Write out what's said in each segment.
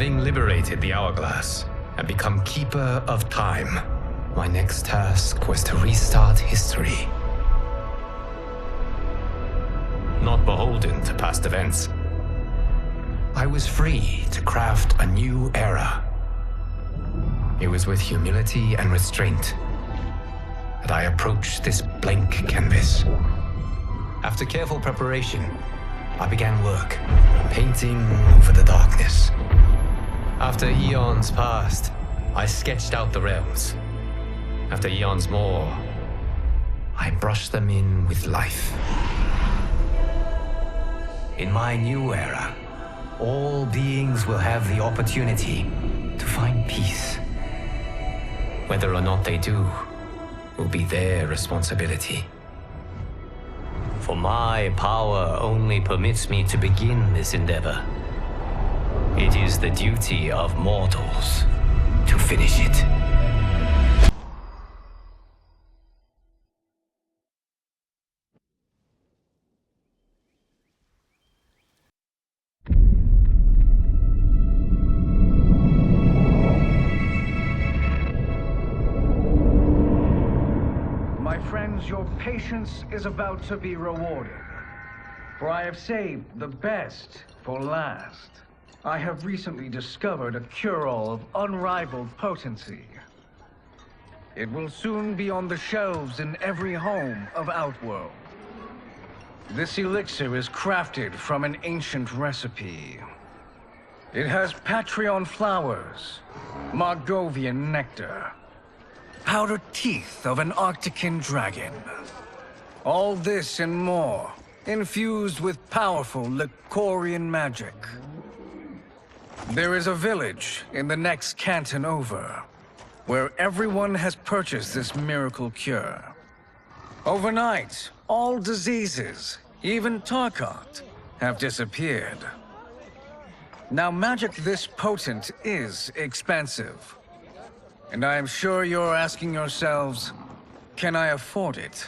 Having liberated the hourglass and become keeper of time, my next task was to restart history. Not beholden to past events, I was free to craft a new era. It was with humility and restraint that I approached this blank canvas. After careful preparation, I began work, painting over the darkness. After eons passed, I sketched out the realms. After eons more, I brushed them in with life. In my new era, all beings will have the opportunity to find peace. Whether or not they do will be their responsibility. For my power only permits me to begin this endeavor. It is the duty of mortals to finish it. My friends, your patience is about to be rewarded. For I have saved the best for last. I have recently discovered a cure-all of unrivaled potency. It will soon be on the shelves in every home of Outworld. This elixir is crafted from an ancient recipe. It has Patreon flowers, Margovian nectar, powdered teeth of an Arctican dragon. All this and more, infused with powerful Lycorian magic. There is a village in the next canton over, where everyone has purchased this miracle cure. Overnight, all diseases, even Tarkat, have disappeared. Now, magic this potent is expensive. And I am sure you're asking yourselves, can I afford it?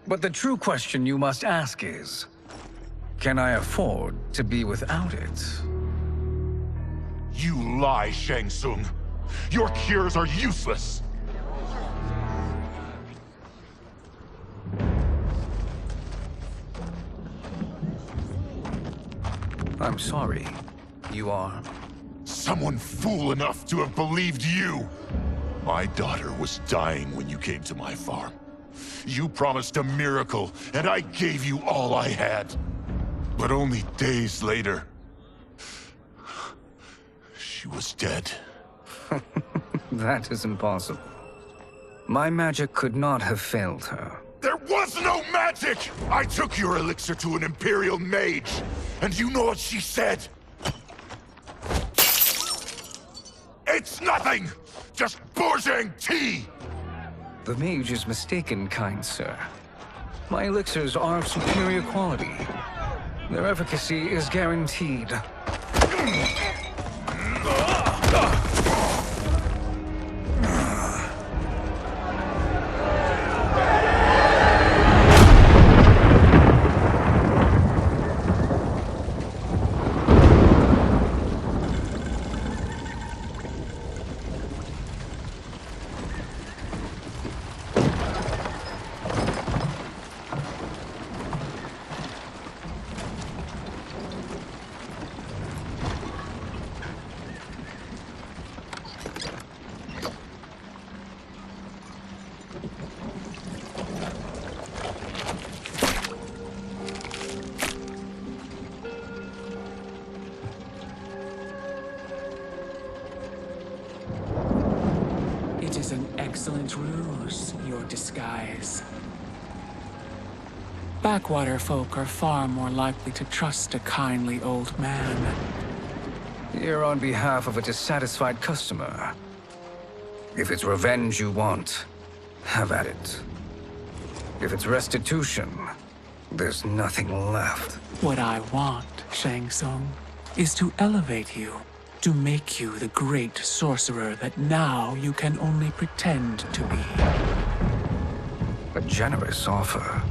But the true question you must ask is, can I afford to be without it? You lie, Shang Tsung. Your cures are useless. I'm sorry. You are? Someone fool enough to have believed you. My daughter was dying when you came to my farm. You promised a miracle, and I gave you all I had. But only days later, she was dead. That is impossible. My magic could not have failed her. There was no magic! I took your elixir to an Imperial mage, and you know what she said? It's nothing! Just Bourgeois tea! The mage is mistaken, kind sir. My elixirs are of superior quality. Their efficacy is guaranteed. It is an excellent ruse, your disguise. Backwater folk are far more likely to trust a kindly old man. Here on behalf of a dissatisfied customer. If it's revenge you want, have at it. If it's restitution, there's nothing left. What I want, Shang Tsung, is to elevate you, to make you the great sorcerer that now you can only pretend to be. A generous offer.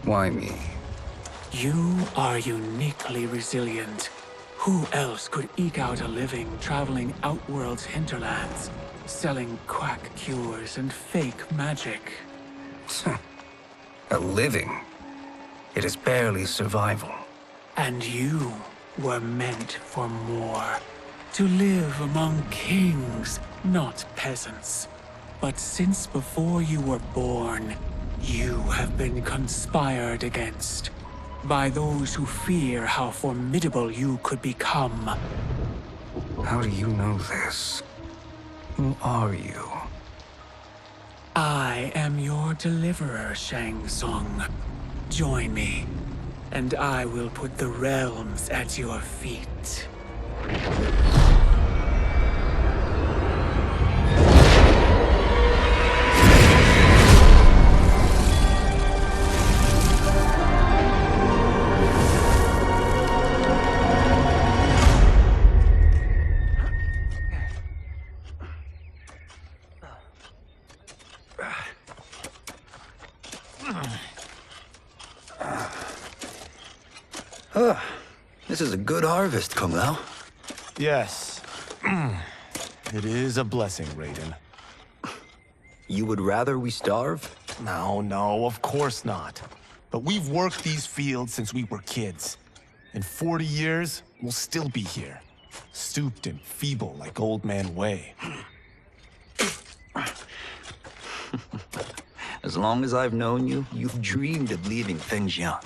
Why me? You are uniquely resilient. Who else could eke out a living traveling Outworld's hinterlands, selling quack cures and fake magic? A living? It is barely survival. And you were meant for more. To live among kings, not peasants. But since before you were born, you have been conspired against by those who fear how formidable you could become. How do you know this? Who are you? I am your deliverer, Shang Tsung. Join me, and I will put the realms at your feet. This is a good harvest, Kung Lao. Yes. It is a blessing, Raiden. You would rather we starve? No, of course not. But we've worked these fields since we were kids. In 40 years, we'll still be here. Stooped and feeble like Old Man Wei. As long as I've known you, you've dreamed of leaving Fengjian.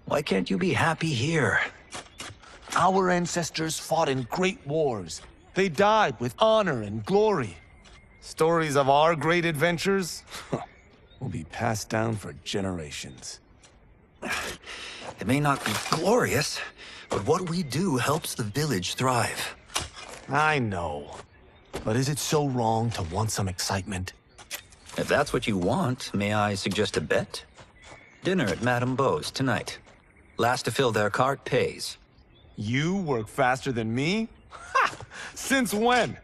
Why can't you be happy here? Our ancestors fought in great wars. They died with honor and glory. Stories of our great adventures will be passed down for generations. It may not be glorious, but what we do helps the village thrive. I know. But is it so wrong to want some excitement? If that's what you want, may I suggest a bet? Dinner at Madame Beau's tonight. Last to fill their cart pays. You work faster than me? Ha! Since when?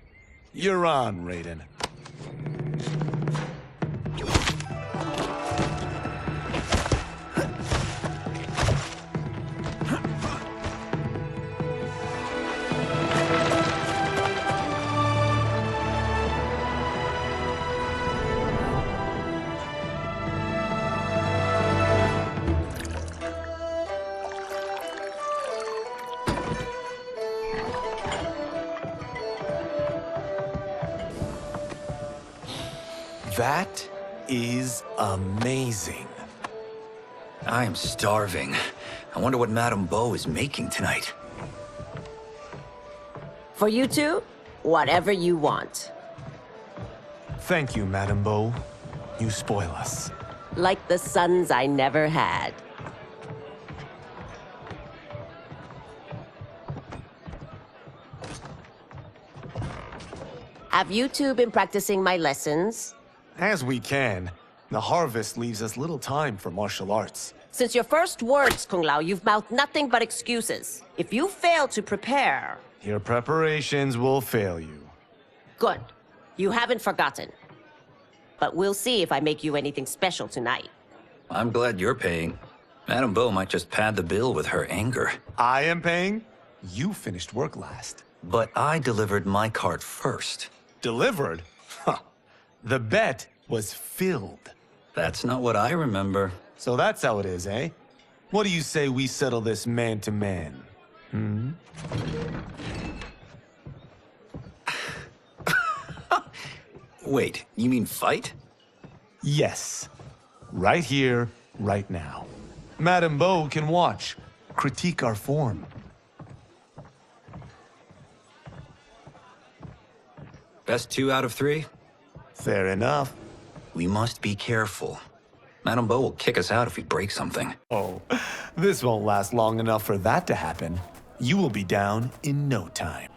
You're on, Raiden. That is amazing. I am starving. I wonder what Madame Beau is making tonight. For you two, whatever you want. Thank you, Madame Beau. You spoil us. Like the sons I never had. Have you two been practicing my lessons? As we can. The harvest leaves us little time for martial arts. Since your first words, Kung Lao, you've mouthed nothing but excuses. If you fail to prepare... Your preparations will fail you. Good. You haven't forgotten. But we'll see if I make you anything special tonight. I'm glad you're paying. Madame Beau might just pad the bill with her anger. I am paying? You finished work last. But I delivered my cart first. Delivered? Huh. The bet was filled. That's not what I remember. So that's how it is, eh? What do you say we settle this man to man? Hmm? Wait, you mean fight? Yes. Right here, right now. Madame Beau can watch, critique our form. Best 2 out of 3? Fair enough. We must be careful. Madame Beau will kick us out if we break something. Oh, this won't last long enough for that to happen. You will be down in no time.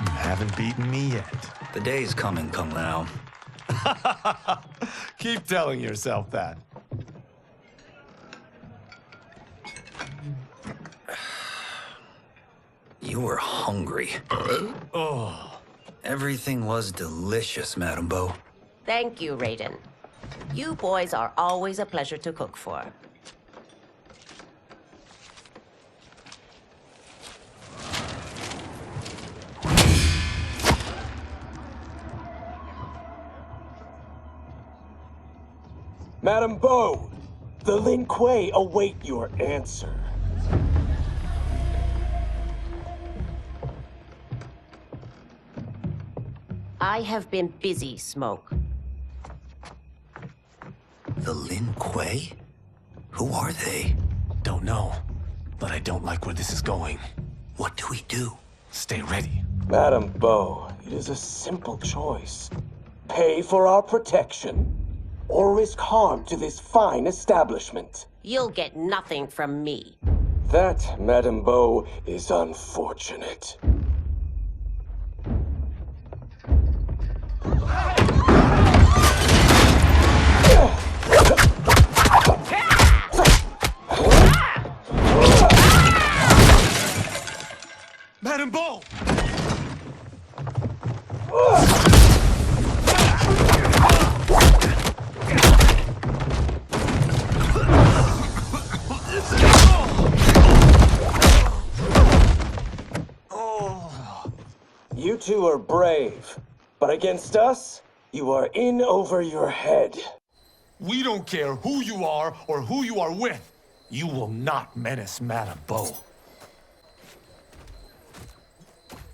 You haven't beaten me yet. The day's coming, Kung Lao. Keep telling yourself that. You were hungry. Oh. Everything was delicious, Madame Beau. Thank you, Raiden. You boys are always a pleasure to cook for. Madam Bo, the Lin Kuei await your answer. I have been busy, Smoke. The Lin Kuei? Who are they? Don't know, but I don't like where this is going. What do we do? Stay ready. Madam Bo, it is a simple choice. Pay for our protection, or risk harm to this fine establishment. You'll get nothing from me. That, Madam Bo, is unfortunate. Madam Bo! You two are brave, but against us, you are in over your head. We don't care who you are or who you are with. You will not menace Madam Bo.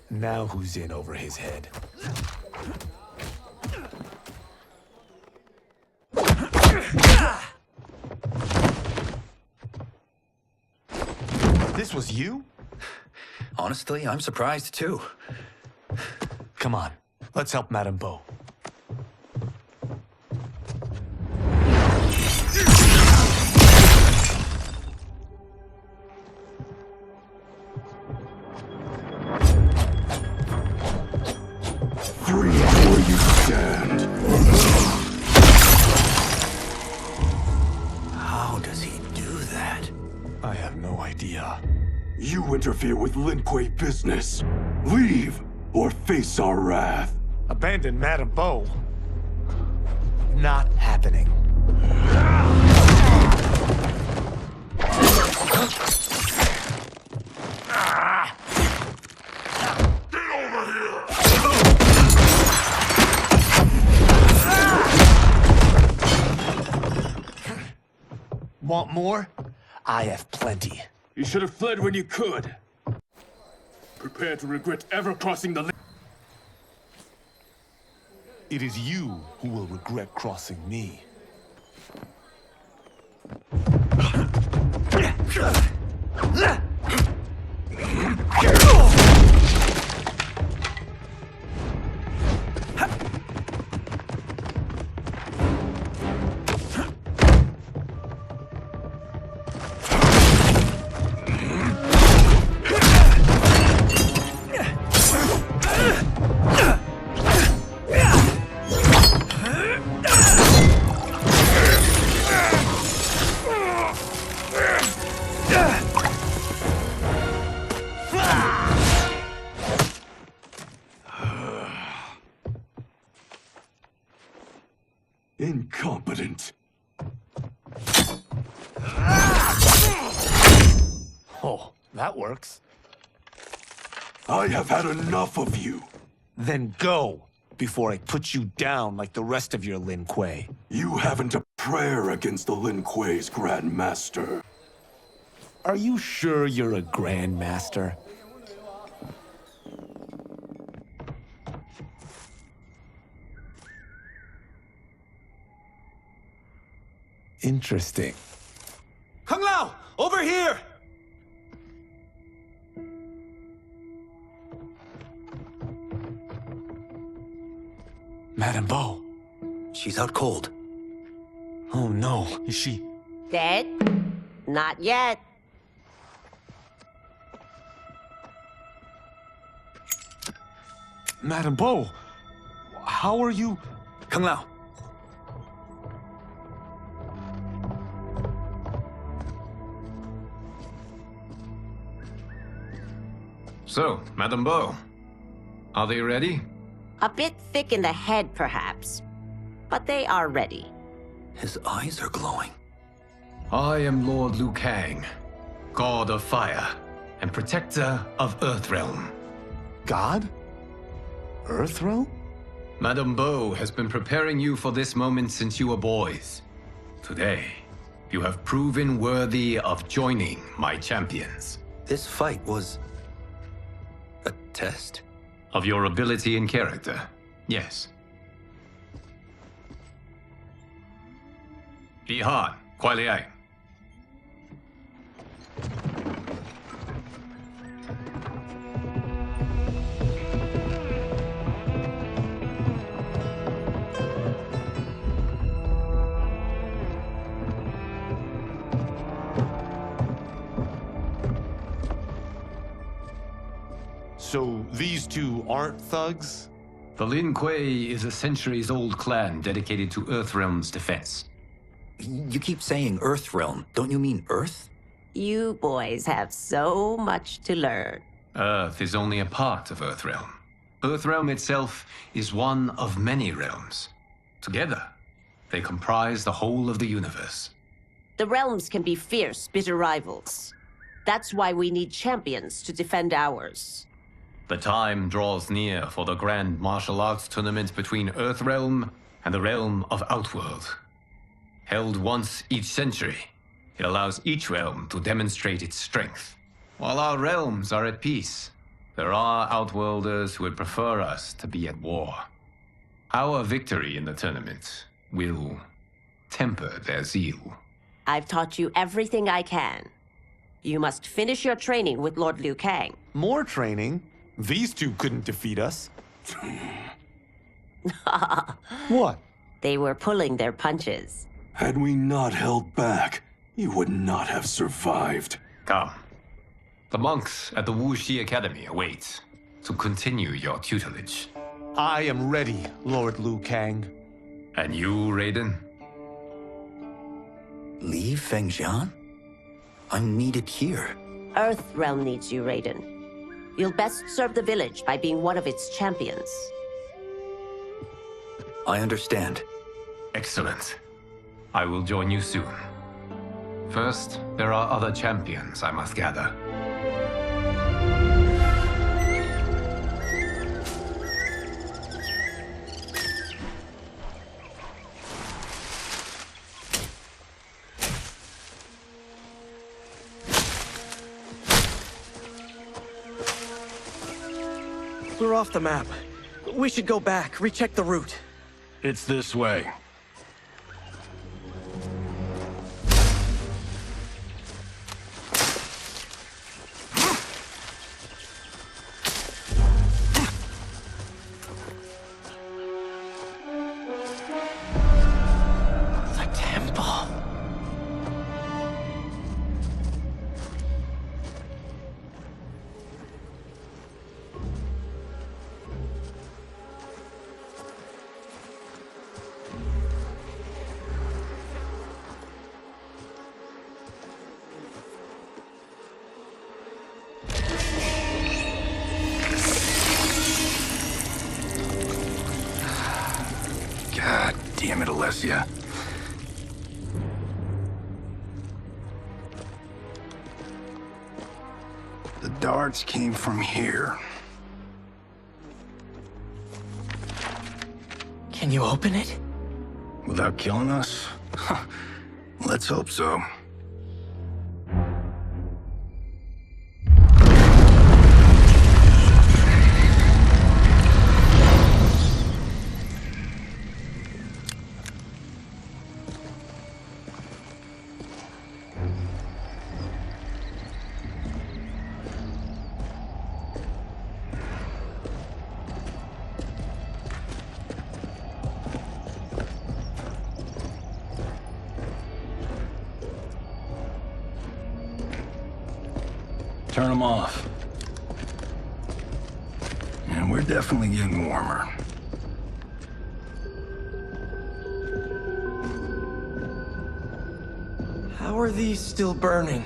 Now who's in over his head? This was you? Honestly, I'm surprised too. Come on, let's help Madam Bo. Freeze where you stand. How does he do that? I have no idea. You interfere with Lin Kuei business. Leave, or face our wrath. Abandon Madam Bo? Not happening. Want more? I have plenty. You should have fled when you could. Prepare to regret ever crossing the line. It is you who will regret crossing me. Incompetent. Oh, that works. I have had enough of you. Then go, before I put you down like the rest of your Lin Kuei. You haven't a prayer against the Lin Kuei's Grand Master. Are you sure you're a Grand Master? Interesting. Kung Lao! Over here! Madam Bo. She's out cold. Oh no, is she... Dead? Not yet. Madam Bo, how are you... Kung Lao. So, Madam Bo, are they ready? A bit thick in the head, perhaps. but they are ready. His eyes are glowing. I am Lord Liu Kang, God of Fire and Protector of Earthrealm. God? Earthrealm? Madame Bo has been preparing you for this moment since you were boys. Today, you have proven worthy of joining my champions. This fight was a test? Of your ability and character, yes. Ihan, Kuai Liang. So these two aren't thugs? The Lin Kuei is a centuries-old clan dedicated to Earthrealm's defense. You keep saying Earthrealm. Don't you mean Earth? You boys have so much to learn. Earth is only a part of Earthrealm. Earthrealm itself is one of many realms. Together, they comprise the whole of the universe. The realms can be fierce, bitter rivals. That's why we need champions to defend ours. The time draws near for the grand martial arts tournament between Earthrealm and the realm of Outworld. Held once each century, it allows each realm to demonstrate its strength. While our realms are at peace, there are Outworlders who would prefer us to be at war. Our victory in the tournament will temper their zeal. I've taught you everything I can. You must finish your training with Lord Liu Kang. More training? These two couldn't defeat us. What? They were pulling their punches. Had we not held back, you would not have survived. Come. The monks at the Wuxi Academy await to continue your tutelage. I am ready, Lord Liu Kang. And you, Raiden? Leave Fengjian? I'm needed here. Earthrealm needs you, Raiden. You'll best serve the village by being one of its champions. I understand. Excellent. I will join you soon. First, there are other champions I must gather. We're off the map. We should go back, recheck the route. It's this way. The temple. God damn it, Alessia. The darts came from here. Can you open it? Without killing us? Huh. Let's hope so. Turn them off. And we're definitely getting warmer. How are these still burning?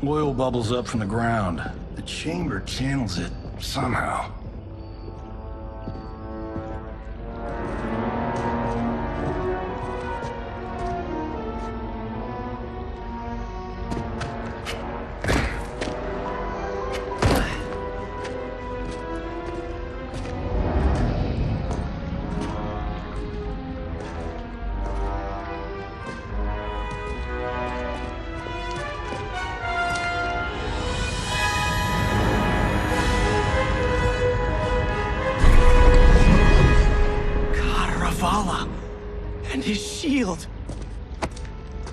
Oil bubbles up from the ground. The chamber channels it somehow. Valhalla! And his shield!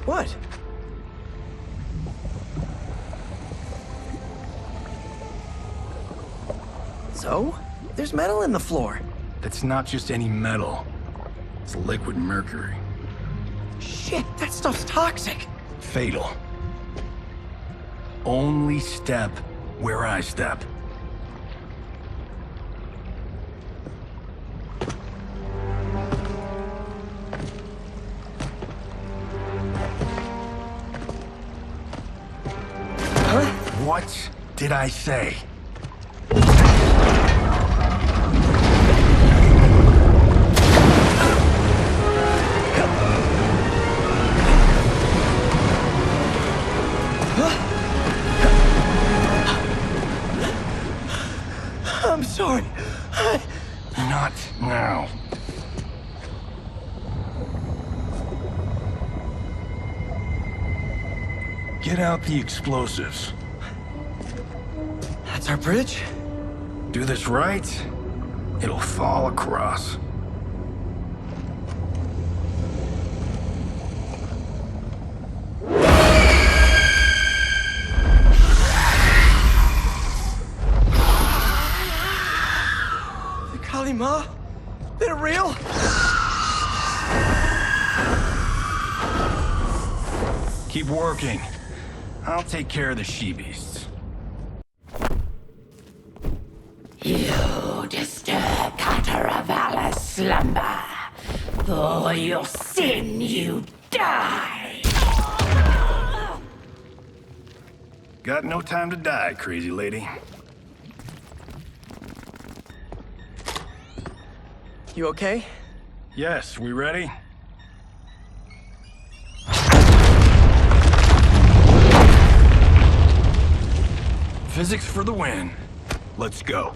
What? So? There's metal in the floor. That's not just any metal. It's liquid mercury. Shit, that stuff's toxic! Fatal. Only step where I step. Huh? What did I say? I'm sorry. Not now. Get out the explosives. That's our bridge? Do this right, it'll fall across. The Kalima? They're real? Keep working. I'll take care of the she-beasts. You disturb Cataravalla's slumber. For your sin, you die. Got no time to die, crazy lady. You okay? Yes, we ready? Physics for the win. Let's go.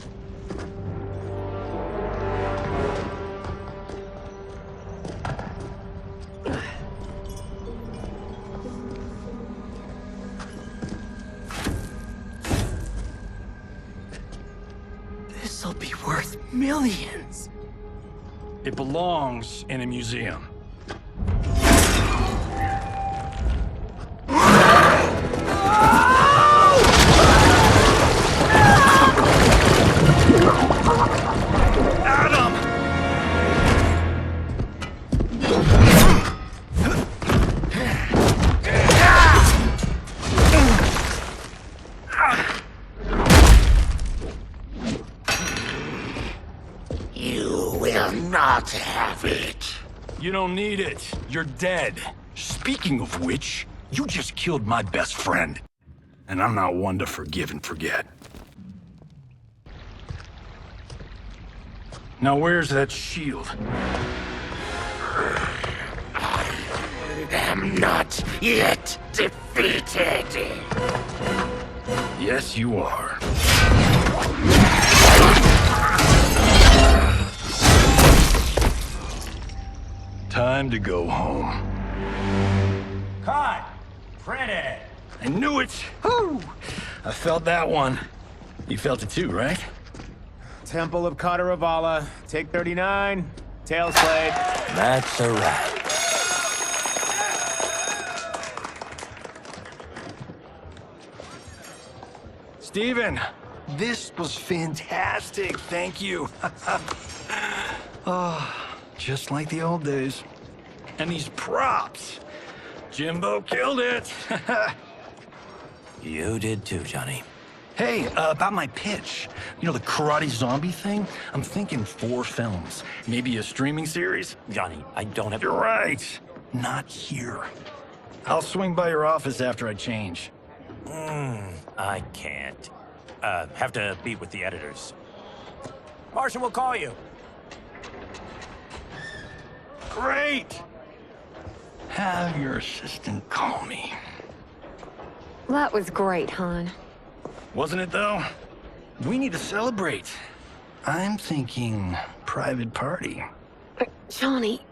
This'll be worth millions. It belongs in a museum. Not have it. You don't need it. You're dead. Speaking of which, you just killed my best friend. And I'm not one to forgive and forget. Now where's that shield? I am not yet defeated. Yes, you are. Time to go home. Cut! Credit! I knew it! Woo! I felt that one. You felt it too, right? Temple of Kataravala, take 39, tail slate. That's a wrap. Steven, this was fantastic. Thank you. Oh, just like the old days. And these props. Jimbo killed it. You did too, Johnny. Hey, about my pitch. You know, the karate zombie thing? I'm thinking 4 films. Maybe a streaming series? Johnny, I don't have... You're right. Not here. I'll swing by your office after I change. I can't. Have to meet with the editors. Marshall will call you. Great! Have your assistant call me. That was great, hon. Wasn't it, though? We need to celebrate. I'm thinking private party. Johnny,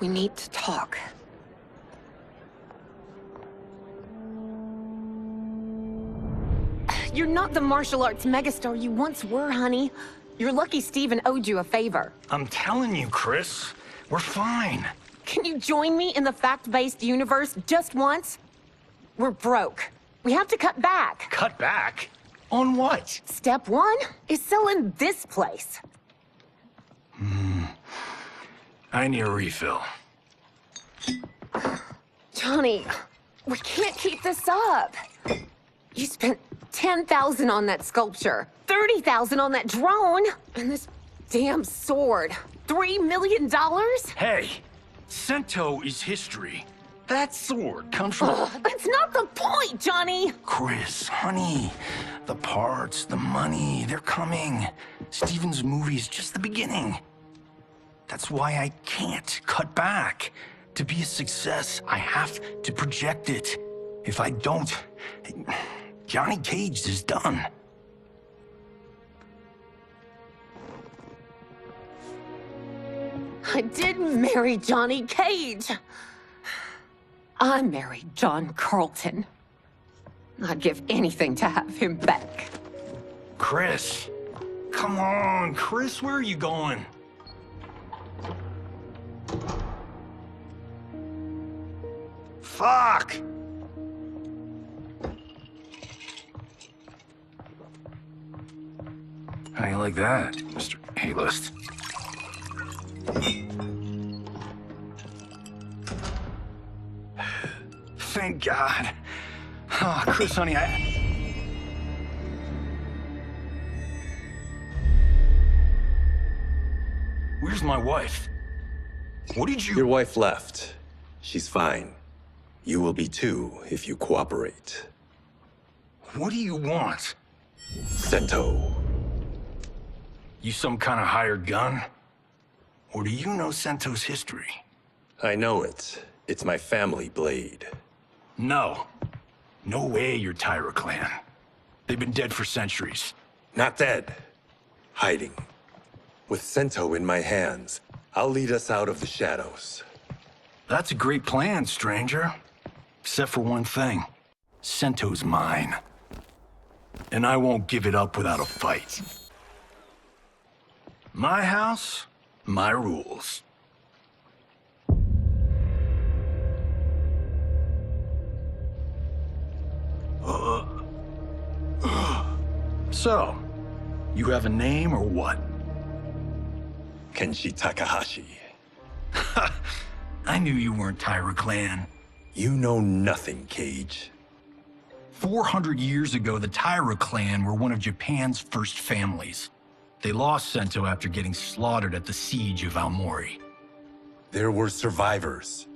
we need to talk. You're not the martial arts megastar you once were, honey. You're lucky Steven owed you a favor. I'm telling you, Chris. We're fine. Can you join me in the fact-based universe just once? We're broke. We have to cut back. Cut back? On what? Step one is selling this place. I need a refill. Johnny, we can't keep this up. You spent $10,000 on that sculpture, $30,000 on that drone, and this damn sword. $3 million? Hey, Cento is history. That sword comes from... That's not the point, Johnny! Chris, honey, the parts, the money, they're coming. Steven's movie is just the beginning. That's why I can't cut back. To be a success, I have to project it. If I don't, Johnny Cage is done. I didn't marry Johnny Cage. I married John Carlton. I'd give anything to have him back. Chris, come on, Chris, where are you going? Fuck! How you like that, Mr. A-list? Thank God. Oh, Chris, honey, Where's my wife? What did you... Your wife left. She's fine. You will be too, if you cooperate. What do you want? Cento. You some kind of hired gun? Or do you know Cento's history? I know it. It's my family blade. No. No way you're Tyra clan. They've been dead for centuries. Not dead. Hiding. With Cento in my hands, I'll lead us out of the shadows. That's a great plan, stranger. Except for one thing. Cento's mine. And I won't give it up without a fight. My house, my rules. So, you have a name or what? Kenshi Takahashi. I knew you weren't Tyra clan. You know nothing, Cage. 400 years ago, the Tyra clan were one of Japan's first families. They lost Cento after getting slaughtered at the siege of Aomori. There were survivors.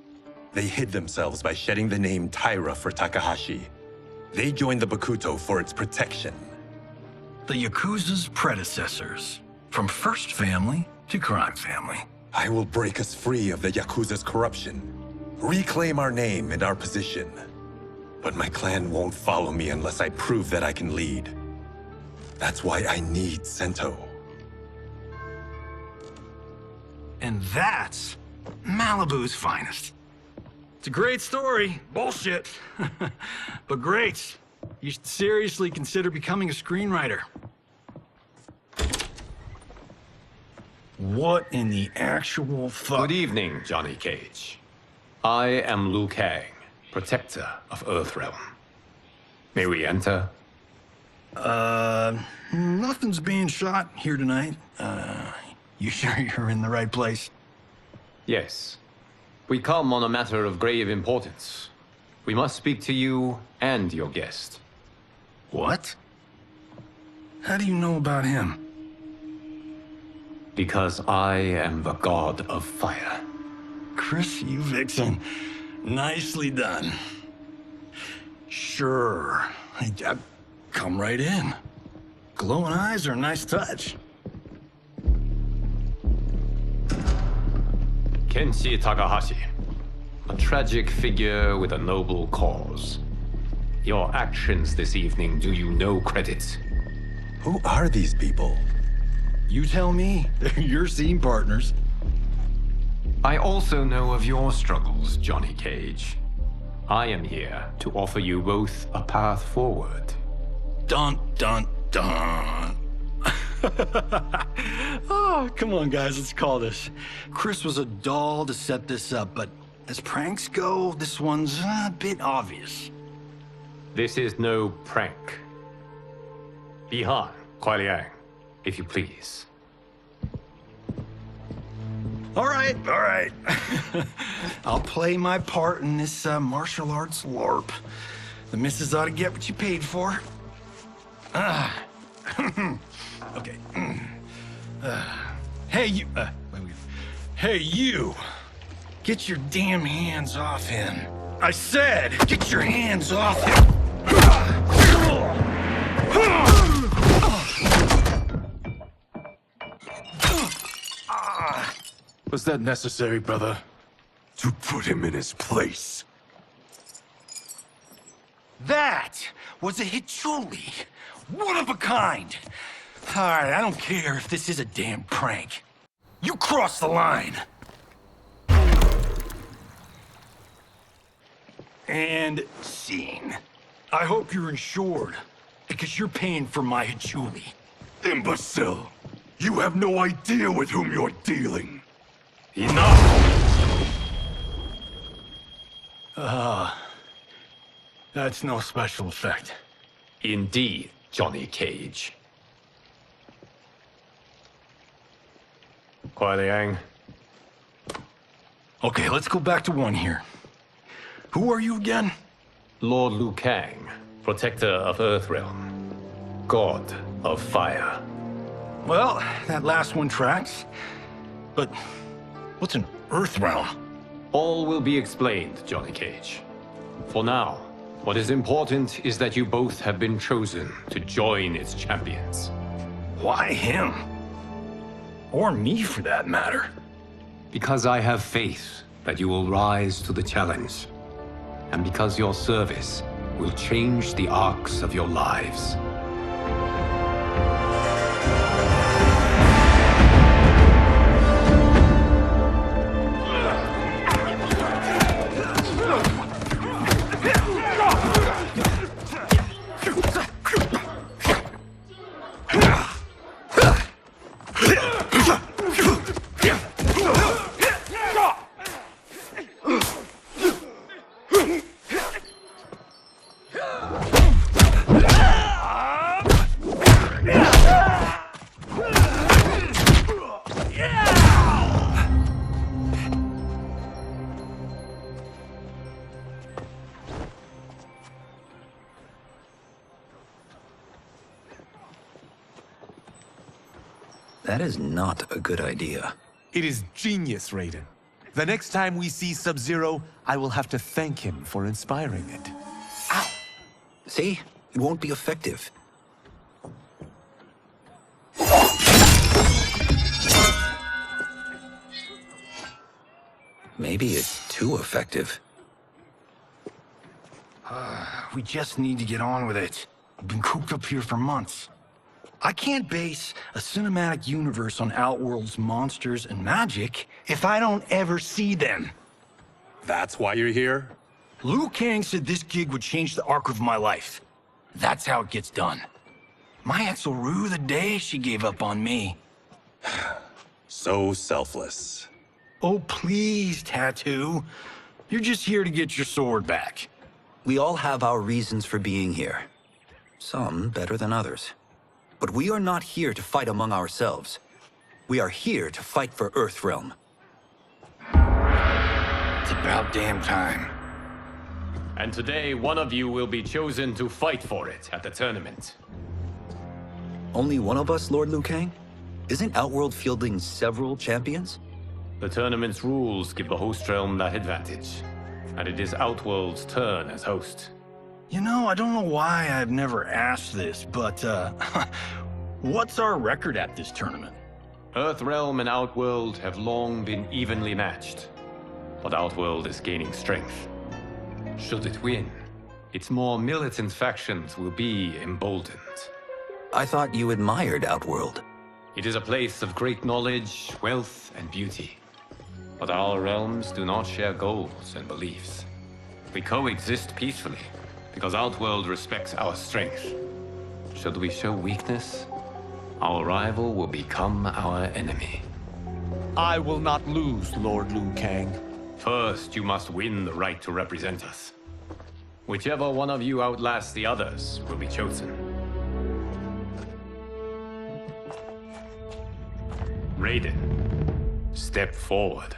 They hid themselves by shedding the name Tyra for Takahashi. They joined the Bakuto for its protection. The Yakuza's predecessors. From first family to crime family. I will break us free of the Yakuza's corruption. Reclaim our name and our position. But my clan won't follow me unless I prove that I can lead. That's why I need Cento. And that's Malibu's finest. It's a great story. Bullshit. But great. You should seriously consider becoming a screenwriter. What in the actual fuck? Good evening, Johnny Cage. I am Liu Kang, protector of Earthrealm. May we enter? Nothing's being shot here tonight. You sure you're in the right place? Yes. We come on a matter of grave importance. We must speak to you and your guest. What? How do you know about him? Because I am the god of fire. Chris, you vixen. Nicely done. Sure. Come right in. Glowing eyes are a nice touch. Kenshi Takahashi, a tragic figure with a noble cause. Your actions this evening do you no credit. Who are these people? You tell me. They're your scene partners. I also know of your struggles, Johnny Cage. I am here to offer you both a path forward. Dun, dun, dun. Oh, Oh, come on, guys, let's call this. Chris was a doll to set this up, but as pranks go, this one's a bit obvious. This is no prank. Bihan, Kuai Liang, if you please. All right. I'll play my part in this martial arts LARP. The missus ought to get what you paid for. Okay. Hey, you. Wait. Hey, you. Get your damn hands off him. I said, get your hands off him. Was that necessary, brother? To put him in his place. That was a Hichuli. One of a kind. All right, I don't care if this is a damn prank. You crossed the line. And scene. I hope you're insured, because you're paying for my Hichuli. Imbecile! You have no idea with whom you're dealing. Enough! That's no special effect. Indeed, Johnny Cage. Kuai Liang. Okay, let's go back to one here. Who are you again? Lord Liu Kang, protector of Earthrealm, god of fire. Well, that last one tracks. But what's an Earthrealm? All will be explained, Johnny Cage. For now, what is important is that you both have been chosen to join its champions. Why him? Or me, for that matter. Because I have faith that you will rise to the challenge. And because your service will change the arcs of your lives. That is not a good idea. It is genius, Raiden. The next time we see Sub-Zero, I will have to thank him for inspiring it. Ow! See? It won't be effective. Maybe it's too effective. We just need to get on with it. I've been cooped up here for months. I can't base a cinematic universe on Outworld's monsters and magic if I don't ever see them. That's why you're here? Liu Kang said this gig would change the arc of my life. That's how it gets done. My ex will rue the day she gave up on me. So selfless. Oh, please, Tattoo. You're just here to get your sword back. We all have our reasons for being here. Some better than others. But we are not here to fight among ourselves. We are here to fight for Earthrealm. It's about damn time. And today, one of you will be chosen to fight for it at the tournament. Only one of us, Lord Liu Kang? Isn't Outworld fielding several champions? The tournament's rules give the host realm that advantage. And it is Outworld's turn as host. You know, I don't know why I've never asked this, but, what's our record at this tournament? Earthrealm and Outworld have long been evenly matched. But Outworld is gaining strength. Should it win, its more militant factions will be emboldened. I thought you admired Outworld. It is a place of great knowledge, wealth, and beauty. But our realms do not share goals and beliefs. We coexist peacefully, because Outworld respects our strength. Should we show weakness, Our rival will become our enemy. I will not lose, Lord Liu Kang. First, you must win the right to represent us. Whichever one of you outlasts the others will be chosen. Raiden, step forward.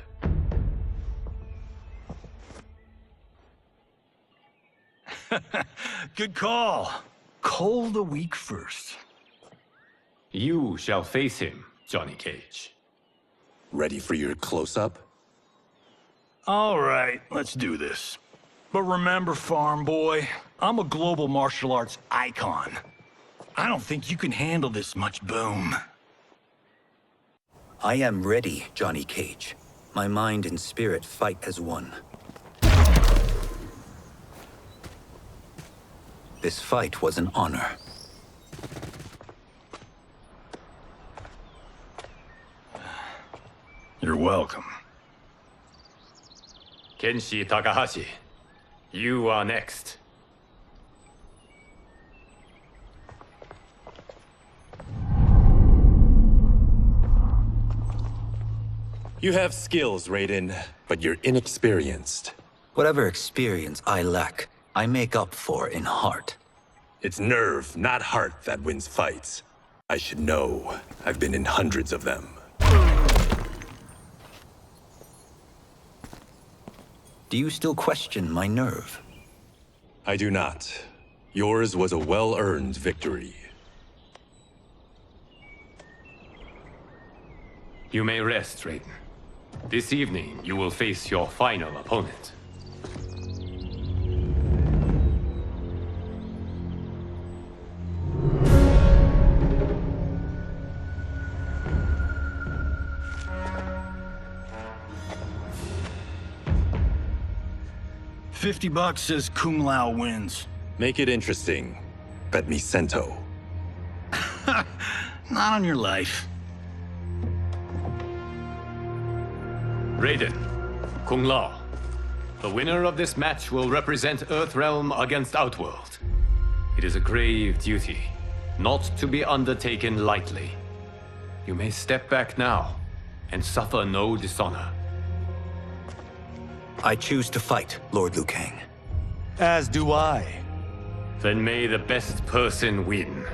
Good call. Cole the weak first. You shall face him, Johnny Cage. Ready for your close-up? All right, let's do this. But remember, farm boy, I'm a global martial arts icon. I don't think you can handle this much boom. I am ready, Johnny Cage. My mind and spirit fight as one. This fight was an honor. You're welcome. Kenshi Takahashi, you are next. You have skills, Raiden, but you're inexperienced. Whatever experience I lack, I make up for in heart. It's nerve, not heart, that wins fights. I should know. I've been in hundreds of them. Do you still question my nerve? I do not. Yours was a well-earned victory. You may rest, Raiden. This evening, you will face your final opponent. $50 says Kung Lao wins. Make it interesting. Bet me Cento. Not on your life. Raiden, Kung Lao. The winner of this match will represent Earthrealm against Outworld. It is a grave duty, not to be undertaken lightly. You may step back now and suffer no dishonor. I choose to fight, Lord Liu Kang. As do I. Then may the best person win.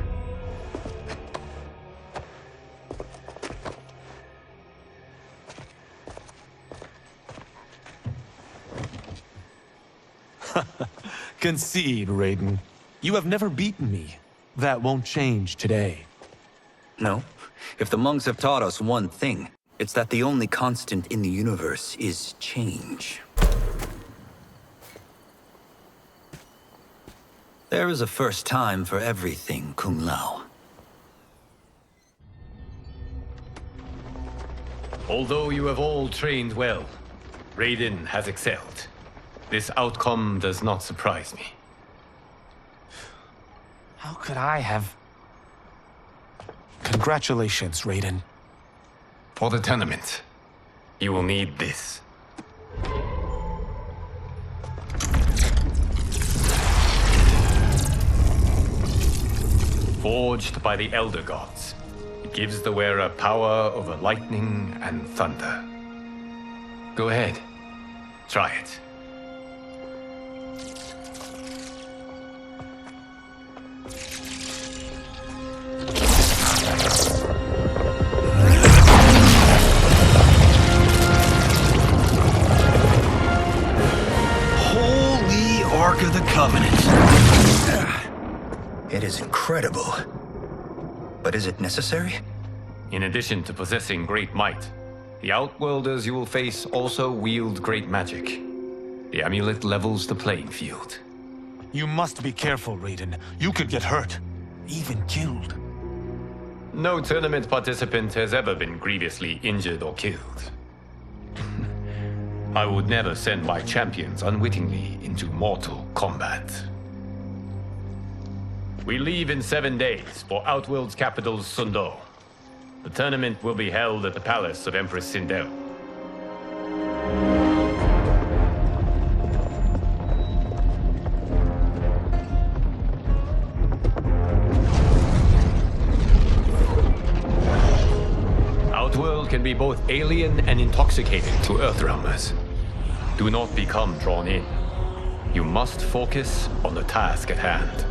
Concede, Raiden. You have never beaten me. That won't change today. No. If the monks have taught us one thing, it's that the only constant in the universe is change. There is a first time for everything, Kung Lao. Although you have all trained well, Raiden has excelled. This outcome does not surprise me. How could I have... Congratulations, Raiden. For the tournament, you will need this. Forged by the Elder Gods, it gives the wearer power over lightning and thunder. Go ahead, try it. Holy Ark of the Covenant. It is incredible. But is it necessary? In addition to possessing great might, the Outworlders you will face also wield great magic. The amulet levels the playing field. You must be careful, Raiden. You could get hurt. Even killed. No tournament participant has ever been grievously injured or killed. I would never send my champions unwittingly into mortal combat. We leave in 7 days for Outworld's capital, Sundo. The tournament will be held at the palace of Empress Sindel. Outworld can be both alien and intoxicating to Earthrealmers. Do not become drawn in. You must focus on the task at hand.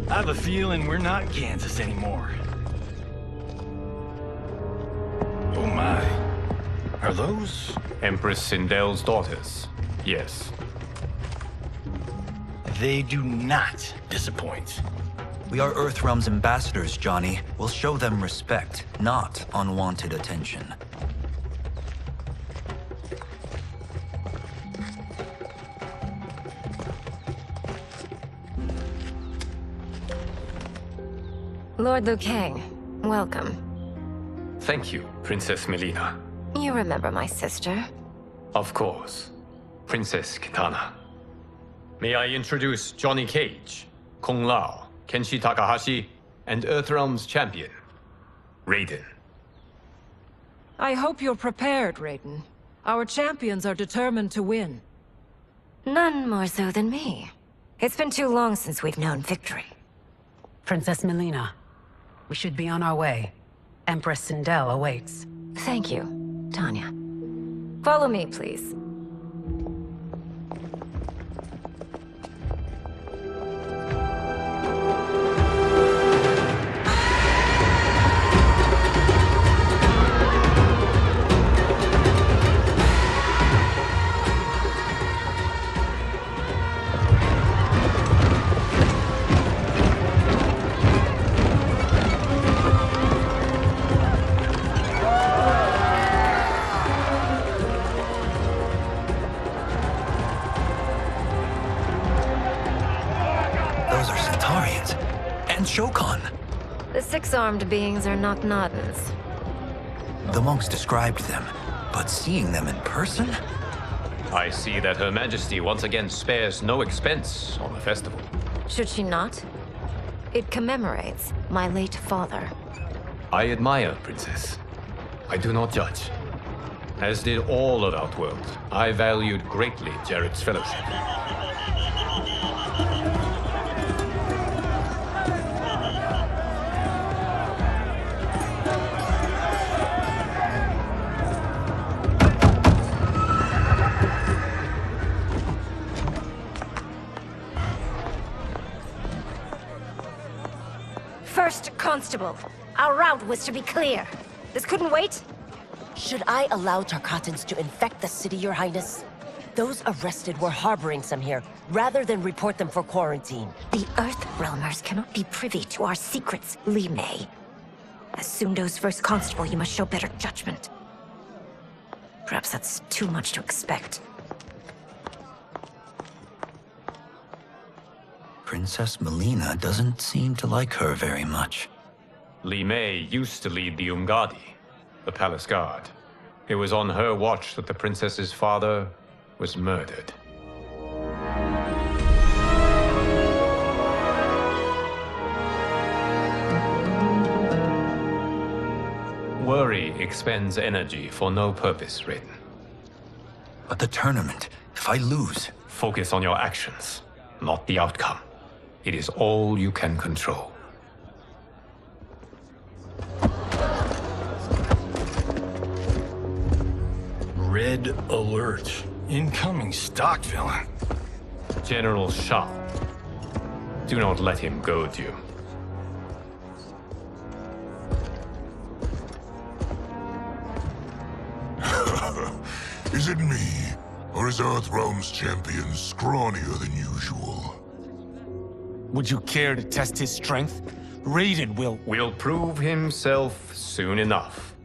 I have a feeling we're not Kansas anymore. Oh my. Are those? Empress Sindel's daughters. Yes. They do not disappoint. We are Earthrealm's ambassadors, Johnny. We'll show them respect, not unwanted attention. Lord Liu Kang, welcome. Thank you, Princess Melina. You remember my sister? Of course. Princess Kitana. May I introduce Johnny Cage, Kung Lao, Kenshi Takahashi, and Earthrealm's champion, Raiden. I hope you're prepared, Raiden. Our champions are determined to win. None more so than me. It's been too long since we've known victory. Princess Melina, we should be on our way. Empress Sindel awaits. Thank you, Tanya. Follow me, please. The six-armed beings are not Nodens. The monks described them, but seeing them in person? I see that Her Majesty once again spares no expense on the festival. Should she not? It commemorates my late father. I admire, Princess. I do not judge. As did all of Outworld, I valued greatly Jarrett's fellowship. First Constable, our route was to be clear. This couldn't wait? Should I allow Tarkatans to infect the city, Your Highness? Those arrested were harboring some here, rather than report them for quarantine. The Earthrealmers cannot be privy to our secrets, Li Mei. As Sundo's first constable, you must show better judgment. Perhaps that's too much to expect. Princess Melina doesn't seem to like her very much. Li Mei used to lead the Umgadi, the palace guard. It was on her watch that the princess's father was murdered. Worry expends energy for no purpose, Raiden. But the tournament, if I lose... Focus on your actions, not the outcome. It is all you can control. Red alert. Incoming stock villain. General Shao. Do not let him goad you. Is it me? Or is Earthrealm's champion scrawnier than usual? Would you care to test his strength? Raiden will prove himself soon enough.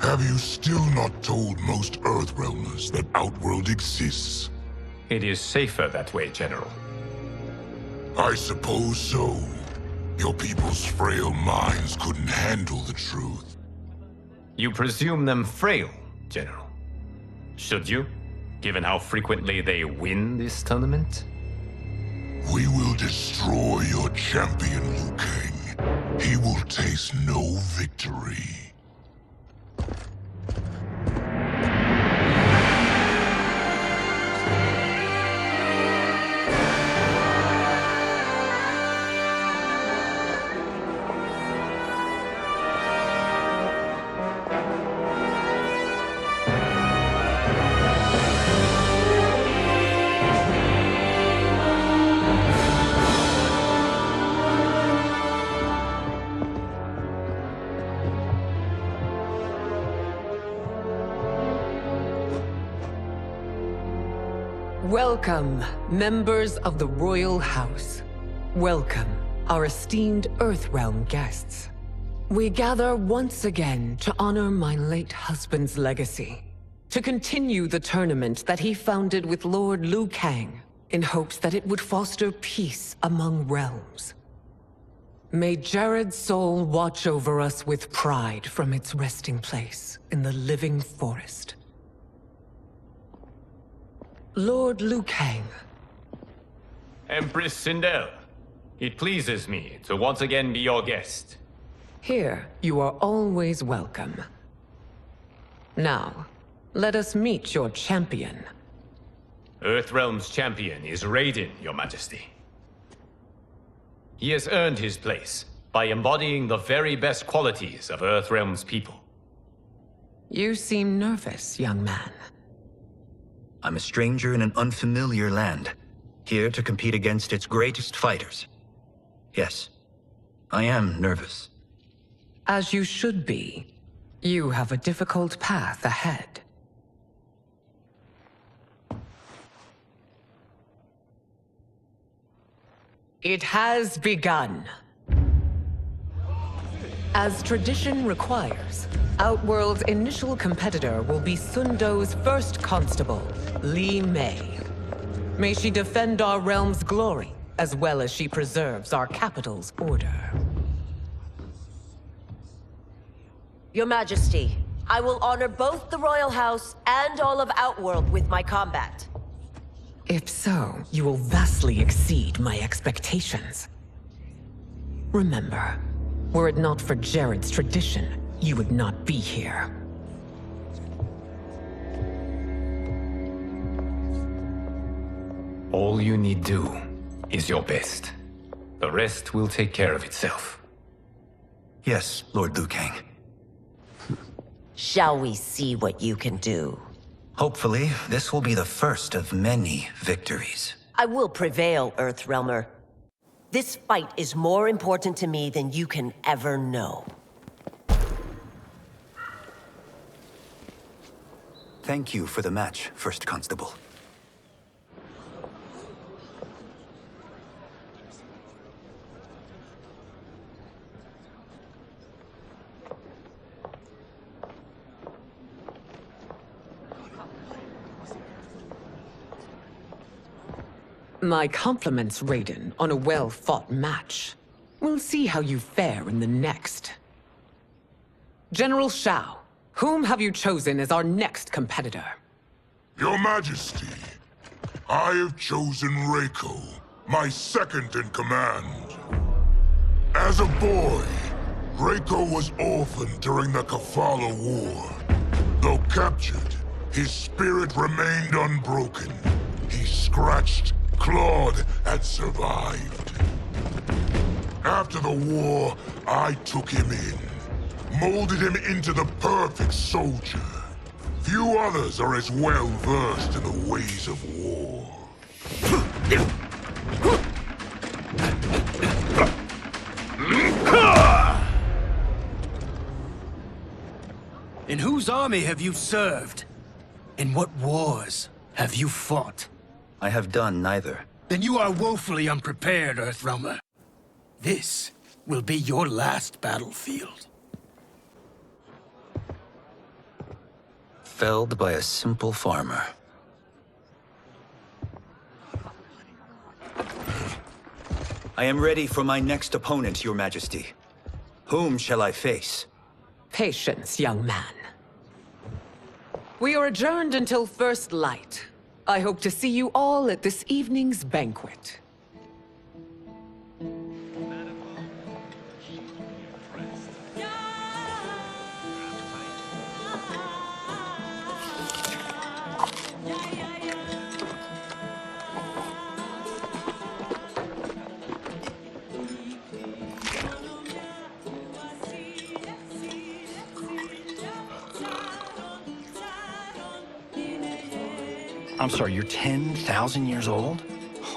Have you still not told most Earthrealmers that Outworld exists? It is safer that way, General. I suppose so. Your people's frail minds couldn't handle the truth. You presume them frail, General. Should you, given how frequently they win this tournament? We will destroy your champion, Liu Kang. He will taste no victory. Welcome, members of the Royal House. Welcome, our esteemed Earthrealm guests. We gather once again to honor my late husband's legacy, to continue the tournament that he founded with Lord Liu Kang, in hopes that it would foster peace among realms. May Jared's soul watch over us with pride from its resting place in the living forest. Lord Liu Kang. Empress Sindel, it pleases me to once again be your guest. Here, you are always welcome. Now, let us meet your champion. Earthrealm's champion is Raiden, Your Majesty. He has earned his place by embodying the very best qualities of Earthrealm's people. You seem nervous, young man. I'm a stranger in an unfamiliar land, here to compete against its greatest fighters. Yes, I am nervous. As you should be. You have a difficult path ahead. It has begun. As tradition requires, Outworld's initial competitor will be Sundo's first constable, Li Mei. May she defend our realm's glory, as well as she preserves our capital's order. Your Majesty, I will honor both the Royal House and all of Outworld with my combat. If so, you will vastly exceed my expectations. Remember, were it not for Jared's tradition, you would not be here. All you need do is your best. The rest will take care of itself. Yes, Lord Liu Kang. Shall we see what you can do? Hopefully, this will be the first of many victories. I will prevail, Earthrealmer. This fight is more important to me than you can ever know. Thank you for the match, First Constable. My compliments, Raiden, on a well-fought match. We'll see how you fare in the next. General Shao, whom have you chosen as our next competitor? Your Majesty, I have chosen Reiko, my second in command. As a boy, Reiko was orphaned during the Kafala War. Though captured, his spirit remained unbroken. He scratched, clawed, and survived. After the war, I took him in, molded him into the perfect soldier. Few others are as well versed in the ways of war. In whose army have you served? In what wars have you fought? I have done neither. Then you are woefully unprepared, Earthrealmer. This will be your last battlefield. Felled by a simple farmer. I am ready for my next opponent, Your Majesty. Whom shall I face? Patience, young man. We are adjourned until first light. I hope to see you all at this evening's banquet. I'm sorry, you're 10,000 years old?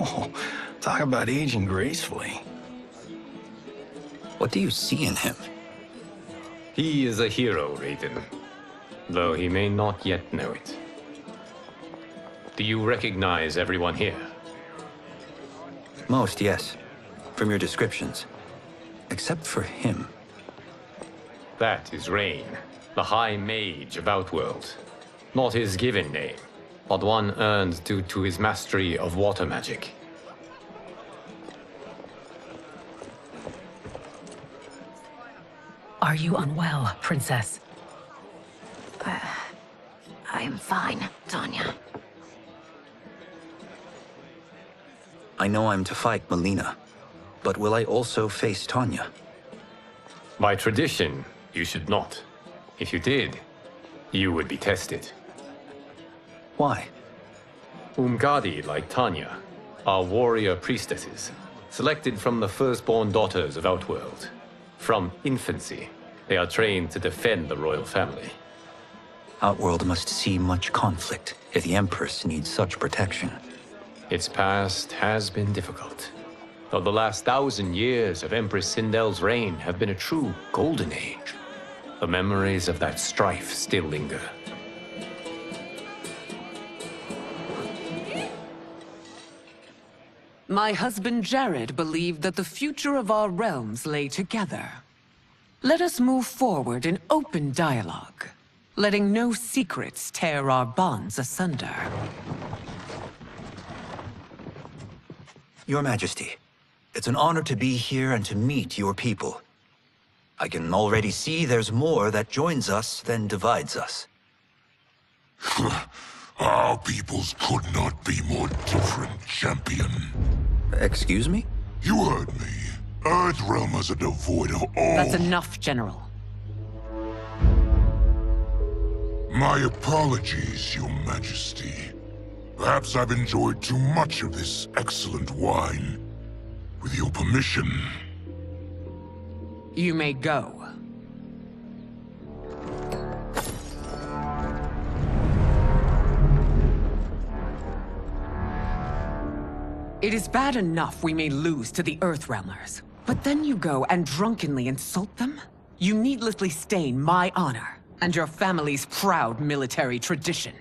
Oh, talk about aging gracefully. What do you see in him? He is a hero, Raiden, though he may not yet know it. Do you recognize everyone here? Most, yes. From your descriptions. Except for him. That is Rain, the High Mage of Outworld. Not his given name, but one earned due to his mastery of water magic. Are you unwell, Princess? I am fine, Tanya. I know I'm to fight Melina, but will I also face Tanya? By tradition, you should not. If you did, you would be tested. Why? Umgadi, like Tanya, are warrior priestesses, selected from the firstborn daughters of Outworld. From infancy, they are trained to defend the royal family. Outworld must see much conflict if the Empress needs such protection. Its past has been difficult, though the last 1,000 years of Empress Sindel's reign have been a true golden age. The memories of that strife still linger. My husband Jared believed that the future of our realms lay together. Let us move forward in open dialogue, letting no secrets tear our bonds asunder. Your Majesty, it's an honor to be here and to meet your people. I can already see there's more that joins us than divides us. Our peoples could not be more different, champion. Excuse me? You heard me. Earthrealmers are devoid of all... That's enough, General. My apologies, Your Majesty. Perhaps I've enjoyed too much of this excellent wine. With your permission... You may go. It is bad enough we may lose to the Earthrealmers, but then you go and drunkenly insult them? You needlessly stain my honor and your family's proud military tradition.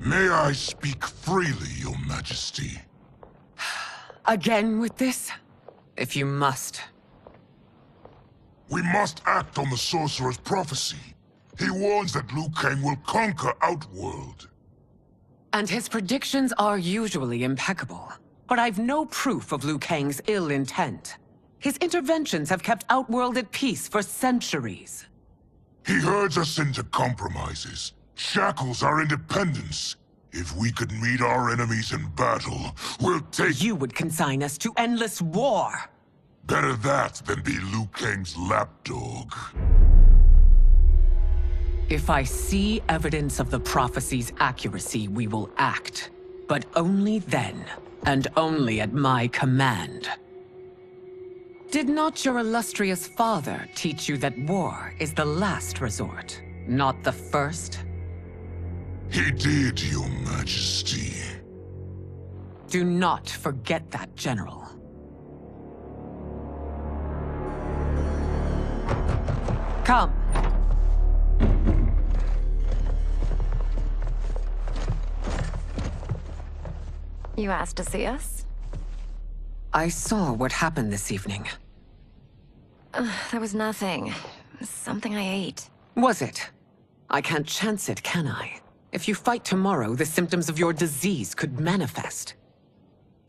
May I speak freely, Your Majesty? Again with this? If you must. We must act on the Sorcerer's prophecy. He warns that Liu Kang will conquer Outworld. And his predictions are usually impeccable. But I've no proof of Liu Kang's ill intent. His interventions have kept Outworld at peace for centuries. He herds us into compromises, shackles our independence. If we could meet our enemies in battle, we'll take... You would consign us to endless war! Better that than be Liu Kang's lapdog. If I see evidence of the prophecy's accuracy, we will act. But only then, and only at my command. Did not your illustrious father teach you that war is the last resort, not the first? He did, Your Majesty. Do not forget that, General. Come. You asked to see us? I saw what happened this evening. There was nothing. Something I ate. Was it? I can't chance it, can I? If you fight tomorrow, the symptoms of your disease could manifest.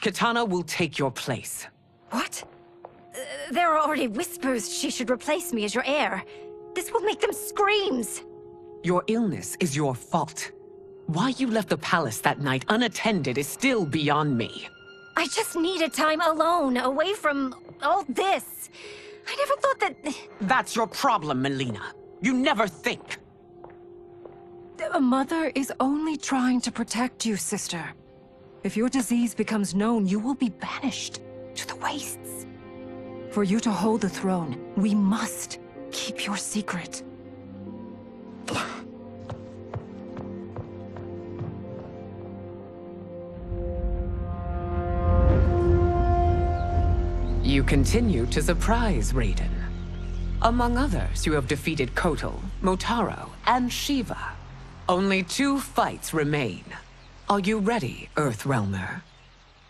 Kitana will take your place. What? There are already whispers she should replace me as your heir. This will make them screams. Your illness is your fault. Why you left the palace that night unattended is still beyond me. I just needed time alone, away from all this. I never thought that... That's your problem, Melina. You never think. A mother is only trying to protect you, sister. If your disease becomes known, you will be banished to the wastes. For you to hold the throne, we must keep your secret. You continue to surprise Raiden. Among others, you have defeated Kotal, Motaro, and Shiva. Only 2 fights remain. Are you ready, Earthrealmer?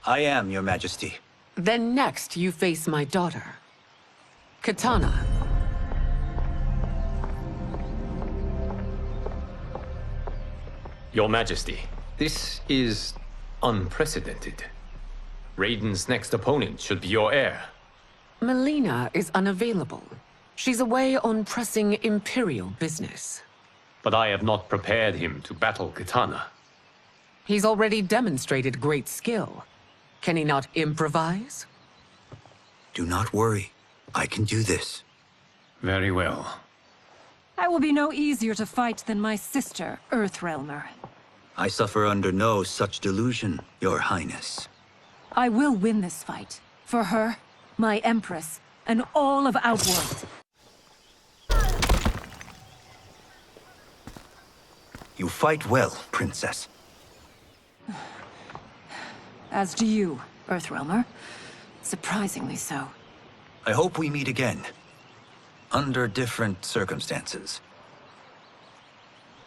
I am, Your Majesty. Then next, you face my daughter, Kitana. Your Majesty, this is unprecedented. Raiden's next opponent should be your heir. Melina is unavailable. She's away on pressing Imperial business. But I have not prepared him to battle Kitana. He's already demonstrated great skill. Can he not improvise? Do not worry. I can do this. Very well. I will be no easier to fight than my sister, Earthrealmer. I suffer under no such delusion, Your Highness. I will win this fight. For her, my Empress, and all of Outworld. You fight well, Princess. As do you, Earthrealmer. Surprisingly so. I hope we meet again. Under different circumstances.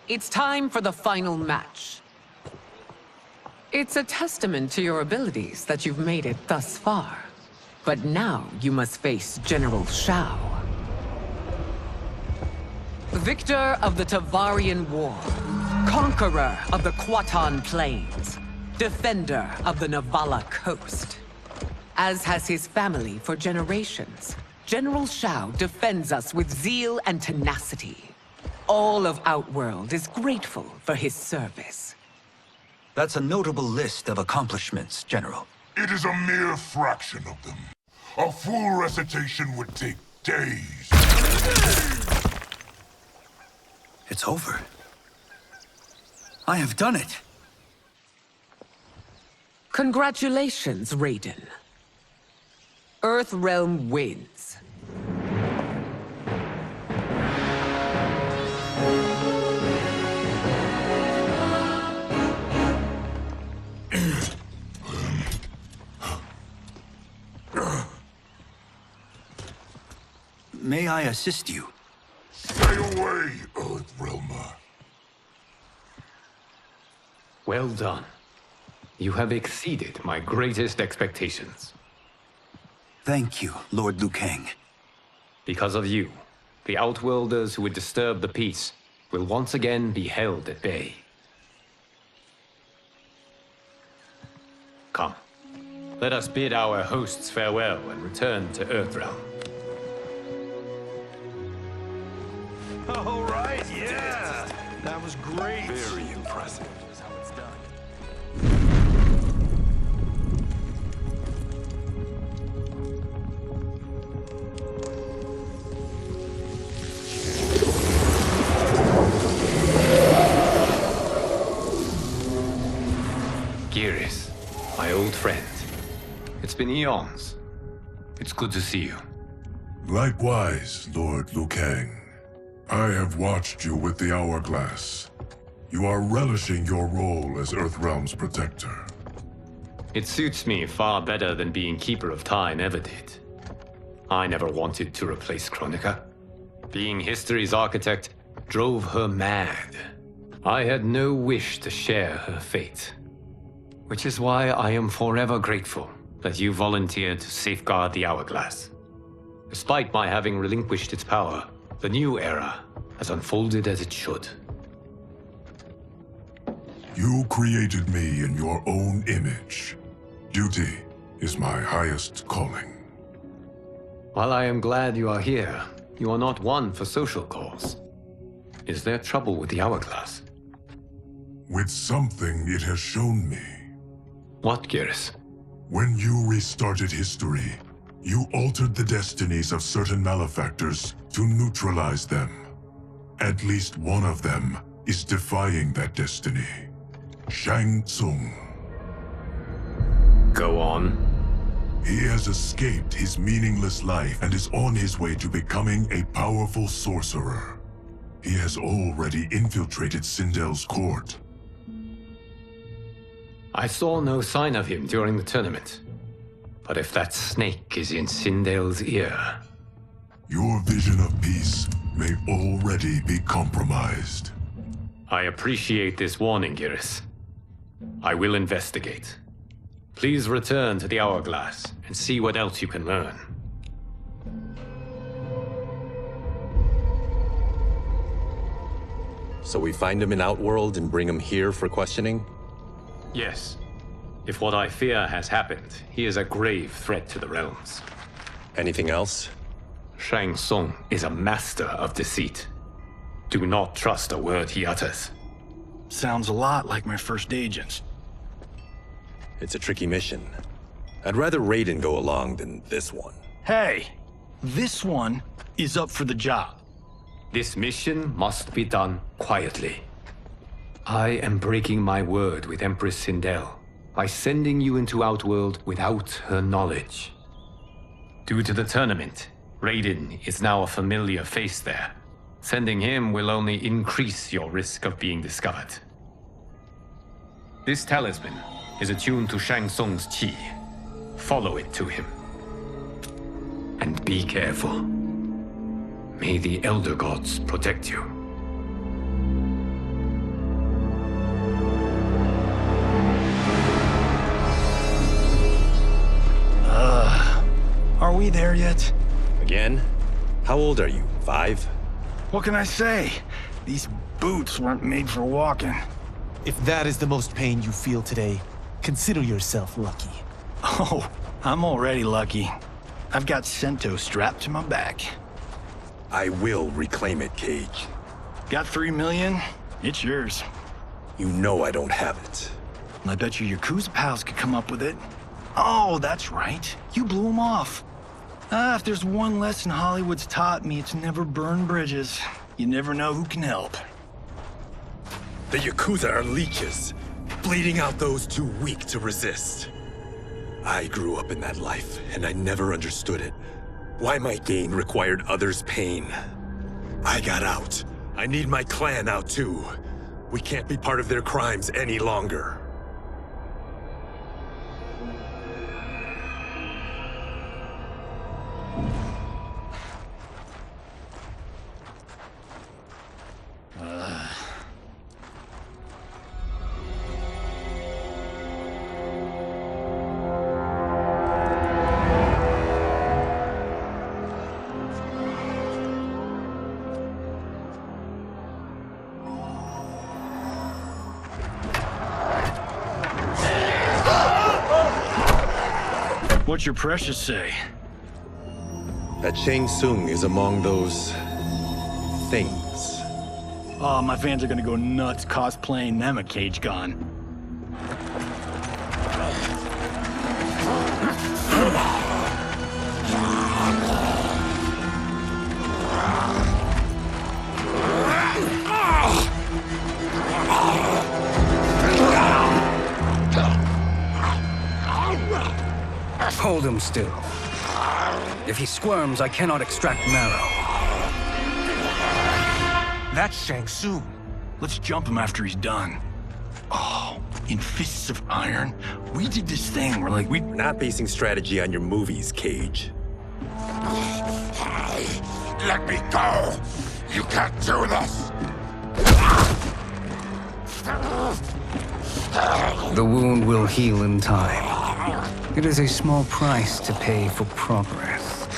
It's time for the final match. It's a testament to your abilities that you've made it thus far. But now you must face General Shao. Victor of the Tavarian War. Conqueror of the Kwatan Plains. Defender of the Navala Coast. As has his family for generations, General Shao defends us with zeal and tenacity. All of Outworld is grateful for his service. That's a notable list of accomplishments, General. It is a mere fraction of them. A full recitation would take days. It's over. I have done it. Congratulations, Raiden. Earthrealm wins. May I assist you? Stay away, Earthrealmer. Well done. You have exceeded my greatest expectations. Thank you, Lord Liu Kang. Because of you, the Outworlders who would disturb the peace will once again be held at bay. Come, let us bid our hosts farewell and return to Earthrealm. All right, yeah. That was great. Very impressive. Here's how it's done. Geras, my old friend. It's been eons. It's good to see you. Likewise, Lord Liu Kang. I have watched you with the Hourglass. You are relishing your role as Earthrealm's protector. It suits me far better than being Keeper of Time ever did. I never wanted to replace Kronika. Being history's architect drove her mad. I had no wish to share her fate. Which is why I am forever grateful that you volunteered to safeguard the Hourglass. Despite my having relinquished its power, the new era has unfolded as it should. You created me in your own image. Duty is my highest calling. While I am glad you are here, you are not one for social calls. Is there trouble with the hourglass? With something it has shown me. What, Geras? When you restarted history, you altered the destinies of certain malefactors to neutralize them. At least one of them is defying that destiny. Shang Tsung. Go on. He has escaped his meaningless life and is on his way to becoming a powerful sorcerer. He has already infiltrated Sindel's court. I saw no sign of him during the tournament. But if that snake is in Sindel's ear... Your vision of peace may already be compromised. I appreciate this warning, Geras. I will investigate. Please return to the hourglass and see what else you can learn. So we find him in Outworld and bring him here for questioning? Yes. If what I fear has happened, he is a grave threat to the realms. Anything else? Shang Tsung is a master of deceit. Do not trust a word he utters. Sounds a lot like my first agents. It's a tricky mission. I'd rather Raiden go along than this one. Hey! This one is up for the job. This mission must be done quietly. I am breaking my word with Empress Sindel by sending you into Outworld without her knowledge. Due to the tournament, Raiden is now a familiar face there. Sending him will only increase your risk of being discovered. This talisman is attuned to Shang Tsung's chi. Follow it to him. And be careful. May the Elder Gods protect you. Are we there yet? Again? How old are you? 5? What can I say? These boots weren't made for walking. If that is the most pain you feel today, consider yourself lucky. Oh, I'm already lucky. I've got Sento strapped to my back. I will reclaim it, Cage. Got 3 million? It's yours. You know I don't have it. I bet your Yakuza pals could come up with it. Oh, that's right. You blew them off. If there's one lesson Hollywood's taught me, it's never burn bridges. You never know who can help. The Yakuza are leeches, bleeding out those too weak to resist. I grew up in that life, and I never understood it. Why my gain required others' pain. I got out. I need my clan out too. We can't be part of their crimes any longer. What's your precious say? That Shang Tsung is among those... things. Oh, my fans are gonna go nuts cosplaying them a Cage Gun. Hold him still. If he squirms, I cannot extract marrow. That's Shang Tsung. Let's jump him after he's done. Oh, in Fists of Iron, we did this thing where we're not basing strategy on your movies, Cage. Let me go! You can't do this! The wound will heal in time. It is a small price to pay for progress.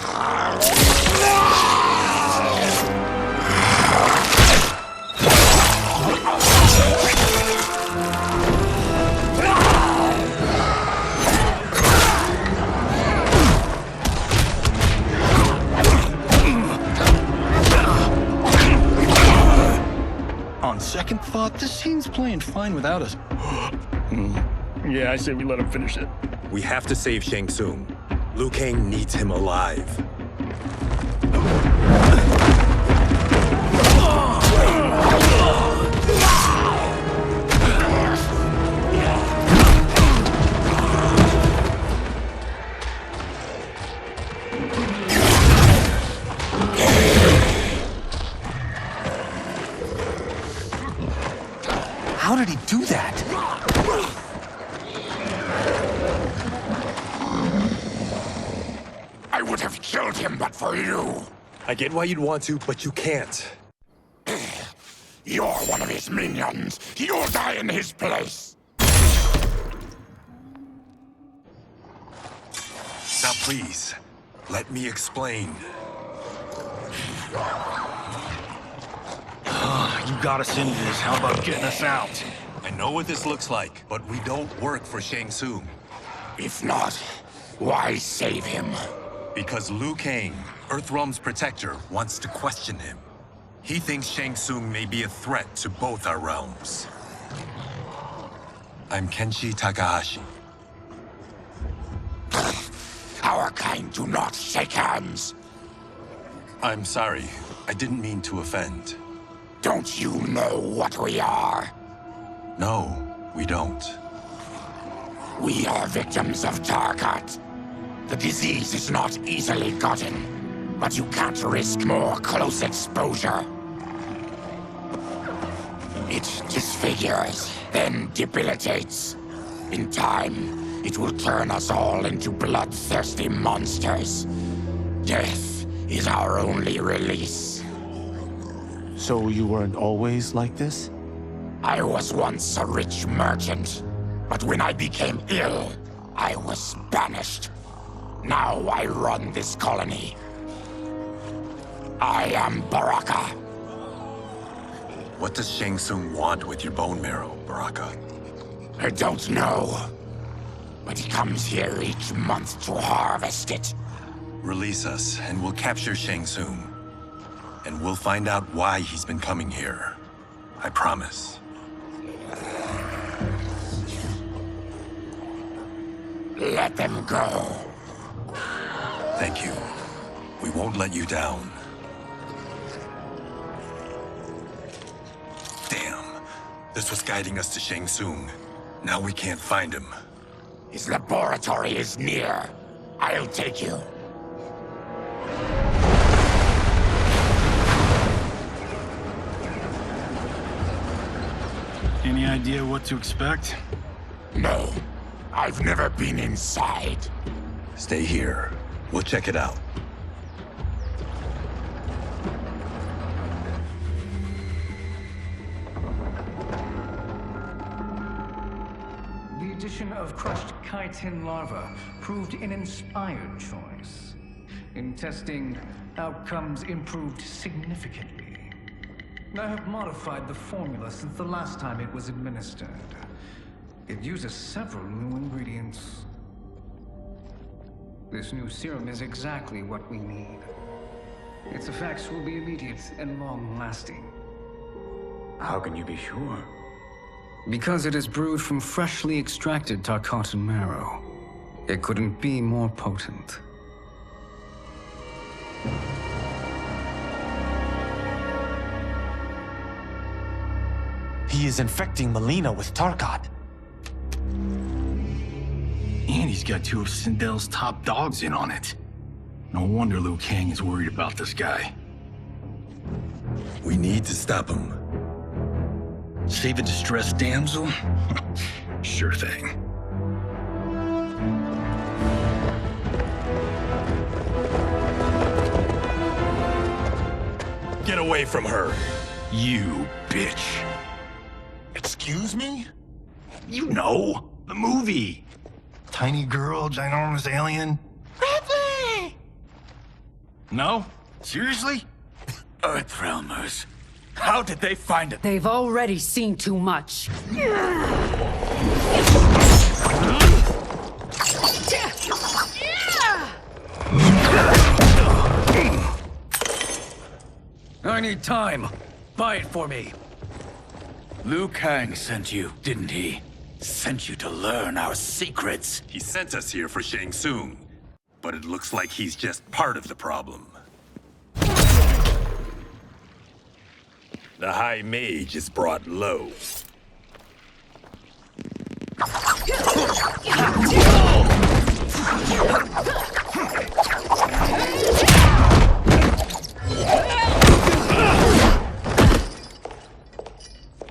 second thought, this scene's playing fine without us. Yeah, I say we let him finish it. We have to save Shang Tsung. Liu Kang needs him alive. How did he do that? I would have killed him but for you. I get why you'd want to, but you can't. You're one of his minions. You'll die in his place. Now please, let me explain. You got us into this. How about getting us out? I know what this looks like, but we don't work for Shang Tsung. If not, why save him? Because Liu Kang, Earthrealm's protector, wants to question him. He thinks Shang Tsung may be a threat to both our realms. I'm Kenshi Takahashi. Our kind do not shake hands. I'm sorry. I didn't mean to offend. Don't you know what we are? No, we don't. We are victims of Tarkat. The disease is not easily gotten, but you can't risk more close exposure. It disfigures, then debilitates. In time, it will turn us all into bloodthirsty monsters. Death is our only release. So you weren't always like this? I was once a rich merchant, but when I became ill, I was banished. Now I run this colony. I am Baraka. What does Shang Tsung want with your bone marrow, Baraka? I don't know, but he comes here each month to harvest it. Release us, and we'll capture Shang Tsung. And we'll find out why he's been coming here. I promise. Let them go. Thank you. We won't let you down. Damn. This was guiding us to Shang Tsung. Now we can't find him. His laboratory is near. I'll take you. Any idea what to expect? No. I've never been inside. Stay here. We'll check it out. The addition of crushed chitin larva proved an inspired choice. In testing, outcomes improved significantly. I have modified the formula since the last time it was administered. It uses several new ingredients. This new serum is exactly what we need. Its effects will be immediate and long-lasting. How can you be sure? Because it is brewed from freshly extracted Tarkatan marrow. It couldn't be more potent. He is infecting Melina with Tarkat. And he's got two of Sindel's top dogs in on it. No wonder Liu Kang is worried about this guy. We need to stop him. Save a distressed damsel? Sure thing. Get away from her! You bitch. Excuse me? You know, the movie. Tiny girl, ginormous alien. Ripley! No? Seriously? Earthrealmers. How did they find it? They've already seen too much. I need time. Buy it for me. Liu Kang sent you, didn't he? Sent you to learn our secrets. He sent us here for Shang Tsung, but it looks like he's just part of the problem. The High Mage is brought low.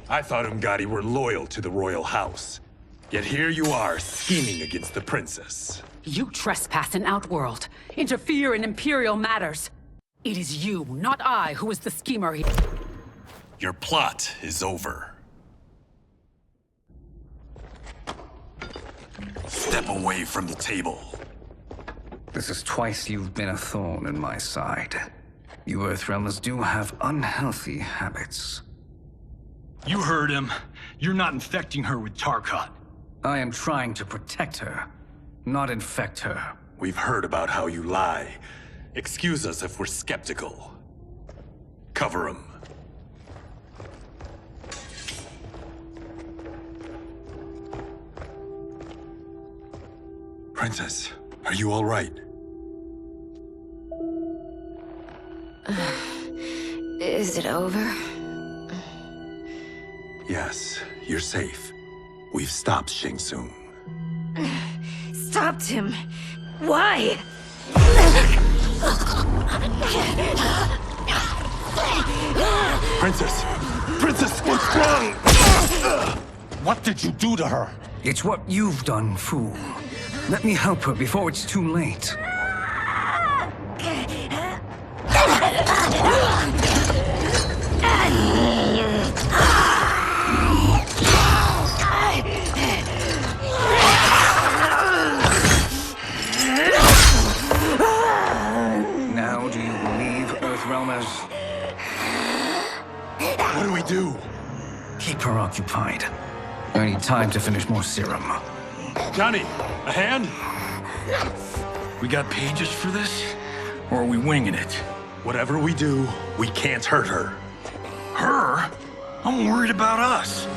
I thought Umgadi were loyal to the royal house. Yet here you are, scheming against the princess. You trespass in Outworld, interfere in Imperial matters. It is you, not I, who is the schemer here. Your plot is over. Step away from the table. This is twice you've been a thorn in my side. You Earthrealmers do have unhealthy habits. You heard him. You're not infecting her with Tarkat. I am trying to protect her, not infect her. We've heard about how you lie. Excuse us if we're skeptical. Cover him. Princess, are you all right? Is it over? Yes, you're safe. We've stopped Shang Tsung. Stopped him? Why? Princess! Princess, what's wrong? What did you do to her? It's what you've done, fool. Let me help her before it's too late. Now do you believe, Earthrealmers? What do we do? Keep her occupied. I need time to finish more serum. Johnny, a hand? We got pages for this? Or are we winging it? Whatever we do, we can't hurt her. Her? I'm worried about us.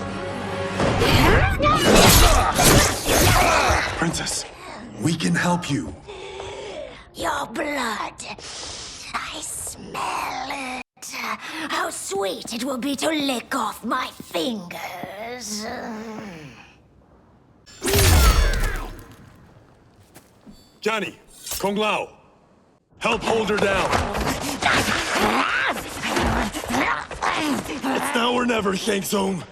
Princess, we can help you. Your blood. I smell it. How sweet it will be to lick off my fingers. Johnny, Kung Lao, help hold her down. It's now or never, Shang Tsung.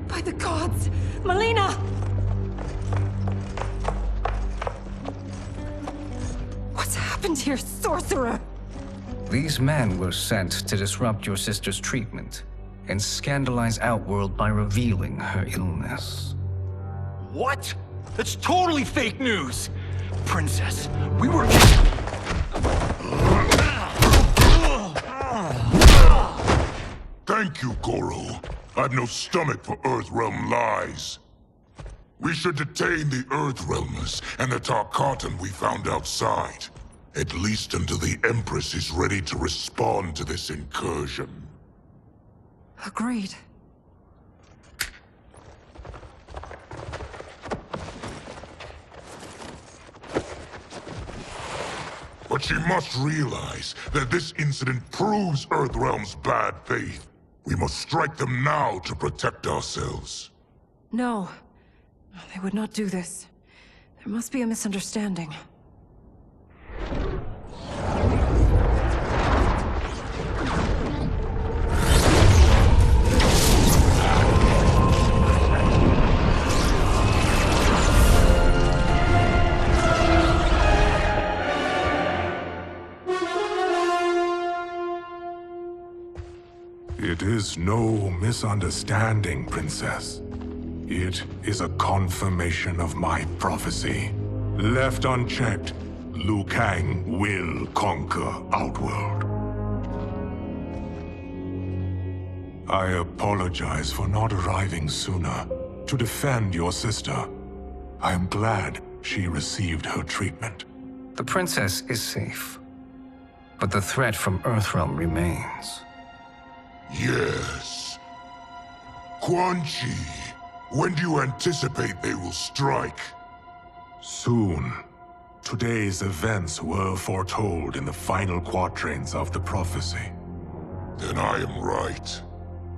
By the gods! Melina! What's happened here, sorcerer? These men were sent to disrupt your sister's treatment and scandalize Outworld by revealing her illness. What? That's totally fake news! Princess, we were... Thank you, Goro. I've no stomach for Earthrealm lies. We should detain the Earthrealmers and the Tarkatan we found outside. At least until the Empress is ready to respond to this incursion. Agreed. But she must realize that this incident proves Earthrealm's bad faith. We must strike them now to protect ourselves. No. They would not do this. There must be a misunderstanding. It is no misunderstanding, Princess. It is a confirmation of my prophecy. Left unchecked, Liu Kang will conquer Outworld. I apologize for not arriving sooner to defend your sister. I am glad she received her treatment. The princess is safe, but the threat from Earthrealm remains. Yes. Quan Chi, when do you anticipate they will strike? Soon. Today's events were foretold in the final quatrains of the prophecy. Then I am right.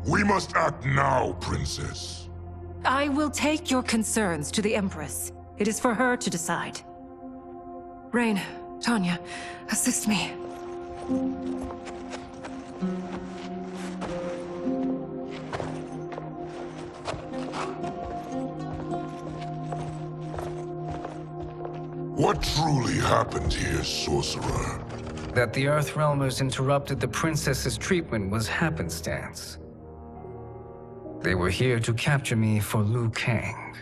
We must act now, Princess. I will take your concerns to the Empress. It is for her to decide. Rain, Tanya, assist me. What truly happened here, Sorcerer? That the Earthrealmers interrupted the princess's treatment was happenstance. They were here to capture me for Liu Kang.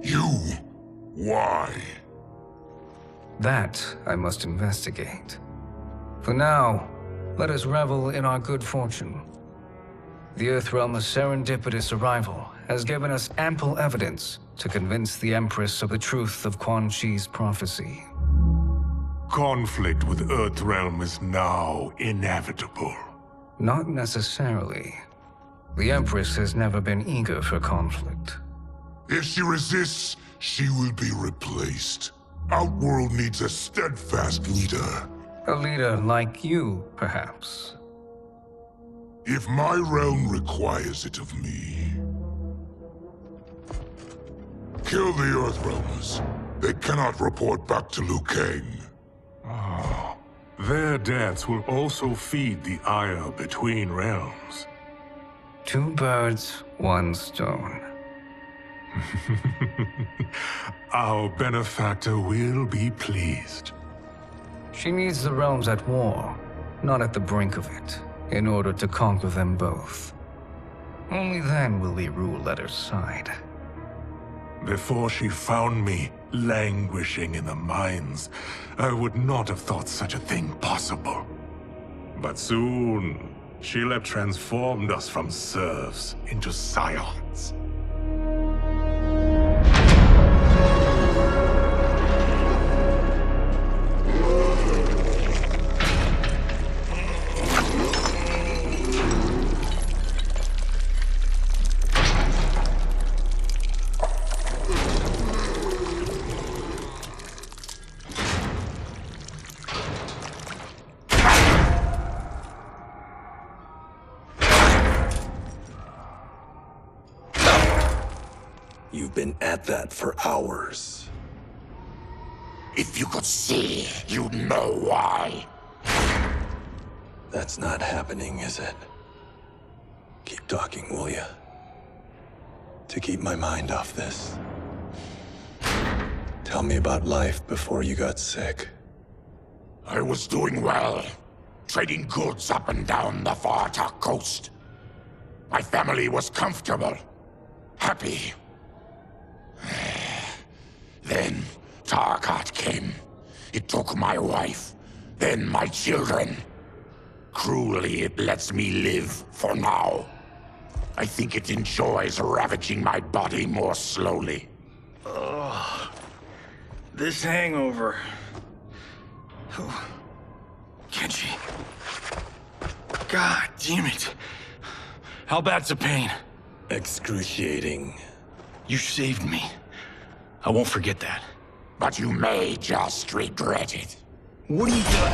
You? Why? That I must investigate. For now, let us revel in our good fortune. The Earthrealm's serendipitous arrival has given us ample evidence to convince the Empress of the truth of Quan Chi's prophecy. Conflict with Earthrealm is now inevitable. Not necessarily. The Empress has never been eager for conflict. If she resists, she will be replaced. Outworld needs a steadfast leader. A leader like you, perhaps. If my realm requires it of me. Kill the Earthrealmers. They cannot report back to Liu Kang. Oh, their deaths will also feed the ire between realms. 2 birds, 1 stone. Our benefactor will be pleased. She needs the realms at war, not at the brink of it, in order to conquer them both. Only then will we rule at her side. Before she found me languishing in the mines, I would not have thought such a thing possible. But soon, she'll have transformed us from serfs into scions. You've been at that for hours. If you could see, you'd know why. That's not happening, is it? Keep talking, will ya? To keep my mind off this. Tell me about life before you got sick. I was doing well, trading goods up and down the Varta coast. My family was comfortable, happy. Then Tarkat came. It took my wife, then my children. Cruelly, it lets me live for now. I think it enjoys ravaging my body more slowly. Ugh. This hangover. Kenji. God damn it. How bad's the pain? Excruciating. You saved me. I won't forget that. But you may just regret it. What are you doing?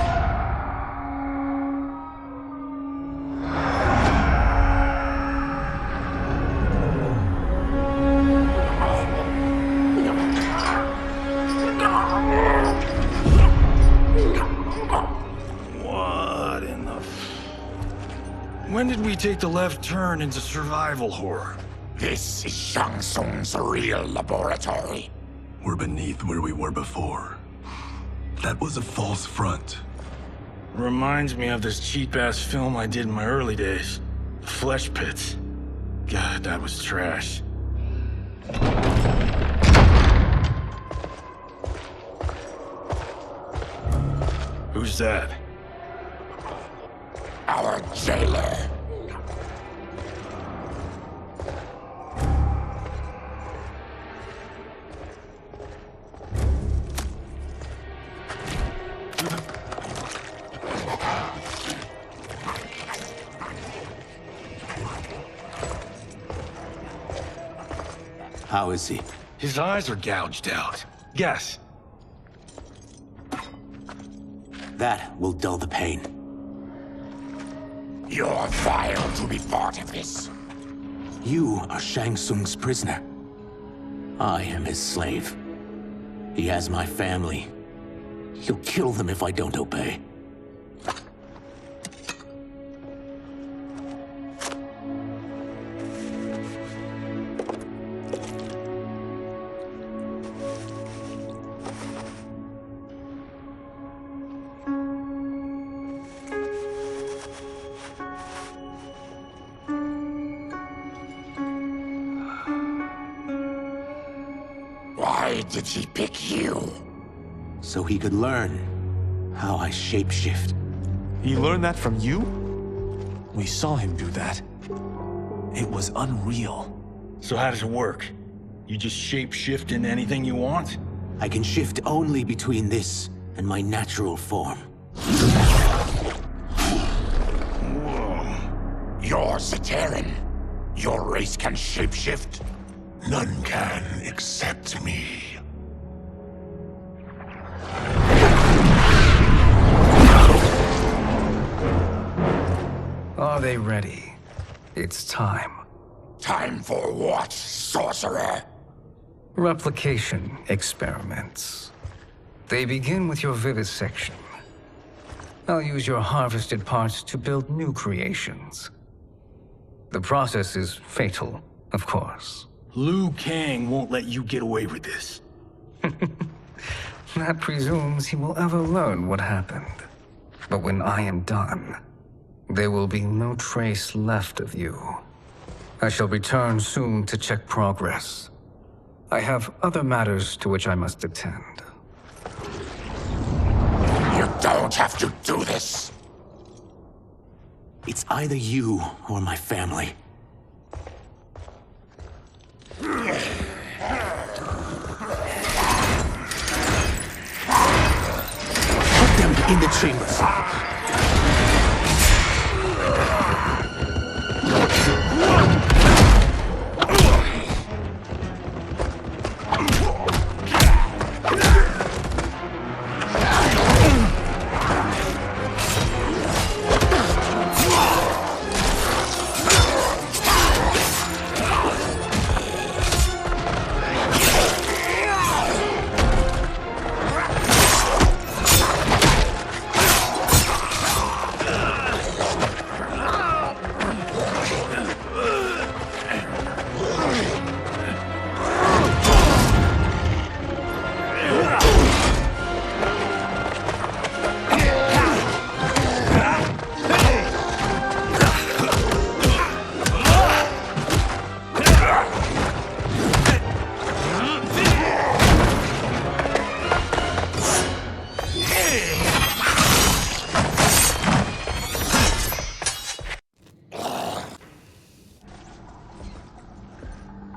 What in the... When did we take the left turn into survival horror? This is Shang Tsung's real laboratory. We're beneath where we were before. That was a false front. Reminds me of this cheap-ass film I did in my early days. The Flesh Pits. God, that was trash. Who's that? Our jailer. How is he? His eyes are gouged out. Guess. That will dull the pain. You're vile to be part of this. You are Shang Tsung's prisoner. I am his slave. He has my family. He'll kill them if I don't obey. Why did he pick you? So he could learn how I shapeshift. He learned that from you? We saw him do that. It was unreal. So how does it work? You just shape-shift into anything you want? I can shift only between this and my natural form. You're Zaterran. Your race can shapeshift. None can except me. Are they ready? It's time. Time for what, sorcerer? Replication experiments. They begin with your vivisection. I'll use your harvested parts to build new creations. The process is fatal, of course. Liu Kang won't let you get away with this. That presumes he will ever learn what happened. But when I am done, there will be no trace left of you. I shall return soon to check progress. I have other matters to which I must attend. You don't have to do this. It's either you or my family. Put them in the chambers.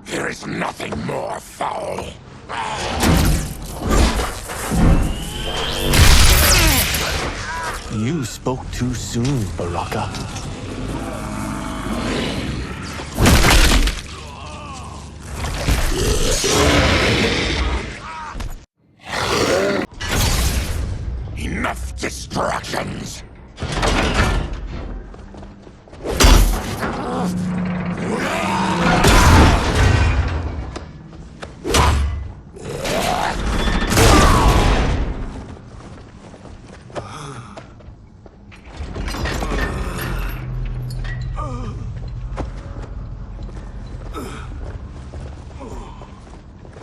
There is nothing more foul. You spoke too soon, Baraka. Enough distractions.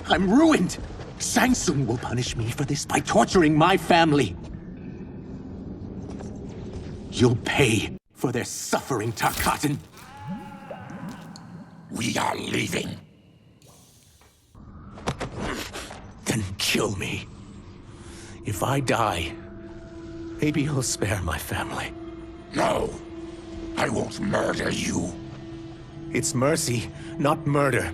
I'm ruined! Shang Tsung will punish me for this by torturing my family. You'll pay for their suffering, Tarkatan. We are leaving. then kill me. If I die, maybe you'll spare my family. No, I won't murder you. It's mercy, not murder.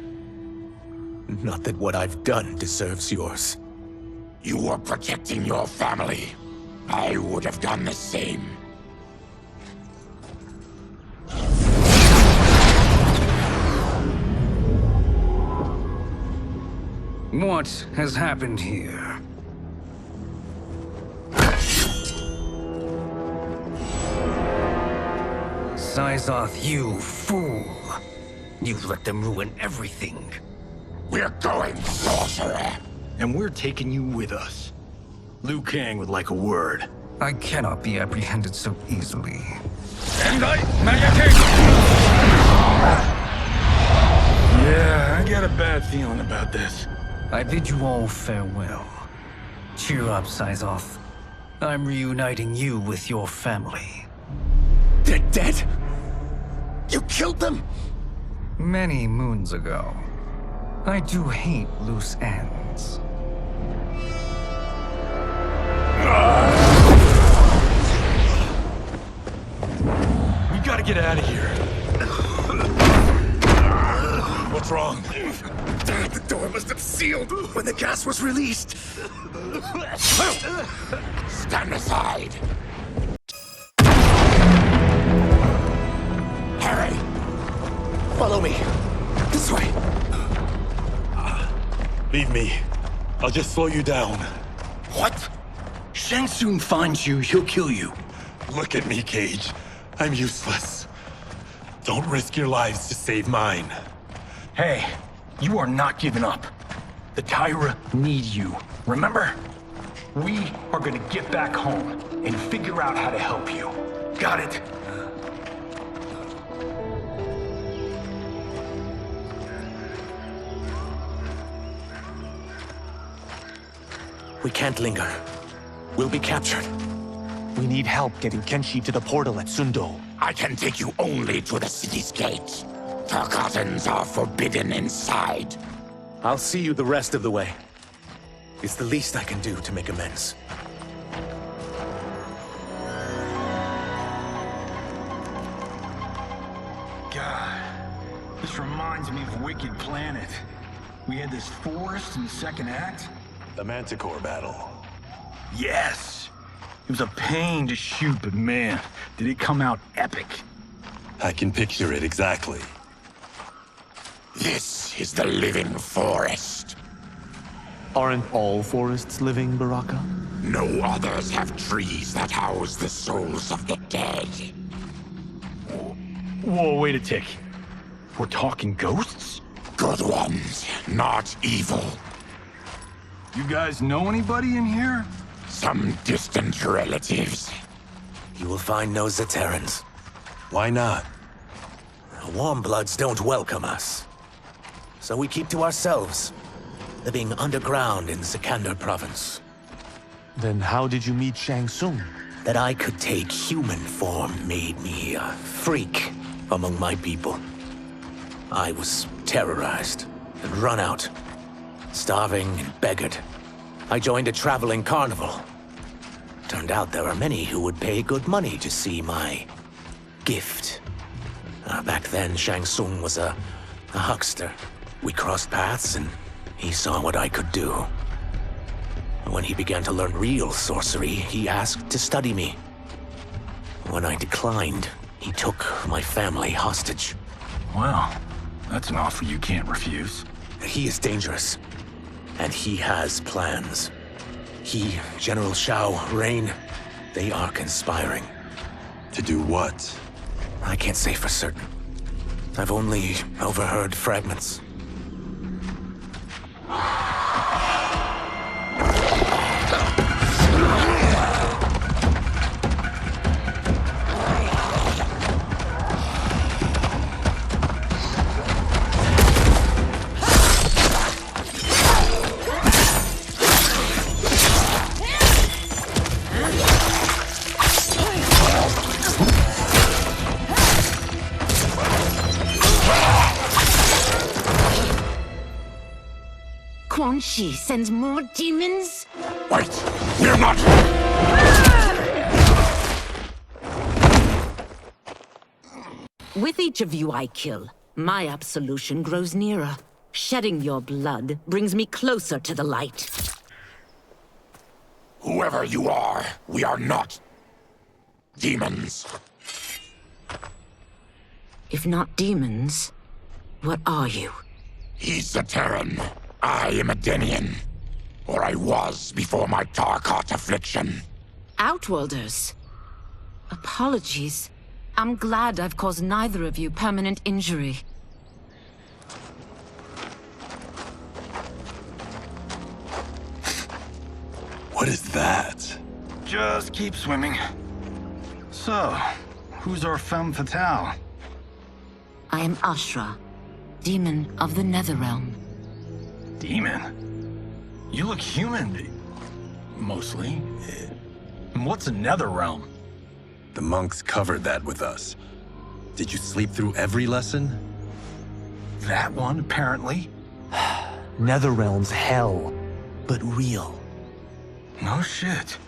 Not that what I've done deserves yours. You were protecting your family. I would have done the same. What has happened here? Sizoth, you fool! You've let them ruin everything. We're going, sorcerer! And we're taking you with us. Liu Kang would like a word. I cannot be apprehended so easily. Yeah, I got a bad feeling about this. I bid you all farewell. Cheer up, Sizoth. I'm reuniting you with your family. They're dead? You killed them? Many moons ago. I do hate loose ends. We gotta get out of here. What's wrong? The door must have sealed when the gas was released. Stand aside. Hurry! Follow me. This way. Leave me. I'll just slow you down. What? Shang Tsung finds you, he'll kill you. Look at me, Cage. I'm useless. Don't risk your lives to save mine. Hey, you are not giving up. The Tyra need you, remember? We are gonna get back home and figure out how to help you. Got it? We can't linger. We'll be captured. We need help getting Kenshi to the portal at Sundo. I can take you only to the city's gate. Tarkatans are forbidden inside. I'll see you the rest of the way. It's the least I can do to make amends. God, this reminds me of Wicked Planet. We had this forest in the second act. The Manticore battle. Yes! It was a pain to shoot, but man, did it come out epic. I can picture it exactly. This is the living forest. Aren't all forests living, Baraka? No others have trees that house the souls of the dead. Whoa, wait a tick. We're talking ghosts? Good ones, not evil. You guys know anybody in here? Some distant relatives. You will find no Zaterrans. Why not? The Warmbloods don't welcome us. So we keep to ourselves, living underground in Sikander province. Then how did you meet Shang Tsung? That I could take human form made me a freak among my people. I was terrorized and run out, starving and beggared. I joined a traveling carnival. Turned out there are many who would pay good money to see my gift. Back then, Shang Tsung was a huckster. We crossed paths and he saw what I could do. When he began to learn real sorcery, he asked to study me. When I declined, he took my family hostage. Well, that's an offer you can't refuse. He is dangerous, and he has plans. He, General Shao, Rain, they are conspiring. To do what? I can't say for certain. I've only overheard fragments. Quan Chi sends more demons? Wait! We're not... With each of you I kill, my absolution grows nearer. Shedding your blood brings me closer to the light. Whoever you are, we are not... demons. If not demons, what are you? He's a Terran. I am a Denian. Or I was before my Tarkat affliction. Outworlders. Apologies. I'm glad I've caused neither of you permanent injury. What is that? Just keep swimming. So, who's our femme fatale? I am Ashra, demon of the Netherrealm. Demon? You look human. Mostly. And what's a Netherrealm? The monks covered that with us. Did you sleep through every lesson? That one, apparently. Netherrealm's hell, but real. No shit.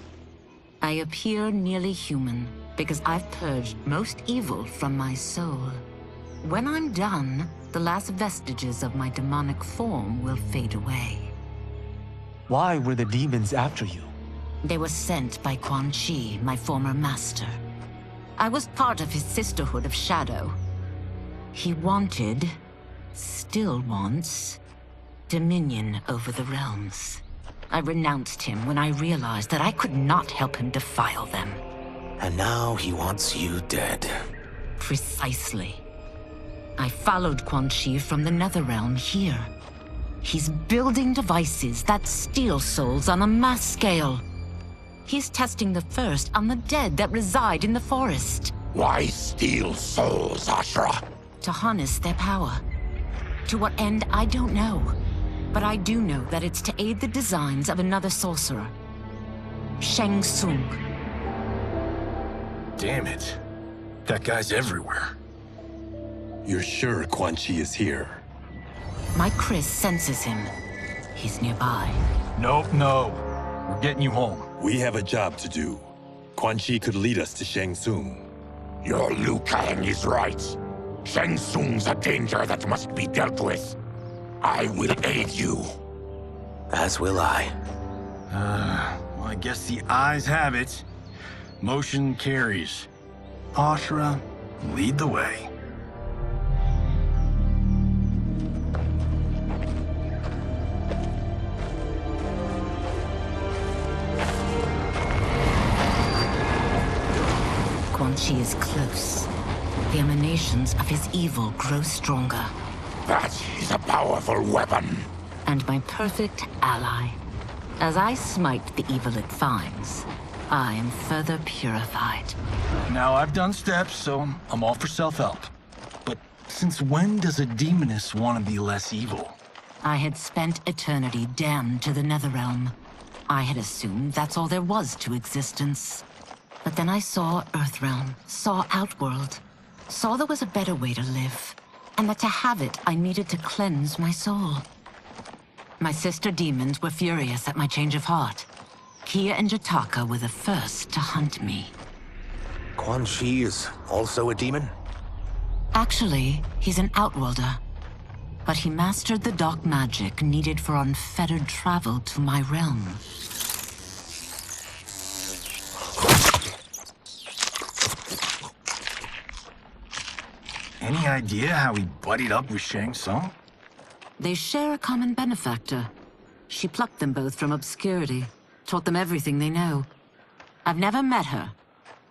I appear nearly human because I've purged most evil from my soul. When I'm done, the last vestiges of my demonic form will fade away. Why were the demons after you? They were sent by Quan Chi, my former master. I was part of his Sisterhood of Shadow. He wanted, still wants, dominion over the realms. I renounced him when I realized that I could not help him defile them. And now he wants you dead. Precisely. I followed Quan Chi from the Netherrealm here. He's building devices that steal souls on a mass scale. He's testing the first on the dead that reside in the forest. Why steal souls, Ashra? To harness their power. To what end, I don't know. But I do know that it's to aid the designs of another sorcerer. Shang Tsung. Damn it. That guy's everywhere. You're sure Quan Chi is here? My Chris senses him. He's nearby. Nope, no. We're getting you home. We have a job to do. Quan Chi could lead us to Shang Tsung. Your Liu Kang is right. Shang Tsung's a danger that must be dealt with. I will aid you. As will I. Well, I guess the eyes have it. Motion carries. Ashra, lead the way. Quan Chi is close. The emanations of his evil grow stronger. That is a powerful weapon. And my perfect ally. As I smite the evil it finds, I am further purified. Now, I've done steps, so I'm all for self-help. But since when does a demoness want to be less evil? I had spent eternity damned to the Netherrealm. I had assumed that's all there was to existence. But then I saw Earthrealm, saw Outworld, saw there was a better way to live, and that to have it, I needed to cleanse my soul. My sister demons were furious at my change of heart. Kia and Jataka were the first to hunt me. Quan Chi is also a demon? Actually, he's an Outworlder. But he mastered the dark magic needed for unfettered travel to my realm. Any idea how he buddied up with Shang Tsung? They share a common benefactor. She plucked them both from obscurity, taught them everything they know. I've never met her,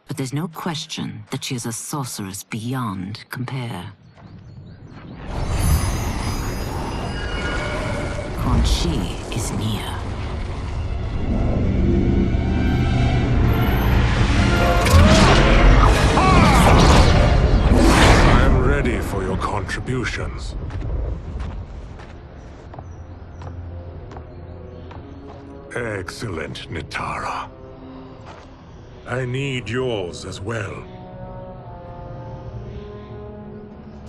but there's no question that she is a sorceress beyond compare. Quan Chi is near. I'm ready for your contributions. Excellent, Nitara. I need yours as well.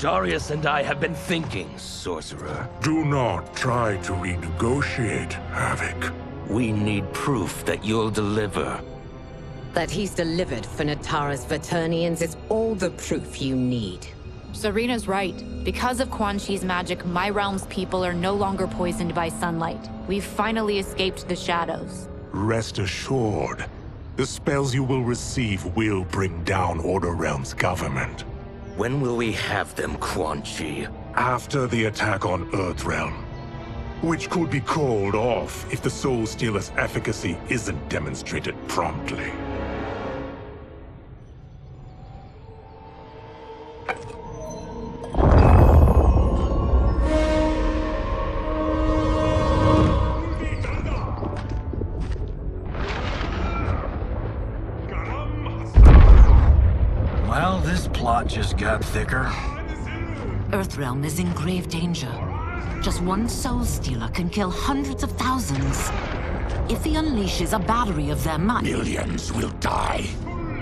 Darius and I have been thinking, sorcerer. Do not try to renegotiate, Havoc. We need proof that you'll deliver. That he's delivered for Natara's Vaternians is all the proof you need. Serena's right. Because of Quan Chi's magic, my realm's people are no longer poisoned by sunlight. We've finally escaped the shadows. Rest assured, the spells you will receive will bring down Order Realm's government. When will we have them, Quan Chi? After the attack on Earthrealm, which could be called off if the Soul Stealer's efficacy isn't demonstrated promptly. Well, this plot just got thicker. Earthrealm is in grave danger. Just one Soul Stealer can kill hundreds of thousands. If he unleashes a battery of them, Millions will die.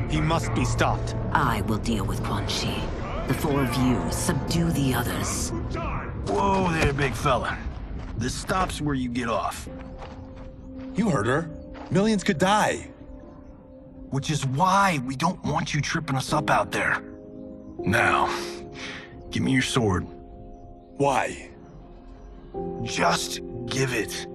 He must be stopped. I will deal with Quan Chi. The four of you subdue the others. Whoa there, big fella. This stops where you get off. You heard her. Millions could die. Which is why we don't want you tripping us up out there. Now, give me your sword. Why? Just give it.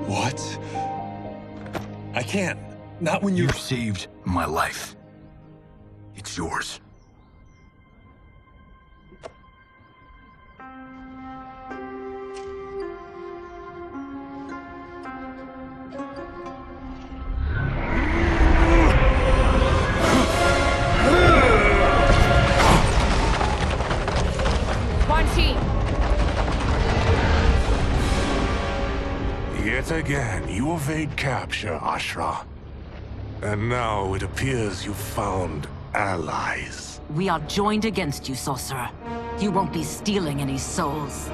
What? I can't. Not when You've saved my life. It's yours. Quan Chi! Yet again, you evade capture, Ashra. And now it appears you've found allies. We are joined against you, sorcerer. You won't be stealing any souls.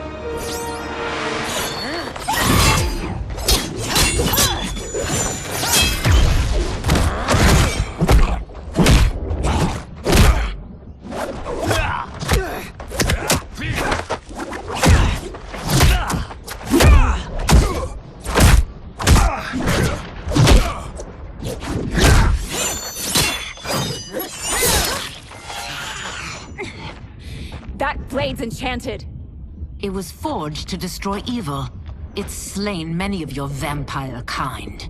That blade's enchanted. It was forged to destroy evil. It's slain many of your vampire kind.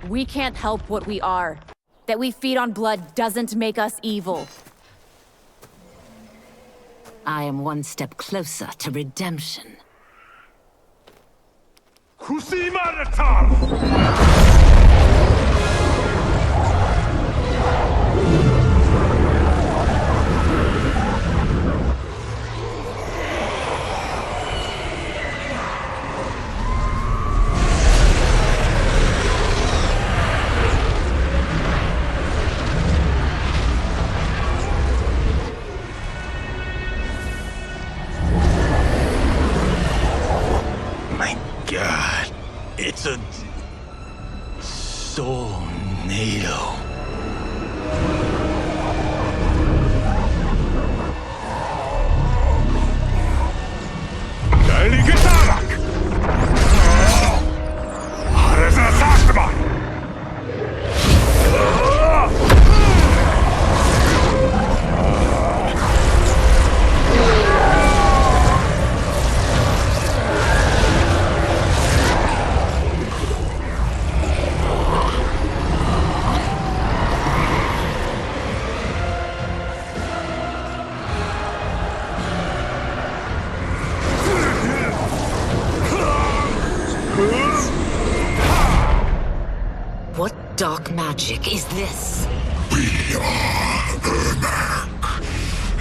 We can't help what we are. That we feed on blood doesn't make us evil. I am one step closer to redemption. God, it's a soul-nado. What dark magic is this? We are Ermac,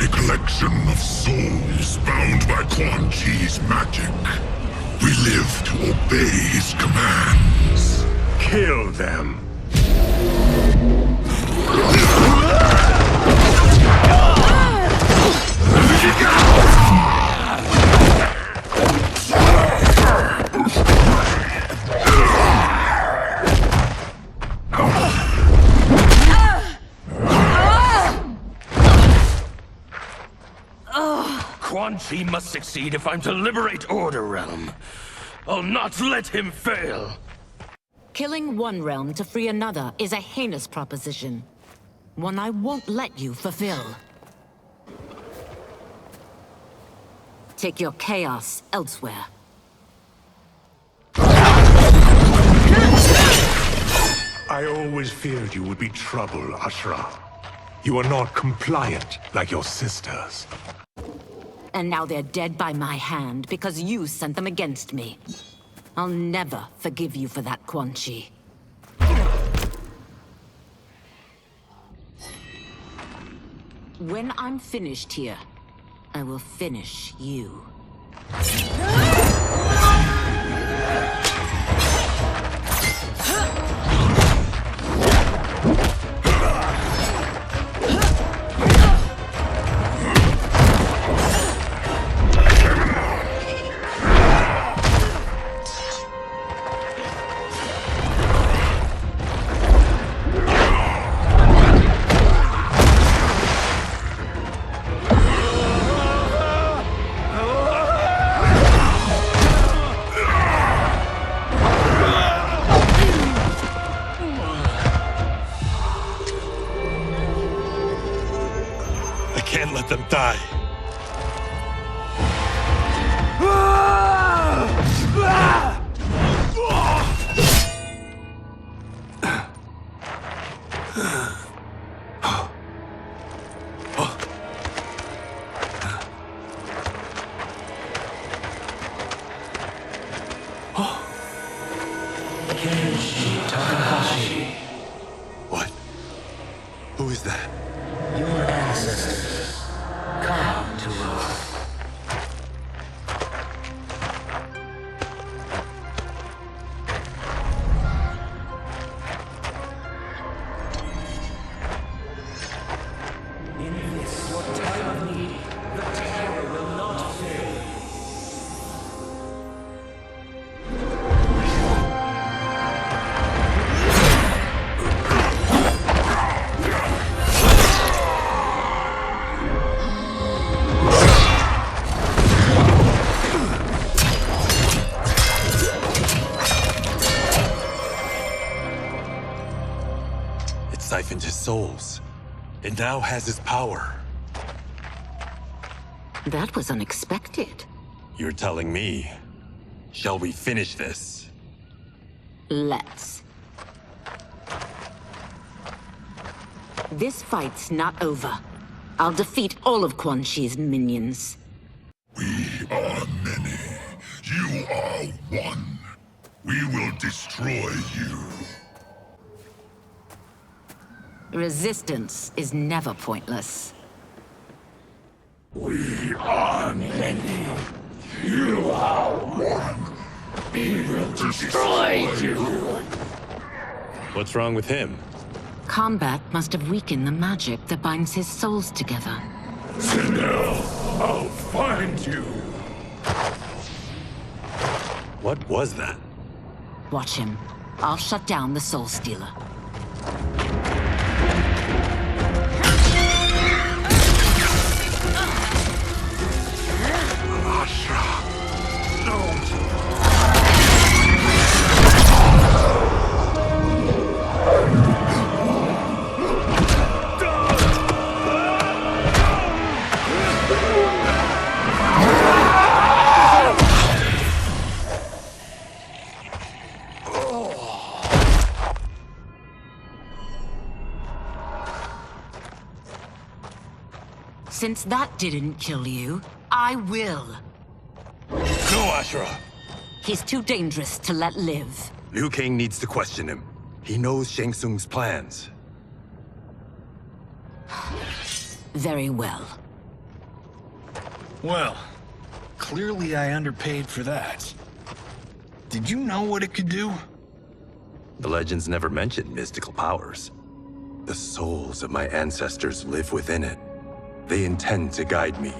a collection of souls bound by Quan Chi's magic. We live to obey his commands. Kill them. Quan Chi must succeed if I'm to liberate Order Realm. I'll not let him fail. Killing one realm to free another is a heinous proposition. One I won't let you fulfill. Take your chaos elsewhere. I always feared you would be trouble, Ashra. You are not compliant like your sisters. And now they're dead by my hand because you sent them against me. I'll never forgive you for that, Quan Chi. When I'm finished here, I will finish you. Let them die. What? Who is that? Your ancestors. Come to Earth. In this, your time of need, the terror will not fail. Siphoned his souls. It now has his power. That was unexpected. You're telling me. Shall we finish this? Let's. This fight's not over. I'll defeat all of Quan Chi's minions. We are many. You are one. We will destroy you. Resistance is never pointless. We are many. You are one. We will destroy you. What's wrong with him? Combat must have weakened the magic that binds his souls together. Sindel, I'll find you. What was that? Watch him. I'll shut down the Soul Stealer. Since that didn't kill you, I will. Go, Ashra! He's too dangerous to let live. Liu Kang needs to question him. He knows Shang Tsung's plans. Very well. Well, clearly I underpaid for that. Did you know what it could do? The legends never mentioned mystical powers. The souls of my ancestors live within it. They intend to guide me.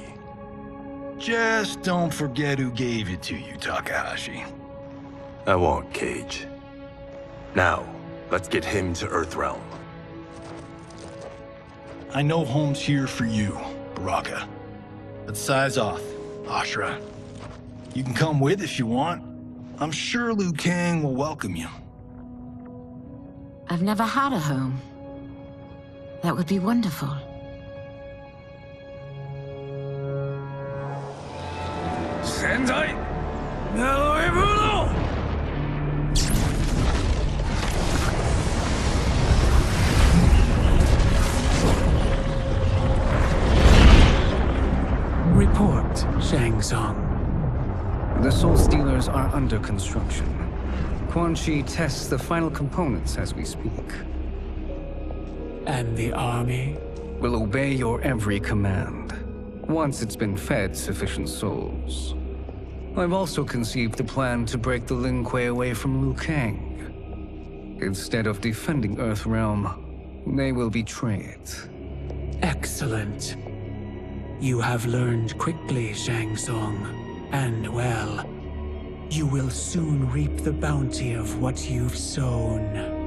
Just don't forget who gave it to you, Takahashi. I won't, Cage. Now, let's get him to Earthrealm. I know home's here for you, Baraka. But size off. Ashra, you can come with if you want. I'm sure Liu Kang will welcome you. I've never had a home. That would be wonderful. Sendai! Metamorphosis! Report, Shang Tsung. The Soul Stealers are under construction. Quan Chi tests the final components as we speak. And the army? Will obey your every command, once it's been fed sufficient souls. I've also conceived a plan to break the Lin Kuei away from Liu Kang. Instead of defending Earthrealm, they will betray it. Excellent. You have learned quickly, Shang Tsung. And well, you will soon reap the bounty of what you've sown.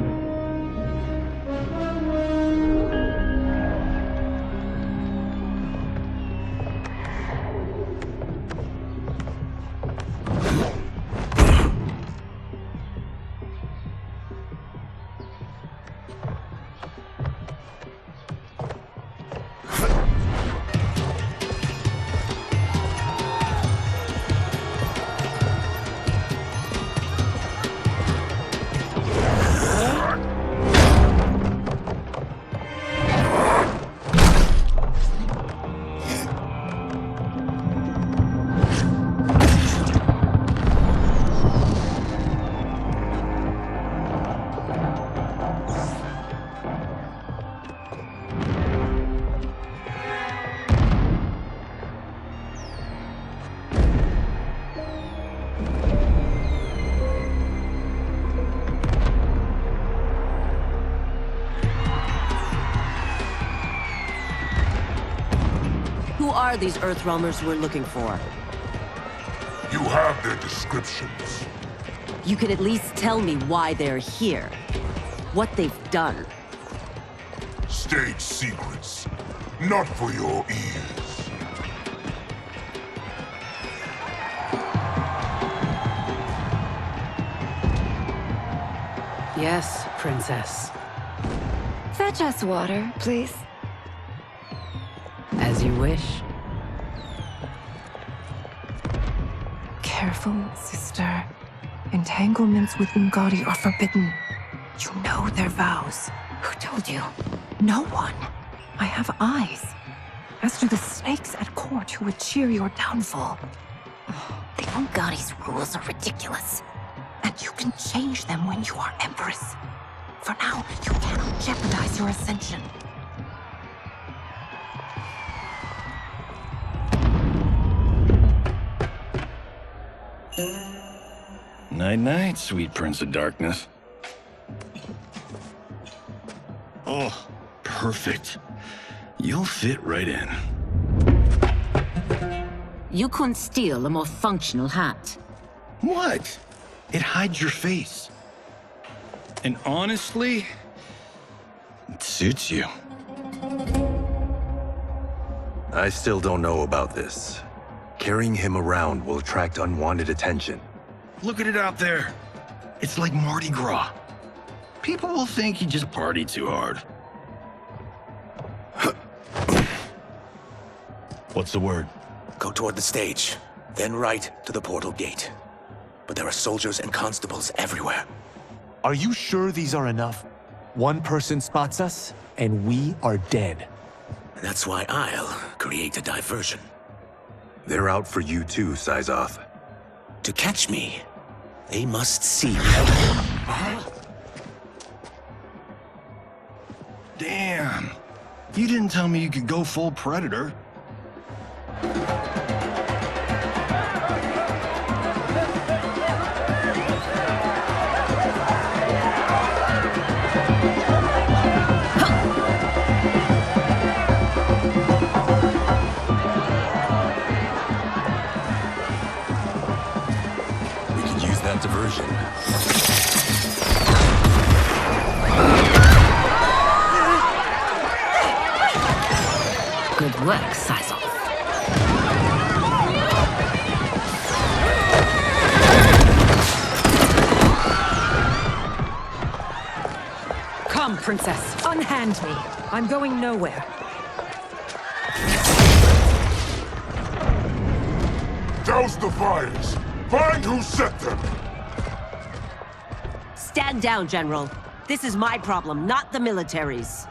Who are these Earthrealmers we're looking for? You have their descriptions. You can at least tell me why they're here. What they've done. State secrets. Not for your ears. Yes, Princess. Fetch us water, please. As you wish. Careful, sister. Entanglements with Umgadi are forbidden. You know their vows. Who told you? No one. I have eyes. As to the snakes at court who would cheer your downfall. The Umgadi's rules are ridiculous. And you can change them when you are Empress. For now, you cannot jeopardize your ascension. Night-night, sweet Prince of Darkness. Oh, perfect. You'll fit right in. You couldn't steal a more functional hat. What? It hides your face. And honestly, it suits you. I still don't know about this. Carrying him around will attract unwanted attention. Look at it out there. It's like Mardi Gras. People will think you just party too hard. What's the word? Go toward the stage, then right to the portal gate. But there are soldiers and constables everywhere. Are you sure these are enough? One person spots us, and we are dead. That's why I'll create a diversion. They're out for you too, Syzoth. To catch me, they must see me. Damn. You didn't tell me you could go full Predator. That diversion. Good work, Syzoth. Princess. Unhand me. I'm going nowhere. Douse the fires! Find who set them! Stand down, General. This is my problem, not the military's.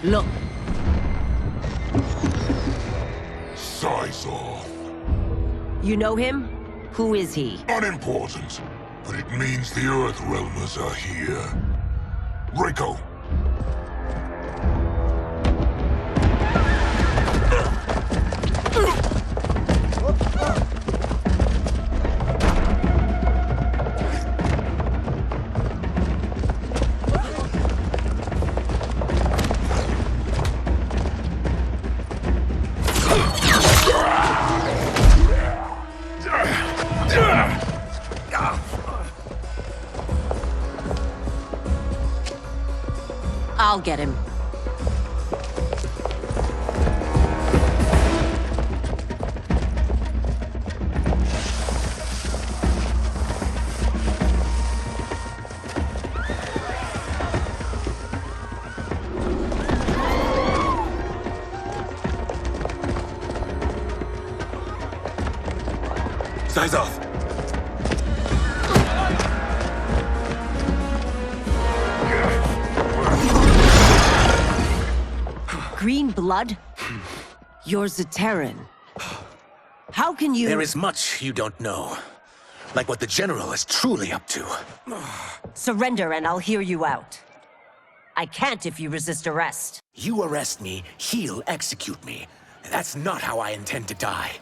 Look. Size off. You know him? Who is he? Unimportant, but it means the Earthrealmers are here. Breakout. I'll get him. Size off. Green blood? You're Zaterran. How can you— There is much you don't know. Like what the General is truly up to. Surrender and I'll hear you out. I can't if you resist arrest. You arrest me, he'll execute me. That's not how I intend to die.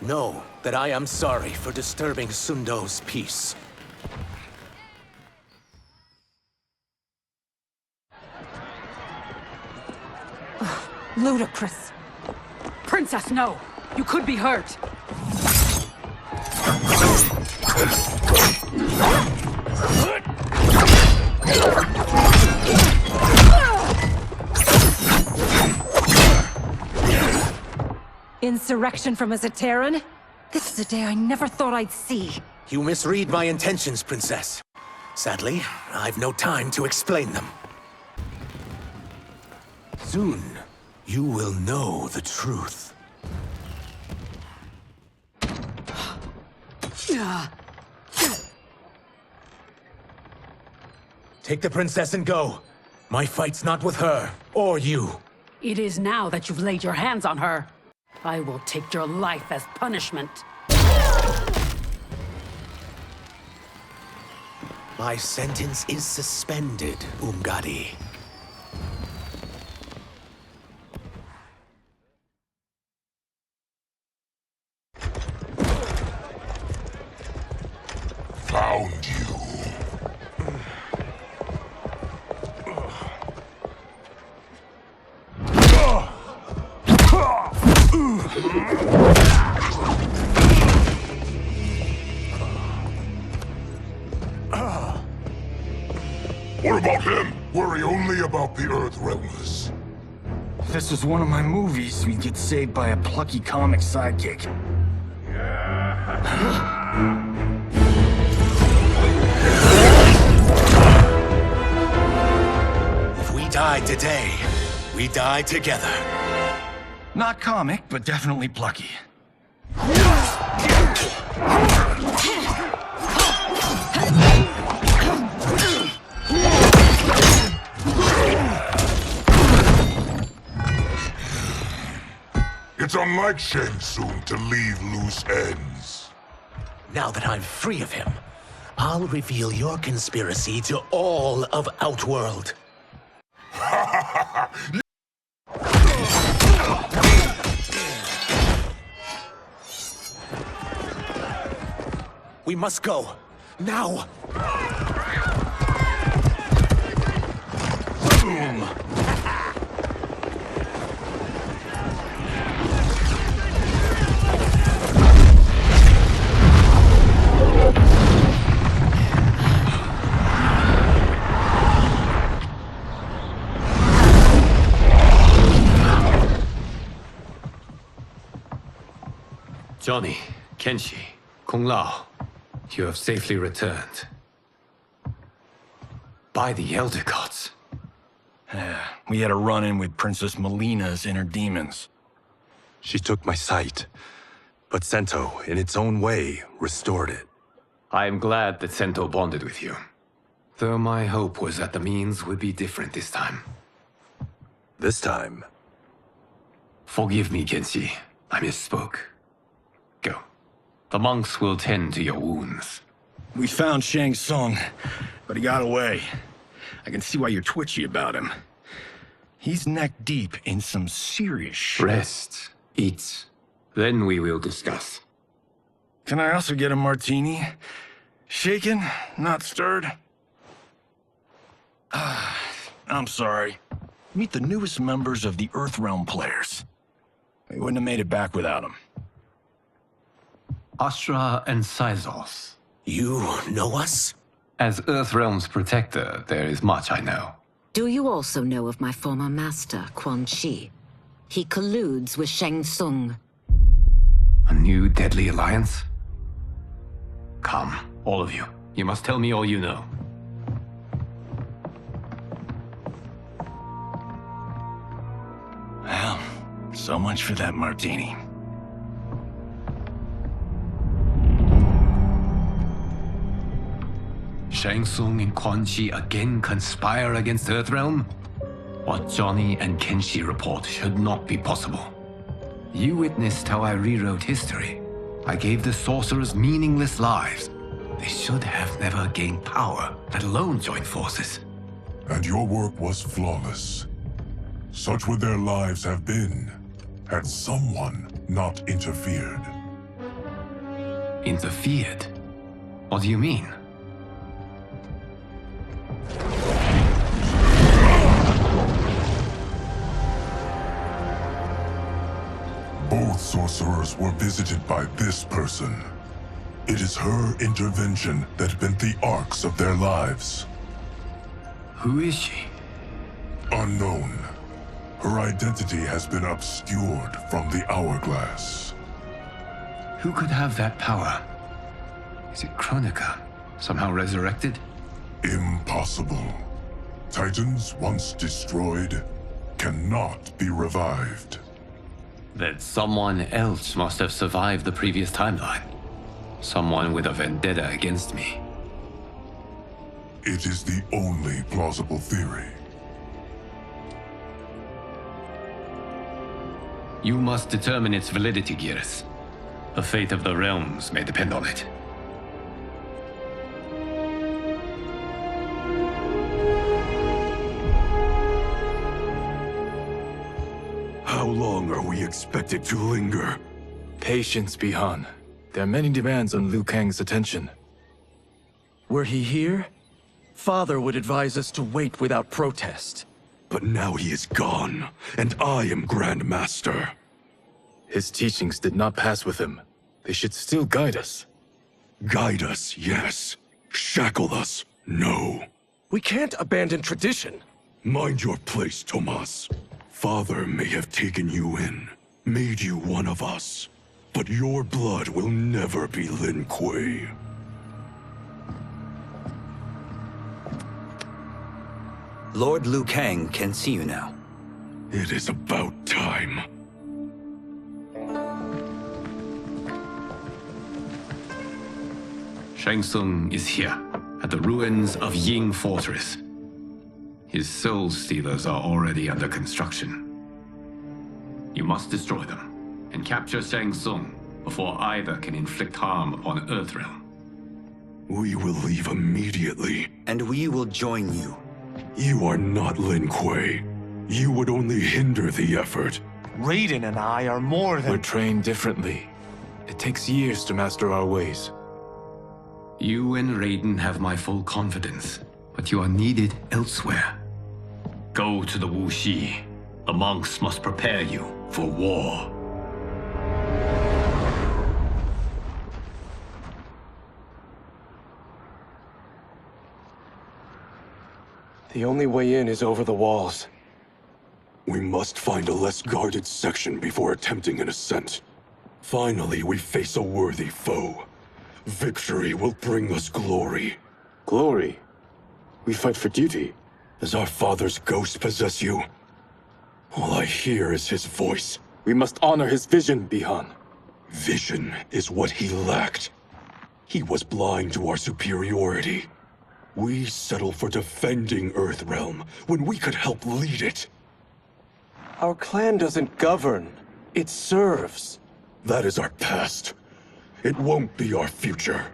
Know that I am sorry for disturbing Sundo's peace. Ludicrous. Princess, no! You could be hurt! Insurrection from a Zaterran? This is a day I never thought I'd see. You misread my intentions, Princess. Sadly, I've no time to explain them. Soon, you will know the truth. Take the princess and go. My fight's not with her, or you. It is now that you've laid your hands on her. I will take your life as punishment. My sentence is suspended, Umgadi. Found you. What about him? Worry only about the Earthrealmers. If this was one of my movies, we'd get saved by a plucky comic sidekick. If we die today, we die together. Not comic, but definitely plucky. It's unlike Shang Tsung to leave loose ends. Now that I'm free of him, I'll reveal your conspiracy to all of Outworld. We must go. Now! Boom! Johnny, Kenshi, Kung Lao, you have safely returned. By the Elder Gods. We had a run-in with Princess Melina's inner demons. She took my sight, but Sento, in its own way, restored it. I am glad that Sento bonded with you. Though my hope was that the means would be different this time. This time? Forgive me, Kenshi. I misspoke. Go. The monks will tend to your wounds. We found Shang Tsung, but he got away. I can see why you're twitchy about him. He's neck deep in some serious shit. Rest. Eat. Then we will discuss. Can I also get a martini? Shaken, not stirred? I'm sorry. Meet the newest members of the Earthrealm players. We wouldn't have made it back without them. Astra and Sizos. You know us? As Earthrealm's protector, there is much I know. Do you also know of my former master, Quan Chi? He colludes with Shang Tsung. A new deadly alliance? Come, all of you. You must tell me all you know. Well, so much for that martini. Shang Tsung and Quan Chi again conspire against Earthrealm? What Johnny and Kenshi report should not be possible. You witnessed how I rewrote history. I gave the sorcerers meaningless lives. They should have never gained power, let alone join forces. And your work was flawless. Such would their lives have been, had someone not interfered. Interfered? What do you mean? Both sorcerers were visited by this person. It is her intervention that bent the arcs of their lives. Who is she? Unknown. Her identity has been obscured from the hourglass. Who could have that power? Is it Kronika? Somehow resurrected? Impossible. Titans, once destroyed, cannot be revived. Then someone else must have survived the previous timeline. Someone with a vendetta against me. It is the only plausible theory. You must determine its validity, Geras. The fate of the realms may depend on it. How long are we expected to linger? Patience, Bihan. There are many demands on Liu Kang's attention. Were he here, Father would advise us to wait without protest. But now he is gone, and I am Grand Master. His teachings did not pass with him. They should still guide us. Guide us, yes. Shackle us, no. We can't abandon tradition. Mind your place, Tomas. Father may have taken you in, made you one of us. But your blood will never be Lin Kuei. Lord Liu Kang can see you now. It is about time. Shang Tsung is here, at the ruins of Ying Fortress. His soul stealers are already under construction. You must destroy them, and capture Shang Tsung before either can inflict harm upon Earthrealm. We will leave immediately. And we will join you. You are not Lin Kuei. You would only hinder the effort. Raiden and I are more than— We're trained differently. It takes years to master our ways. You and Raiden have my full confidence, but you are needed elsewhere. Go to the Wuxi. The monks must prepare you for war. The only way in is over the walls. We must find a less guarded section before attempting an ascent. Finally, we face a worthy foe. Victory will bring us glory. Glory? We fight for duty. Does our father's ghost possess you? All I hear is his voice. We must honor his vision, Bihan. Vision is what he lacked. He was blind to our superiority. We settle for defending Earthrealm when we could help lead it. Our clan doesn't govern. It serves. That is our past. It won't be our future.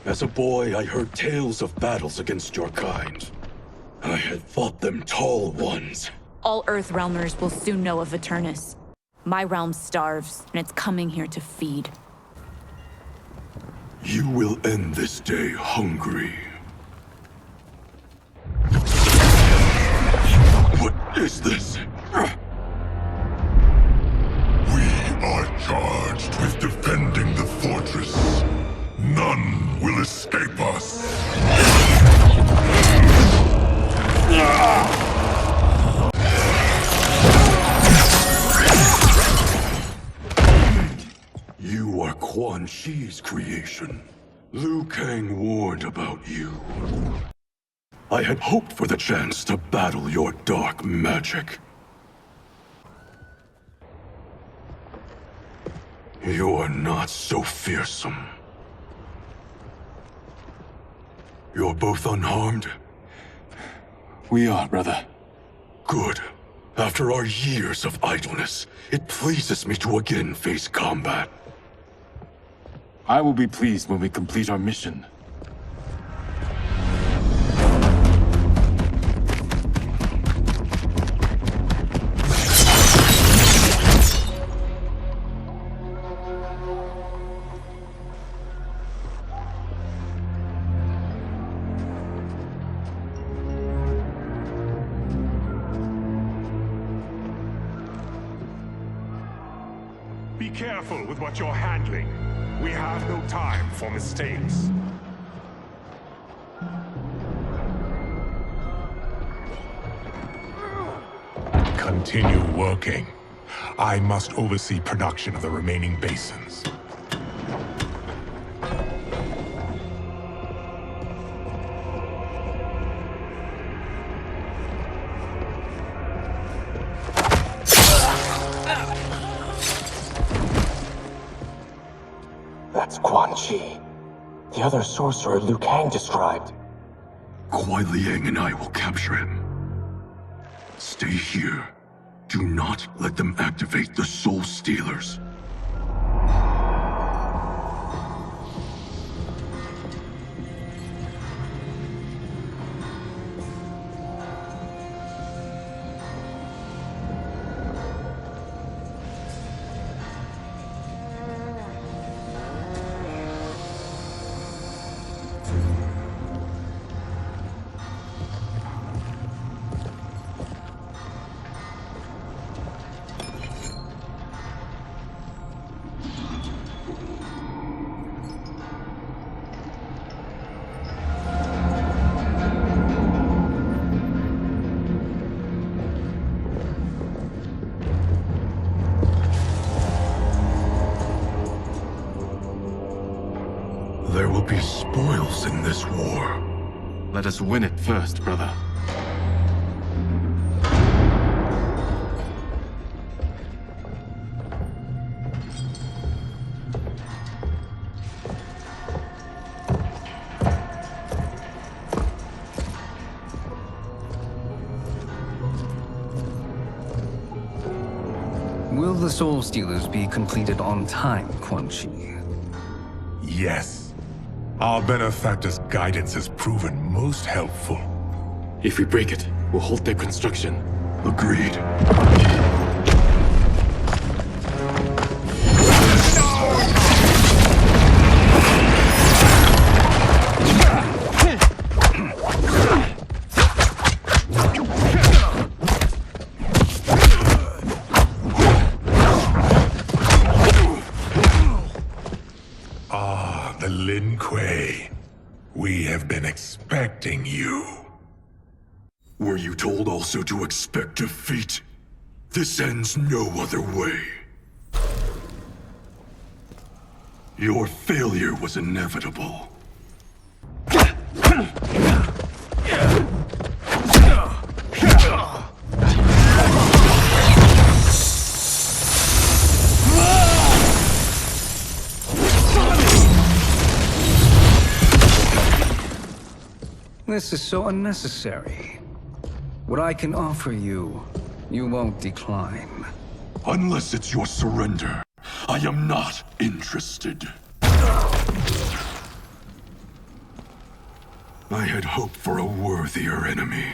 As a boy, I heard tales of battles against your kind. I had thought them tall ones. All Earthrealmers will soon know of Eternus. My realm starves, and it's coming here to feed. You will end this day hungry. What is this? We are charged with defending the fortress. None will escape us. You are Quan Chi's creation. Liu Kang warned about you. I had hoped for the chance to battle your dark magic. You are not so fearsome. You're both unharmed? We are, brother. Good. After our years of idleness, it pleases me to again face combat. I will be pleased when we complete our mission. Be careful with what you're handling. We have no time for mistakes. Continue working. I must oversee production of the remaining basins. That's Quan Chi. The other sorcerer Liu Kang described. Kuai Liang and I will capture him. Stay here. Do not let them activate the Soul Stealers. There will be spoils in this war. Let us win it first, brother. Will the Soul Stealers be completed on time, Quan Chi? Yes. Our benefactor's guidance has proven most helpful. If we break it, we'll halt their construction. Agreed. The Lin Kuei. We have been expecting you. Were you told also to expect defeat? This ends no other way. Your failure was inevitable. This is so unnecessary. What I can offer you, you won't decline. Unless it's your surrender, I am not interested. I had hoped for a worthier enemy.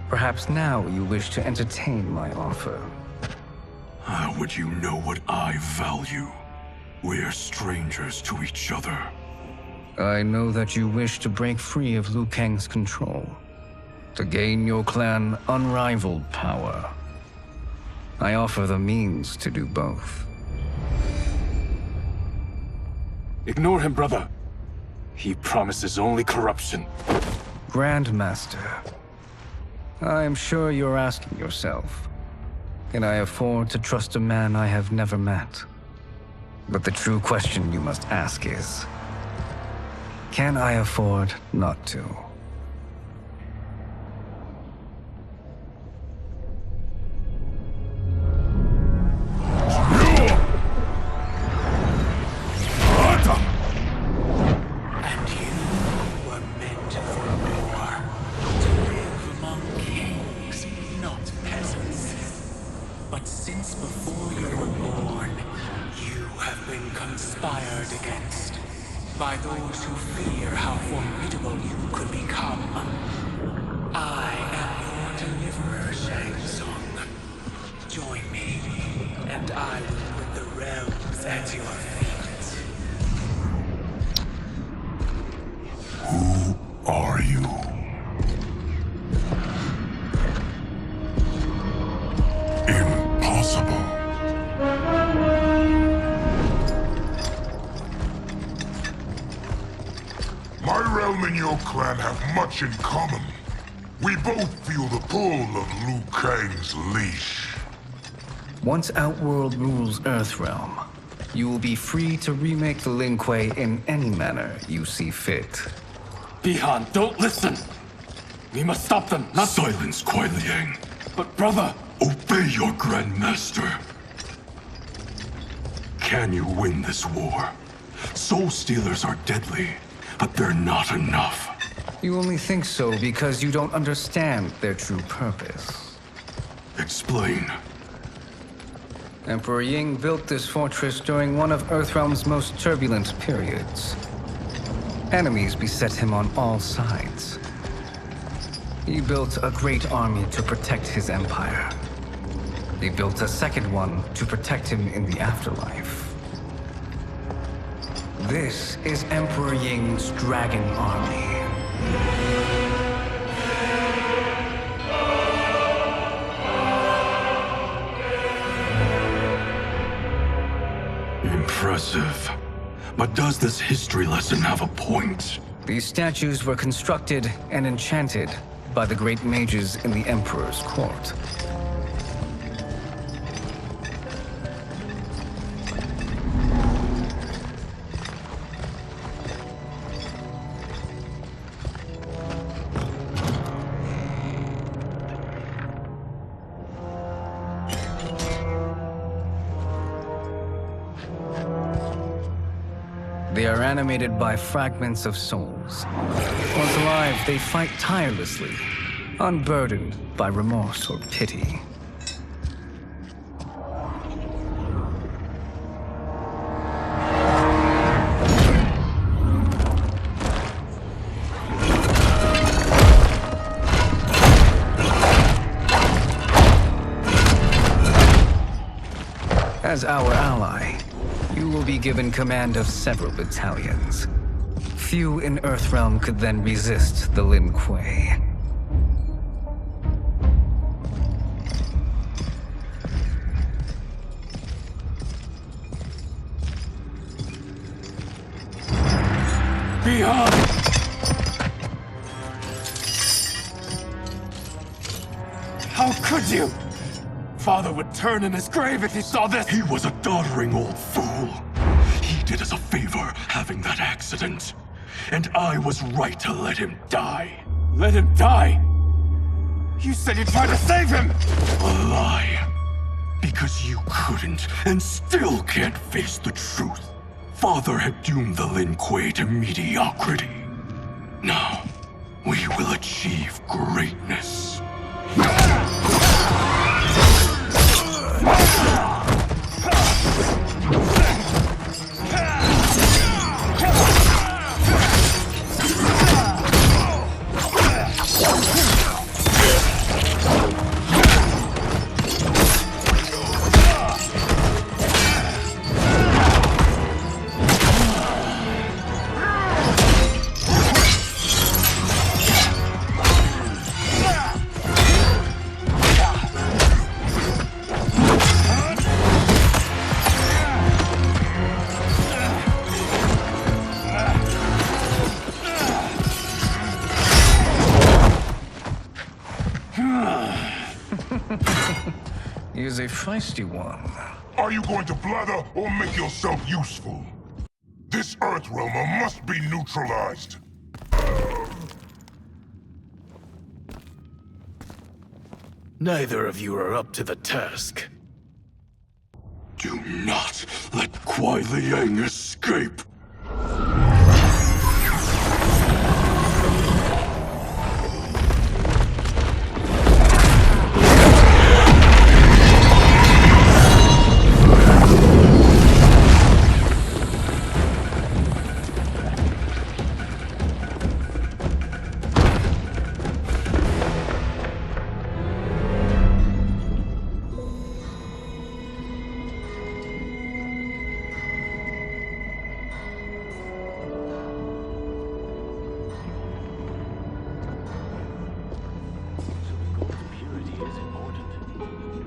Perhaps now you wish to entertain my offer. How would you know what I value? We're strangers to each other. I know that you wish to break free of Liu Kang's control, to gain your clan unrivaled power. I offer the means to do both. Ignore him, brother. He promises only corruption. Grandmaster, I am sure you're asking yourself, can I afford to trust a man I have never met? But the true question you must ask is, can I afford not to? By those who fear how formidable you could become. I am your deliverer, Shang Tsung. Join me, and I will put the realms at your feet. Who are you? Impossible. My realm and your clan have much in common. We both feel the pull of Liu Kang's leash. Once Outworld rules Earthrealm, you will be free to remake the Lin Kuei in any manner you see fit. Bihan, don't listen! We must stop them, not— Silence, Kuai Liang. But brother— Obey your Grandmaster. Can you win this war? Soul Stealers are deadly, but they're not enough. You only think so because you don't understand their true purpose. Explain. Emperor Ying built this fortress during one of Earthrealm's most turbulent periods. Enemies beset him on all sides. He built a great army to protect his empire. He built a second one to protect him in the afterlife. This is Emperor Ying's Dragon Army. Impressive. But does this history lesson have a point? These statues were constructed and enchanted by the great mages in the Emperor's court. They are animated by fragments of souls. Once alive, they fight tirelessly, unburdened by remorse or pity. As our ally, you will be given command of several battalions. Few in Earthrealm could then resist the Lin Kuei. Behind! How could you? Father would turn in his grave if he saw this! He was a doddering old fool. He did us a favor having that accident. And I was right to let him die. Let him die? You said you tried to save him! A lie. Because you couldn't and still can't face the truth. Father had doomed the Lin Kuei to mediocrity. Now, we will achieve greatness. He is a feisty one. Are you going to blather or make yourself useful? This Earthrealmer must be neutralized. Neither of you are up to the task. Do not let Kuai Liang escape!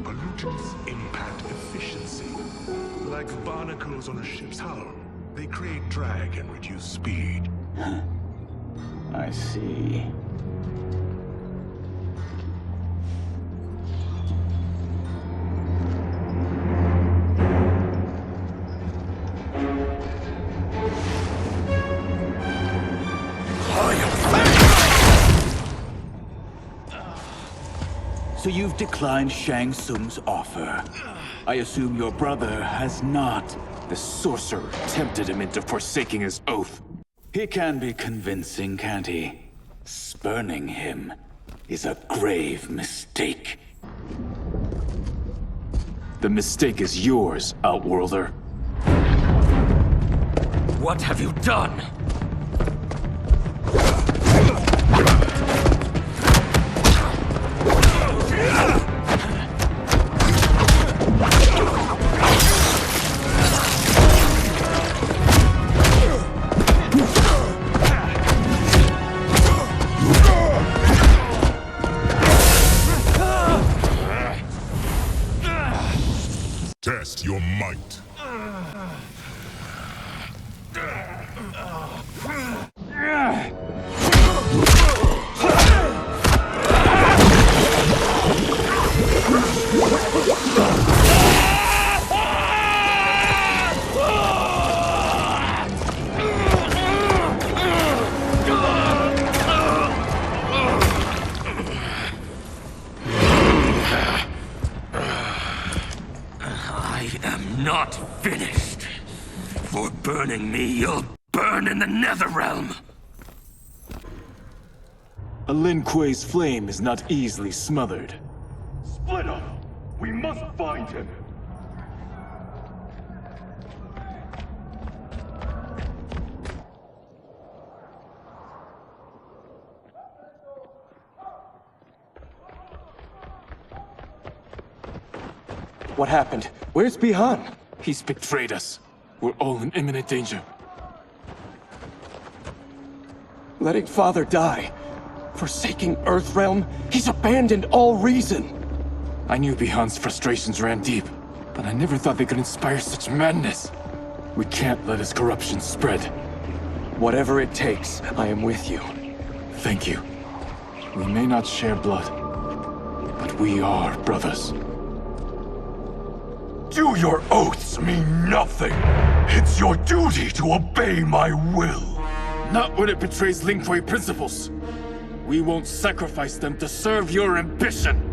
Pollutants impact efficiency. Like barnacles on a ship's hull, they create drag and reduce speed. I see. So you've declined Shang Tsung's offer. I assume your brother has not. The sorcerer tempted him into forsaking his oath. He can be convincing, can't he? Spurning him is a grave mistake. The mistake is yours, Outworlder. What have you done? Test your might. Not finished. For burning me, you'll burn in the Netherrealm. A Lin Kuei's flame is not easily smothered. Split up! We must find him! What happened? Where's Bihan? He's betrayed us. We're all in imminent danger. Letting Father die. Forsaking Earthrealm. He's abandoned all reason. I knew Bihan's frustrations ran deep, but I never thought they could inspire such madness. We can't let his corruption spread. Whatever it takes, I am with you. Thank you. We may not share blood, but we are brothers. Do your oaths mean nothing? It's your duty to obey my will. Not when it betrays Lin Kuei principles. We won't sacrifice them to serve your ambition.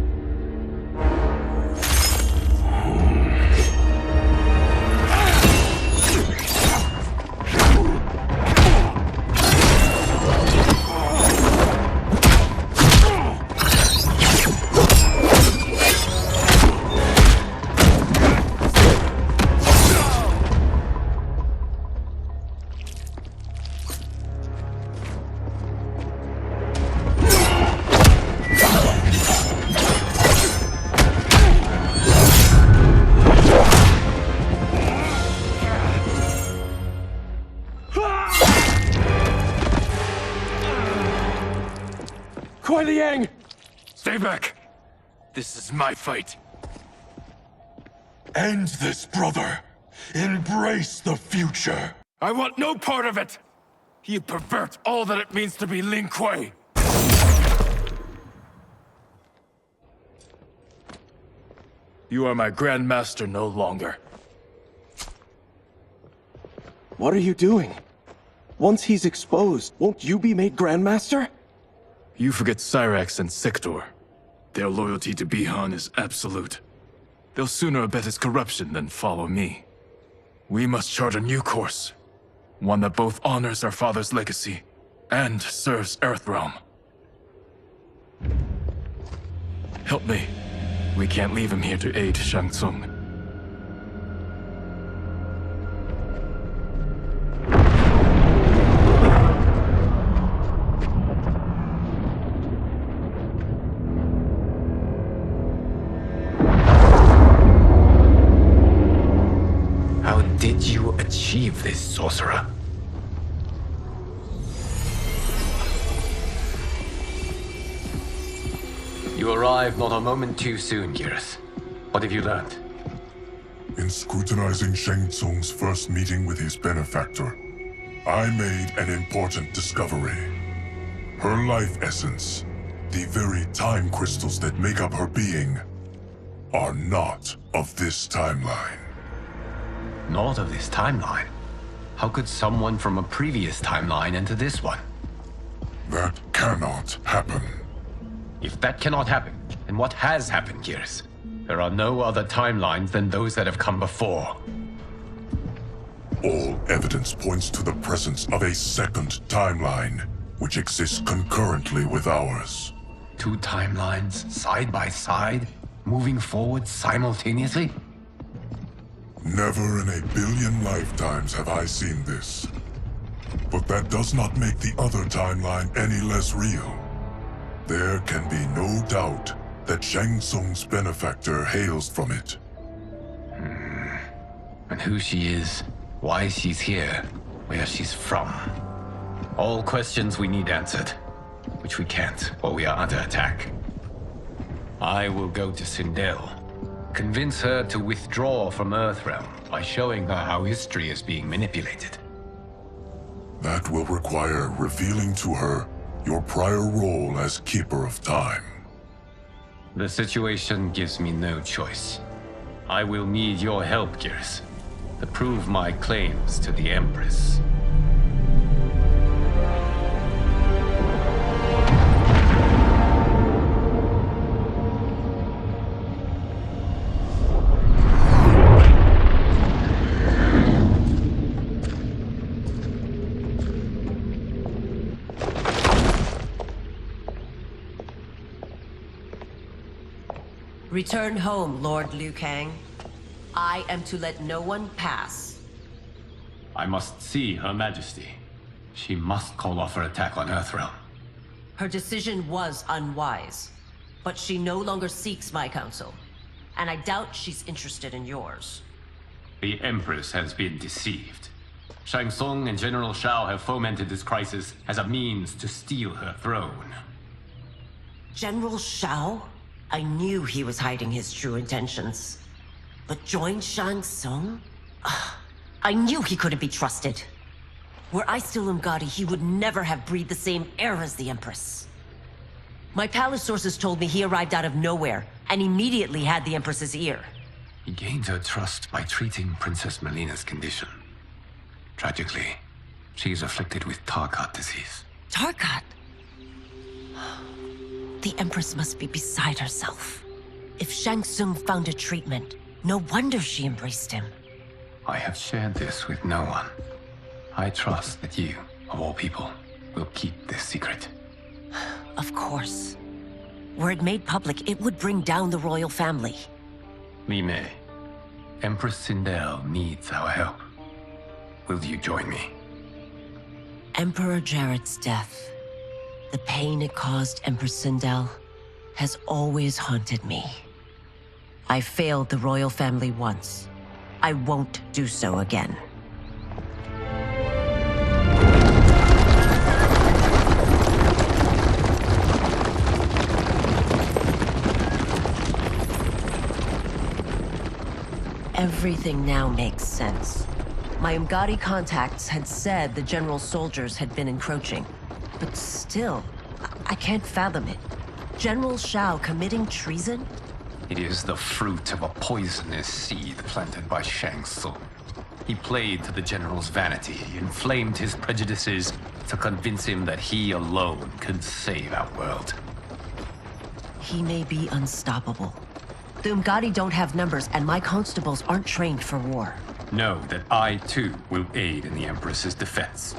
Stay back! This is my fight. End this, brother. Embrace the future. I want no part of it! You pervert all that it means to be Lin Kuei! You are my Grandmaster no longer. What are you doing? Once he's exposed, won't you be made Grandmaster? You forget Cyrax and Sector. Their loyalty to Bihan is absolute. They'll sooner abet his corruption than follow me. We must chart a new course. One that both honors our father's legacy and serves Earthrealm. Help me. We can't leave him here to aid Shang Tsung. How did you achieve this, sorcerer? You arrived not a moment too soon, Geras. What have you learned? In scrutinizing Shang Tsung's first meeting with his benefactor, I made an important discovery. Her life essence, the very time crystals that make up her being, are not of this timeline. Not of this timeline? How could someone from a previous timeline enter this one? That cannot happen. If that cannot happen, then what has happened, Geras? There are no other timelines than those that have come before. All evidence points to the presence of a second timeline, which exists concurrently with ours. Two timelines, side by side, moving forward simultaneously? Never in a billion lifetimes have I seen this. But that does not make the other timeline any less real. There can be no doubt that Shang Tsung's benefactor hails from it. And who she is, why she's here, where she's from. All questions we need answered, which we can't, or we are under attack. I will go to Sindel, convince her to withdraw from Earthrealm by showing her how history is being manipulated. That will require revealing to her your prior role as Keeper of Time. The situation gives me no choice. I will need your help, Gears, to prove my claims to the Empress. Return home, Lord Liu Kang. I am to let no one pass. I must see Her Majesty. She must call off her attack on Earthrealm. Her decision was unwise, but she no longer seeks my counsel, and I doubt she's interested in yours. The Empress has been deceived. Shang Tsung and General Shao have fomented this crisis as a means to steal her throne. General Shao? I knew he was hiding his true intentions. But join Shang Tsung? I knew he couldn't be trusted. Were I still Umgadi, he would never have breathed the same air as the Empress. My palace sources told me he arrived out of nowhere, and immediately had the Empress's ear. He gained her trust by treating Princess Melina's condition. Tragically, she is afflicted with Tarkat disease. Tarkat? The Empress must be beside herself. If Shang Tsung found a treatment, no wonder she embraced him. I have shared this with no one. I trust that you, of all people, will keep this secret. Of course. Were it made public, it would bring down the royal family. Li Mei, Empress Sindel needs our help. Will you join me? Emperor Jarrett's death, the pain it caused Empress Sindel, has always haunted me. I failed the royal family once. I won't do so again. Everything now makes sense. My Umgadi contacts had said the general's soldiers had been encroaching. But still, I can't fathom it. General Shao committing treason? It is the fruit of a poisonous seed planted by Shang Tsung. He played to the general's vanity, inflamed his prejudices to convince him that he alone could save our world. He may be unstoppable. The Umgadi don't have numbers, and my constables aren't trained for war. Know that I, too, will aid in the Empress's defense.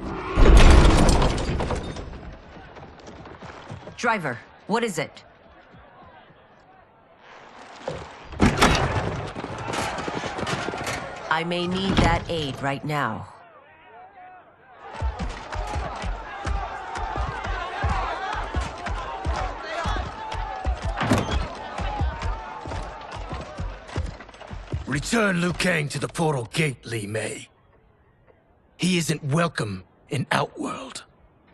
Driver, what is it? I may need that aid right now. Return Liu Kang to the portal gate, Li Mei. He isn't welcome in Outworld.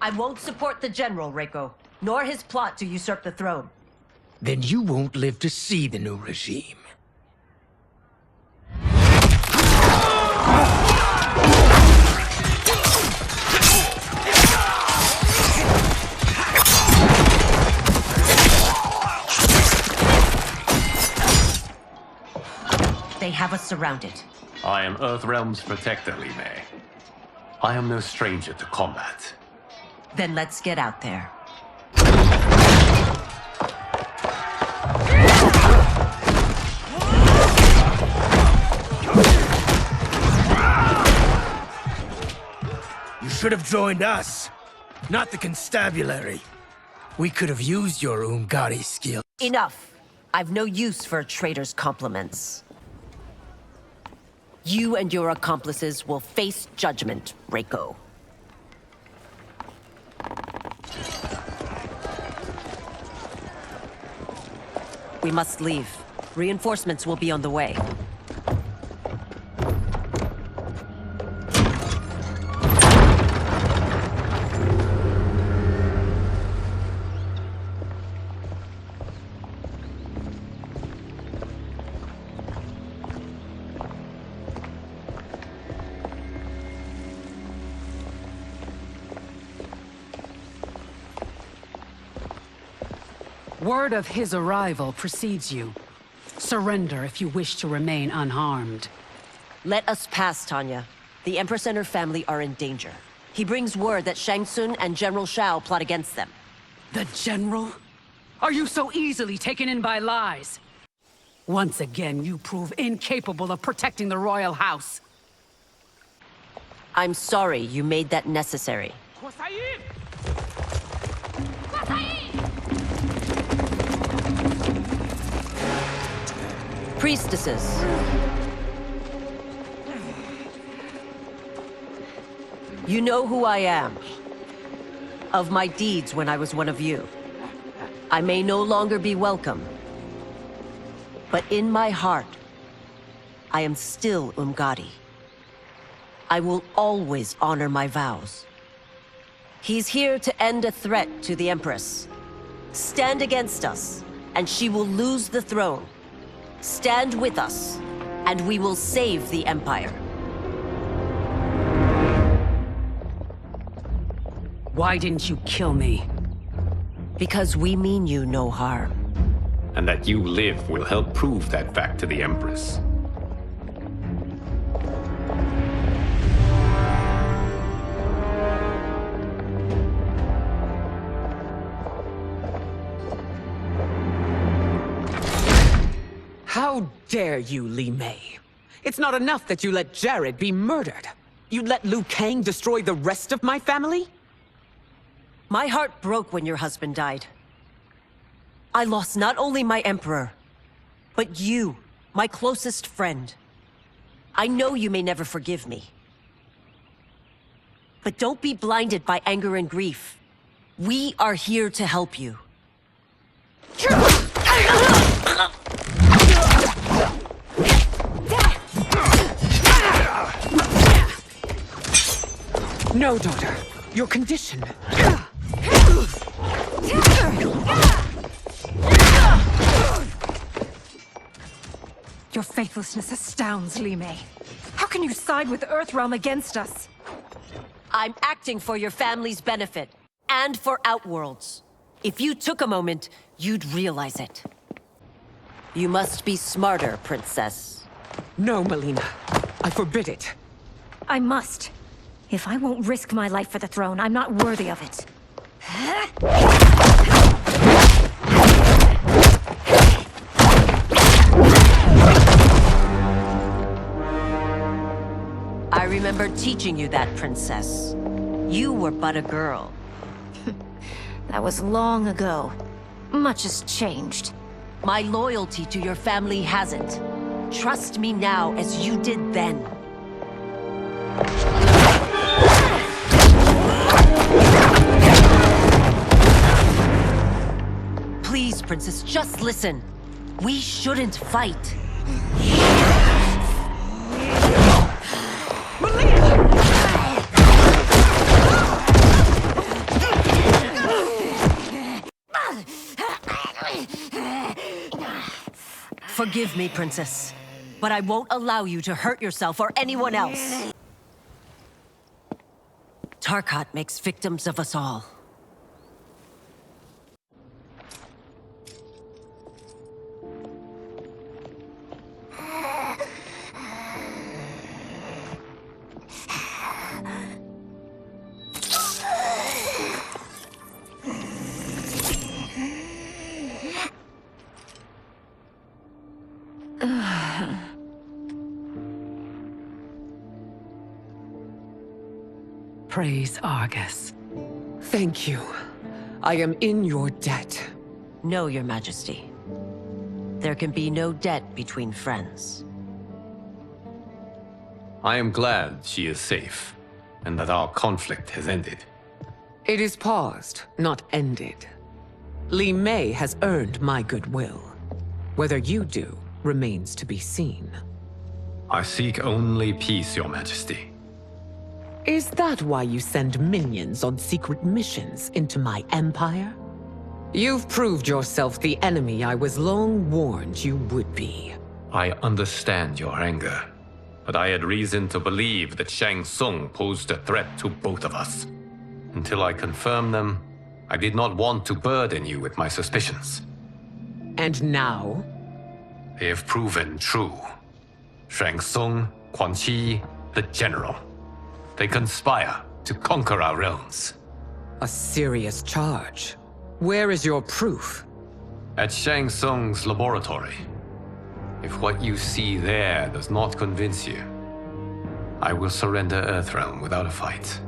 I won't support the General, Reiko, nor his plot to usurp the throne. Then you won't live to see the new regime. They have us surrounded. I am Earthrealm's protector, Li Mei. I am no stranger to combat. Then let's get out there. You should have joined us, not the constabulary. We could have used your Umgadi skill. Enough. I've no use for a traitor's compliments. You and your accomplices will face judgment, Reiko. We must leave. Reinforcements will be on the way. Word of his arrival precedes you. Surrender if you wish to remain unharmed. Let us pass, Tanya. The Empress and her family are in danger. He brings word that Shang Tsung and General Shao plot against them. The General? Are you so easily taken in by lies? Once again, you prove incapable of protecting the royal house. I'm sorry you made that necessary. Priestesses. You know who I am. Of my deeds when I was one of you. I may no longer be welcome. But in my heart, I am still Umgadi. I will always honor my vows. He's here to end a threat to the Empress. Stand against us, and she will lose the throne. Stand with us, and we will save the Empire. Why didn't you kill me? Because we mean you no harm. And that you live will help prove that fact to the Empress. How dare you, Li Mei? It's not enough that you let Jared be murdered. You let Liu Kang destroy the rest of my family? My heart broke when your husband died. I lost not only my Emperor, but you, my closest friend. I know you may never forgive me. But don't be blinded by anger and grief. We are here to help you. No, daughter. Your condition. Your faithlessness astounds, Li Mei. How can you side with Earthrealm against us? I'm acting for your family's benefit, and for Outworld's. If you took a moment, you'd realize it. You must be smarter, Princess. No, Melina. I forbid it. I must. If I won't risk my life for the throne, I'm not worthy of it. I remember teaching you that, Princess. You were but a girl. That was long ago. Much has changed. My loyalty to your family hasn't. Trust me now as you did then. Please, Princess, just listen. We shouldn't fight. Forgive me, Princess, but I won't allow you to hurt yourself or anyone else. Tarkat makes victims of us all. Praise Argus. Thank you. I am in your debt. No, Your Majesty. There can be no debt between friends. I am glad she is safe, and that our conflict has ended. It is paused, not ended. Li Mei has earned my goodwill. Whether you do remains to be seen. I seek only peace, Your Majesty. Is that why you send minions on secret missions into my empire? You've proved yourself the enemy I was long warned you would be. I understand your anger, but I had reason to believe that Shang Tsung posed a threat to both of us. Until I confirmed them, I did not want to burden you with my suspicions. And now? They have proven true. Shang Tsung, Quan Chi, the General. They conspire to conquer our realms. A serious charge. Where is your proof? At Shang Tsung's laboratory. If what you see there does not convince you, I will surrender Earthrealm without a fight.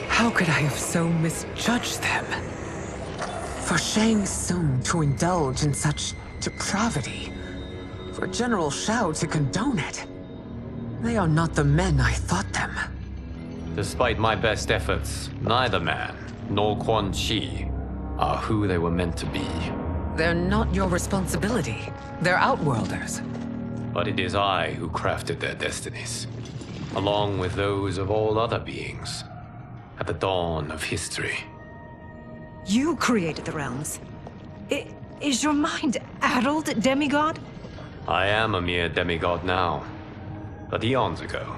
How could I have so misjudged them? For Shang Tsung to indulge in such depravity, for General Shao to condone it, they are not the men I thought them. Despite my best efforts, neither man nor Quan Chi are who they were meant to be. They're not your responsibility. They're Outworlders. But it is I who crafted their destinies, along with those of all other beings, at the dawn of history. You created the realms. Is your mind addled, demigod? I am a mere demigod now. But eons ago,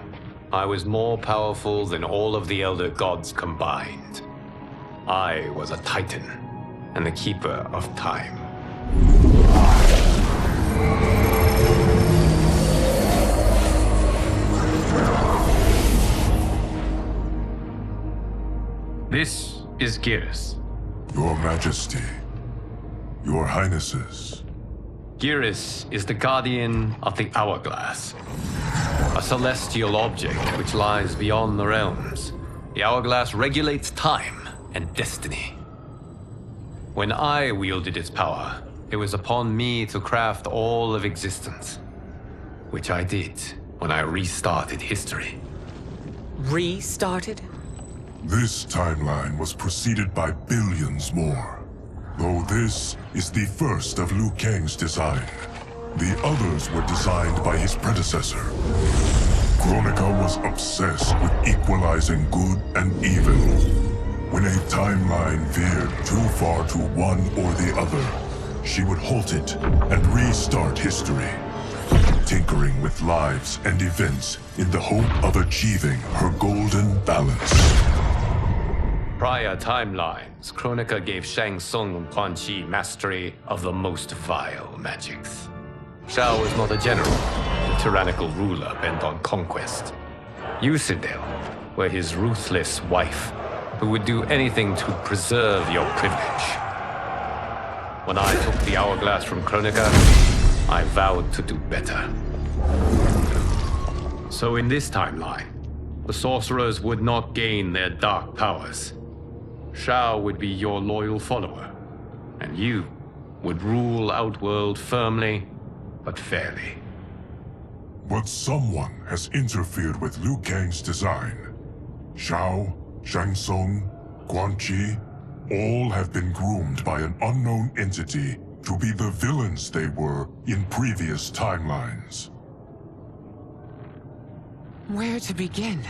I was more powerful than all of the Elder Gods combined. I was a Titan, and the Keeper of Time. This is Geras. Your Majesty. Your Highnesses. Geras is the guardian of the Hourglass. A celestial object which lies beyond the realms. The Hourglass regulates time and destiny. When I wielded its power, it was upon me to craft all of existence. Which I did when I restarted history. Restarted? This timeline was preceded by billions more. Though this is the first of Liu Kang's design. The others were designed by his predecessor. Kronika was obsessed with equalizing good and evil. When a timeline veered too far to one or the other, she would halt it and restart history, tinkering with lives and events in the hope of achieving her golden balance. Prior timelines, Kronika gave Shang Tsung and Quan Chi mastery of the most vile magics. Shao was not a general, a tyrannical ruler bent on conquest. Yusidel were his ruthless wife, who would do anything to preserve your privilege. When I took the Hourglass from Kronika, I vowed to do better. So in this timeline, the sorcerers would not gain their dark powers. Shao would be your loyal follower, and you would rule Outworld firmly, but fairly. But someone has interfered with Liu Kang's design. Shao, Shang Tsung, Quan Chi, all have been groomed by an unknown entity to be the villains they were in previous timelines. Where to begin?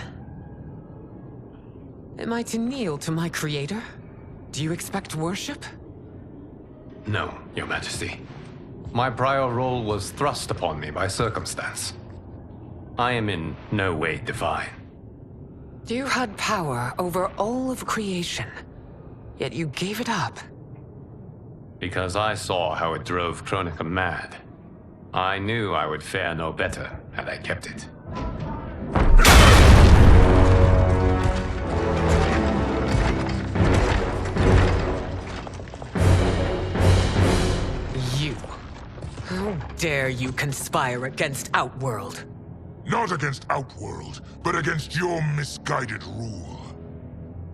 Am I to kneel to my creator? Do you expect worship? No, Your Majesty. My prior role was thrust upon me by circumstance. I am in no way divine. You had power over all of creation, yet you gave it up. Because I saw how it drove Kronika mad. I knew I would fare no better had I kept it. How dare you conspire against Outworld? Not against Outworld, but against your misguided rule.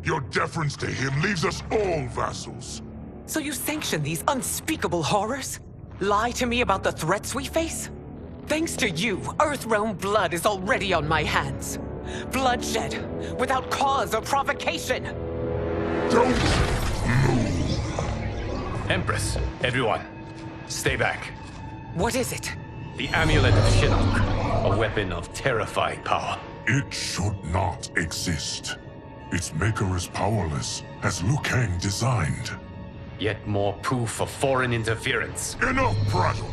Your deference to him leaves us all vassals. So you sanction these unspeakable horrors? Lie to me about the threats we face? Thanks to you, Earthrealm blood is already on my hands. Bloodshed, without cause or provocation. Don't move. Empress, everyone, stay back. What is it? The Amulet of Shinnok, a weapon of terrifying power. It should not exist. Its maker is powerless, as Liu Kang designed. Yet more proof of foreign interference. Enough prattle!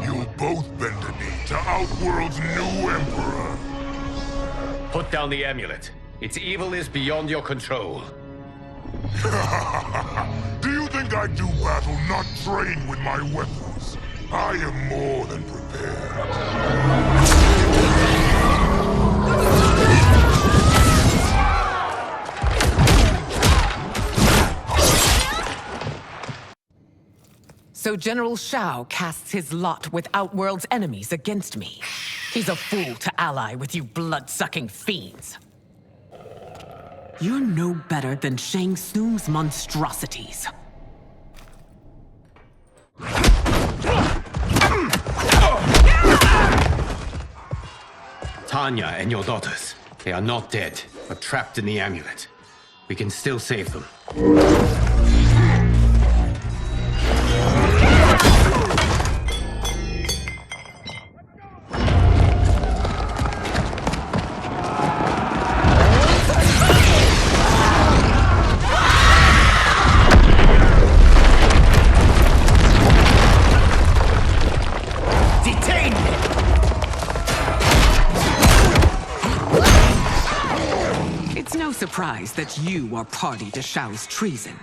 You'll both bend a knee to Outworld's new emperor. Put down the amulet. Its evil is beyond your control. Do you think I do battle not trained with my weapons? I am more than prepared. So General Shao casts his lot with Outworld's enemies against me. He's a fool to ally with you blood-sucking fiends. You're no better than Shang Tsung's monstrosities. Tanya and your daughters, they are not dead, but trapped in the amulet. We can still save them. Surprised that you are party to Shao's treason.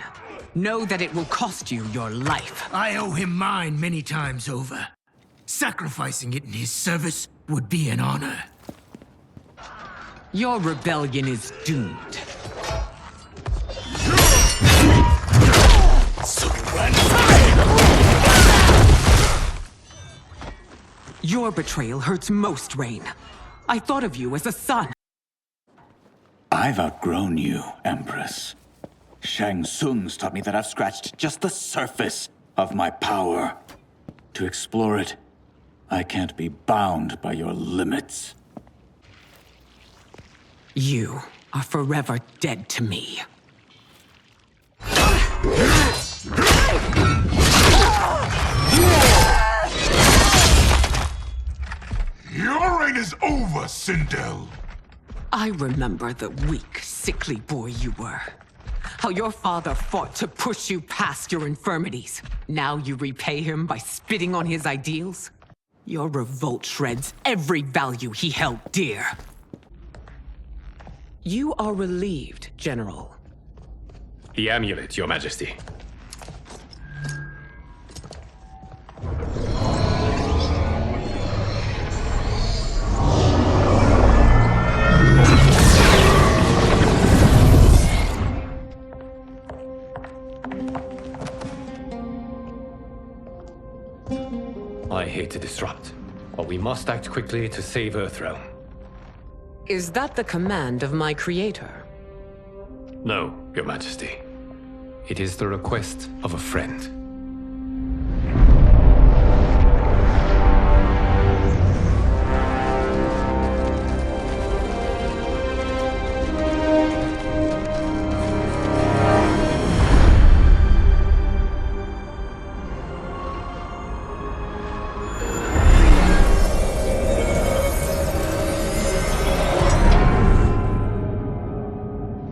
Know that it will cost you your life. I owe him mine many times over. Sacrificing it in his service would be an honor. Your rebellion is doomed. Your betrayal hurts most, Rain. I thought of you as a son. I've outgrown you, Empress. Shang Tsung's taught me that I've scratched just the surface of my power. To explore it, I can't be bound by your limits. You are forever dead to me. Your reign is over, Sindel. I remember the weak, sickly boy you were. How your father fought to push you past your infirmities. Now you repay him by spitting on his ideals? Your revolt shreds every value he held dear. You are relieved, General. The amulet, Your Majesty. I hate to disrupt, but we must act quickly to save Earthrealm. Is that the command of my creator? No, Your Majesty. It is the request of a friend.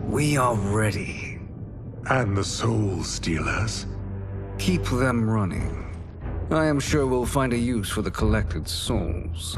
We are ready. And the Soul Stealers? Keep them running. I am sure we'll find a use for the collected souls.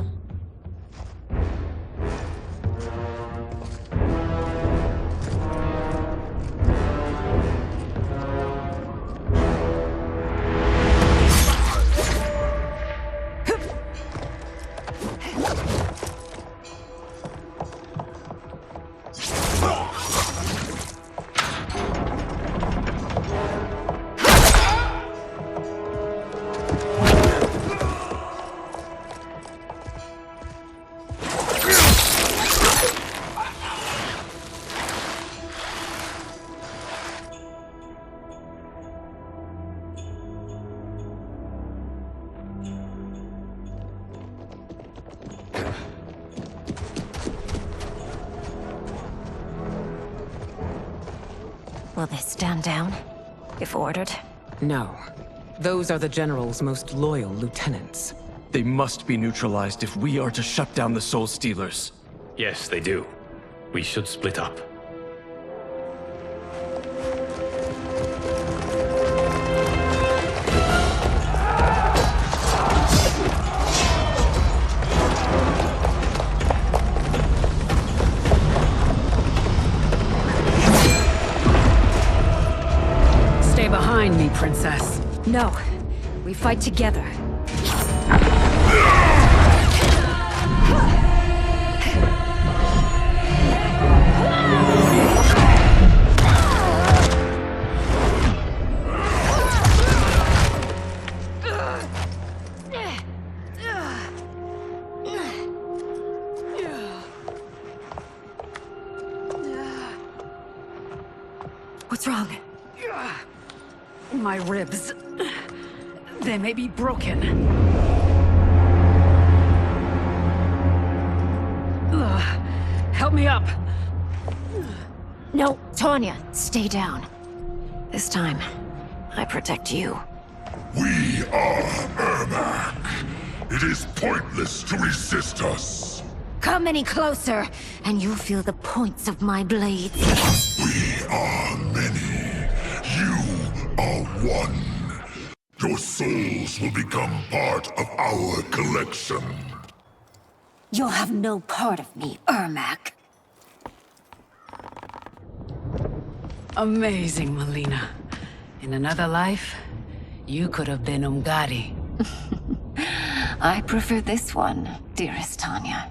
Will they stand down, if ordered? No. Those are the General's most loyal lieutenants. They must be neutralized if we are to shut down the Soul Stealers. Yes, they do. We should split up. behind me, Princess. No. We fight together. What's wrong? My ribs. They may be broken. Help me up. No, Tanya, stay down. This time, I protect you. We are Ermac. It is pointless to resist us. Come any closer, and you'll feel the points of my blades. We are many. You are one. Your souls will become part of our collection. You'll have no part of me, Ermac. Amazing, Melina. In another life, you could have been Umgadi. I prefer this one, dearest Tanya.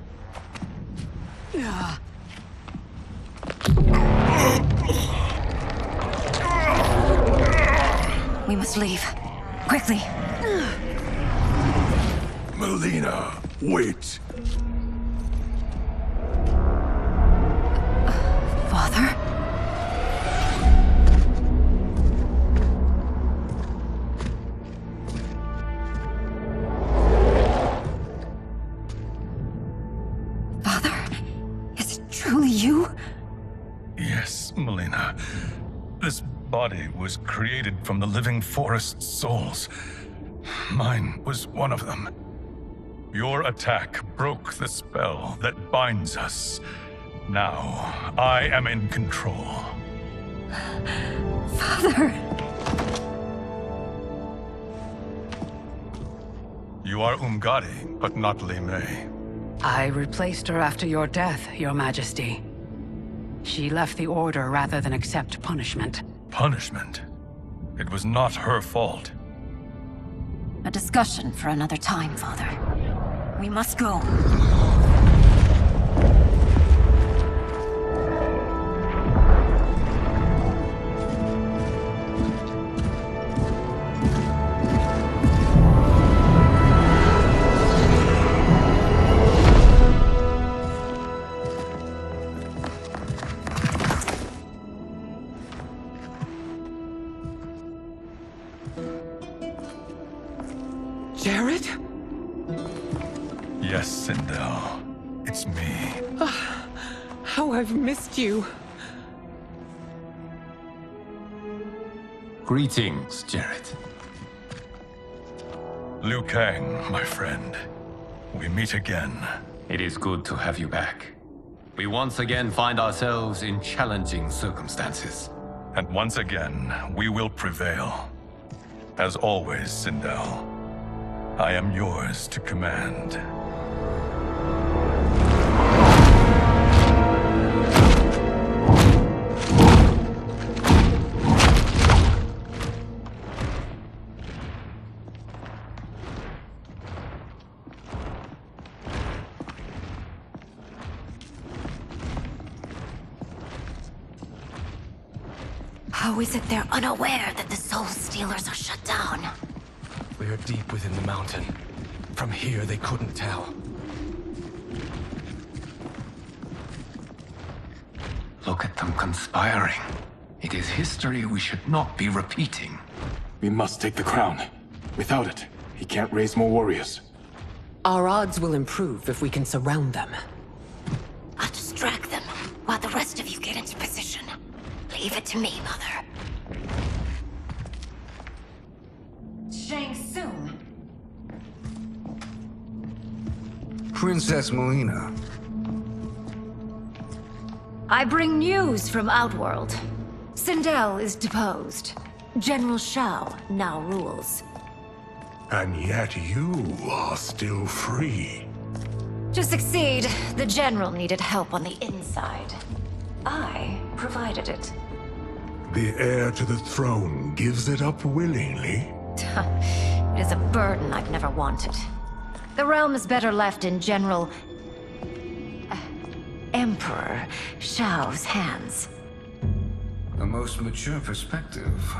We must leave. Quickly. Melina, wait. Father? Father? Is it truly you? Yes, Melina. This body was created from the living forest's souls. Mine was one of them. Your attack broke the spell that binds us. Now, I am in control. Father! You are Umgadi, but not Li Mei. I replaced her after your death, Your Majesty. She left the Order rather than accept punishment. Punishment? It was not her fault. A discussion for another time, Father. We must go. Jared? Yes, Sindel. It's me. How I've missed you. Greetings, Jared. Liu Kang, my friend. We meet again. It is good to have you back. We once again find ourselves in challenging circumstances. And once again, we will prevail. As always, Sindel, I am yours to command. How is it they're unaware that the Soul Stealers are shut down? We are deep within the mountain. From here, they couldn't tell. Look at them conspiring. It is history we should not be repeating. We must take the crown. Without it, he can't raise more warriors. Our odds will improve if we can surround them. I'll distract them while the rest of you get into position. Leave it to me, Mother. Shang Tsung. Princess Melina. I bring news from Outworld. Sindel is deposed. General Shao now rules. And yet you are still free. To succeed, the General needed help on the inside. I provided it. The heir to the throne gives it up willingly? It is a burden I've never wanted. The realm is better left in General... Emperor Shao's hands. A most mature perspective.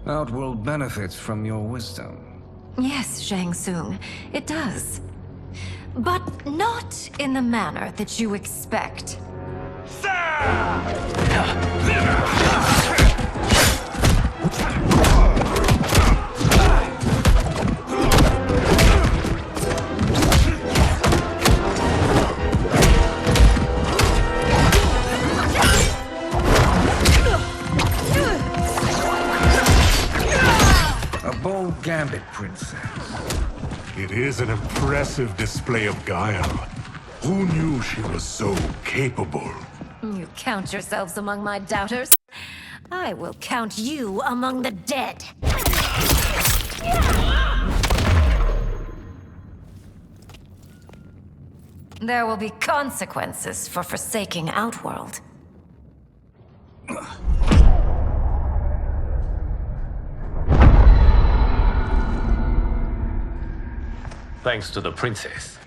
Outworld benefits from your wisdom. Yes, Shang Tsung, it does. But not in the manner that you expect. A bold Gambit, Princess. It is an impressive display of guile. Who knew she was so capable? You count yourselves among my doubters? I will count you among the dead. There will be consequences for forsaking Outworld. Thanks to the princess,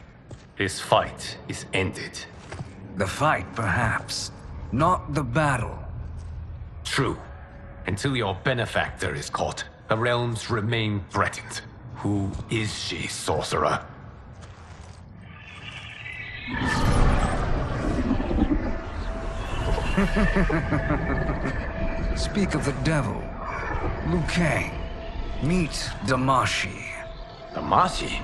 this fight is ended. The fight, perhaps. Not the battle. True. Until your benefactor is caught, the realms remain threatened. Who is she, sorcerer? Speak of the devil. Liu Kang. Meet Damashi. Damashi?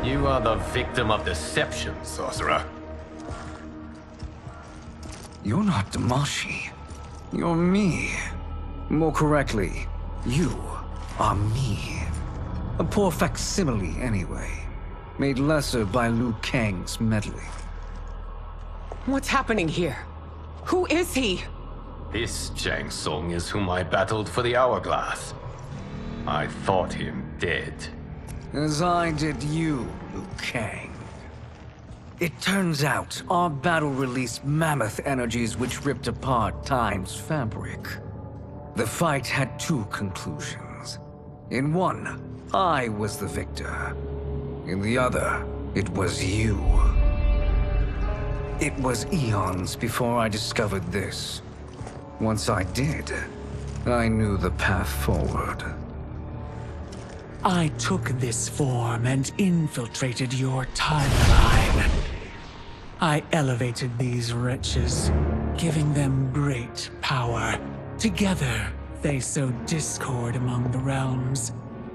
You are the victim of deception, sorcerer. You're not Damashi. You're me. More correctly, you are me. A poor facsimile, anyway. Made lesser by Liu Kang's meddling. What's happening here? Who is he? This Shang Tsung is whom I battled for the hourglass. I thought him dead. As I did you, Liu Kang. It turns out our battle released mammoth energies which ripped apart time's fabric. The fight had two conclusions. In one, I was the victor. In the other, it was you. It was eons before I discovered this. Once I did, I knew the path forward. I took this form and infiltrated your timeline. I elevated these wretches, giving them great power. Together, they sowed discord among the realms,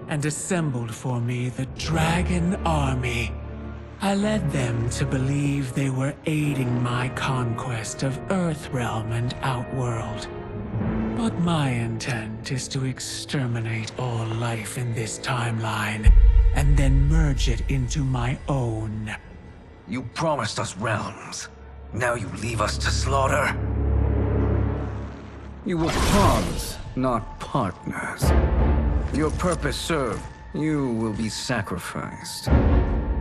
and assembled for me the Dragon Army. I led them to believe they were aiding my conquest of Earthrealm and Outworld. But my intent is to exterminate all life in this timeline, and then merge it into my own. You promised us realms. Now you leave us to slaughter? You were pawns, not partners. Your purpose served. You will be sacrificed.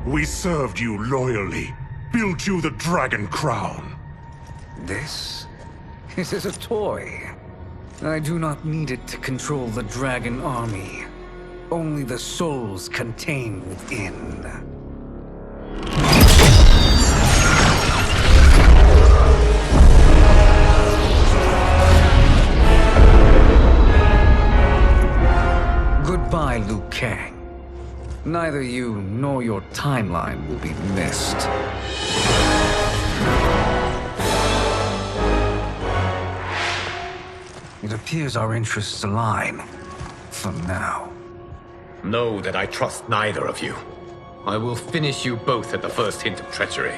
We served you loyally, built you the Dragon Crown. This is a toy. I do not need it to control the Dragon Army. Only the souls contained within. Goodbye, Liu Kang. Neither you nor your timeline will be missed. It appears our interests align. For now. Know that I trust neither of you. I will finish you both at the first hint of treachery.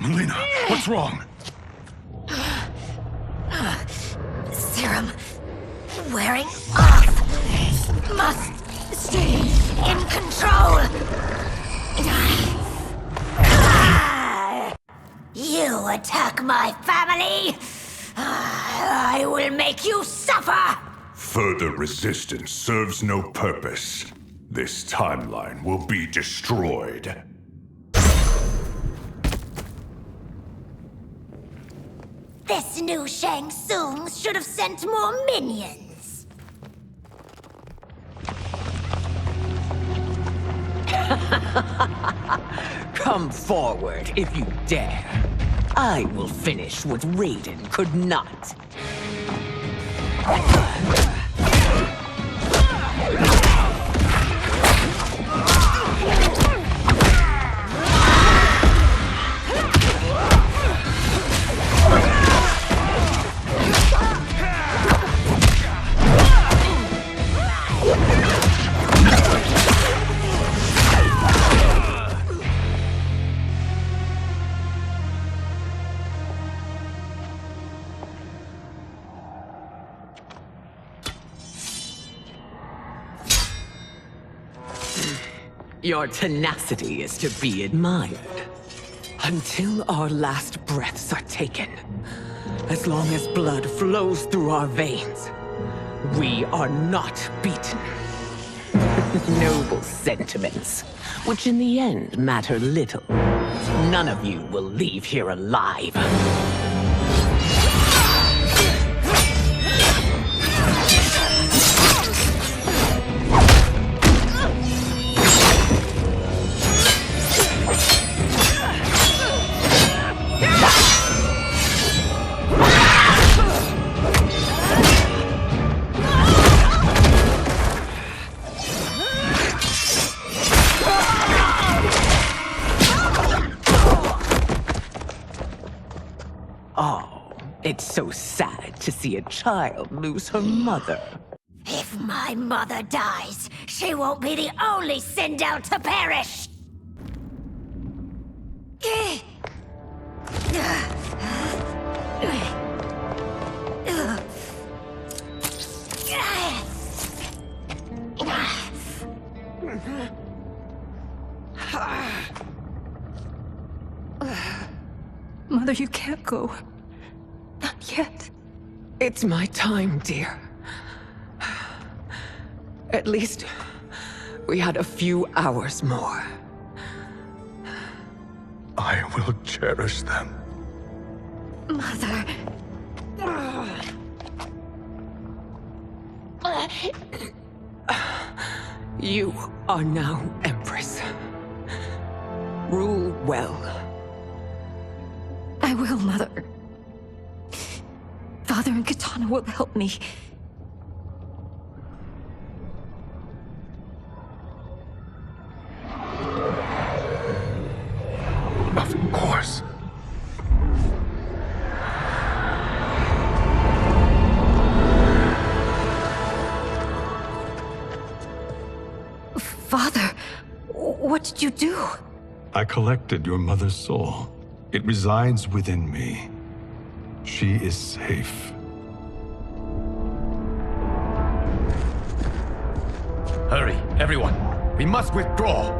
Melina, what's wrong? Serum wearing off. Must stay in control. attack my family? I will make you suffer! Further resistance serves no purpose. This timeline will be destroyed. This new Shang Tsung should have sent more minions. Come forward if you dare. I will finish what Raiden could not. Your tenacity is to be admired. Until our last breaths are taken, as long as blood flows through our veins, we are not beaten. Noble sentiments, which in the end matter little. None of you will leave here alive. It's so sad to see a child lose her mother. If my mother dies, she won't be the only send out to perish! Mother, you can't go. Not yet. It's my time, dear. At least, we had a few hours more. I will cherish them. Mother... You are now Empress. Rule well. I will, Mother. Father and Katana will help me. Of course. Father, what did you do? I collected your mother's soul. It resides within me. She is safe. Hurry, everyone. We must withdraw.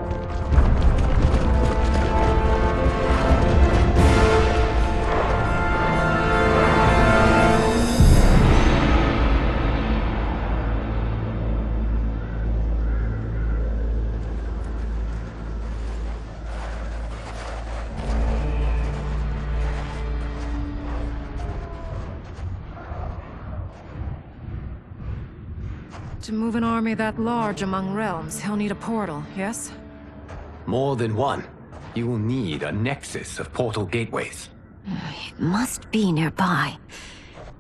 To move an army that large among realms, he'll need a portal, yes? More than one. You will need a nexus of portal gateways. It must be nearby.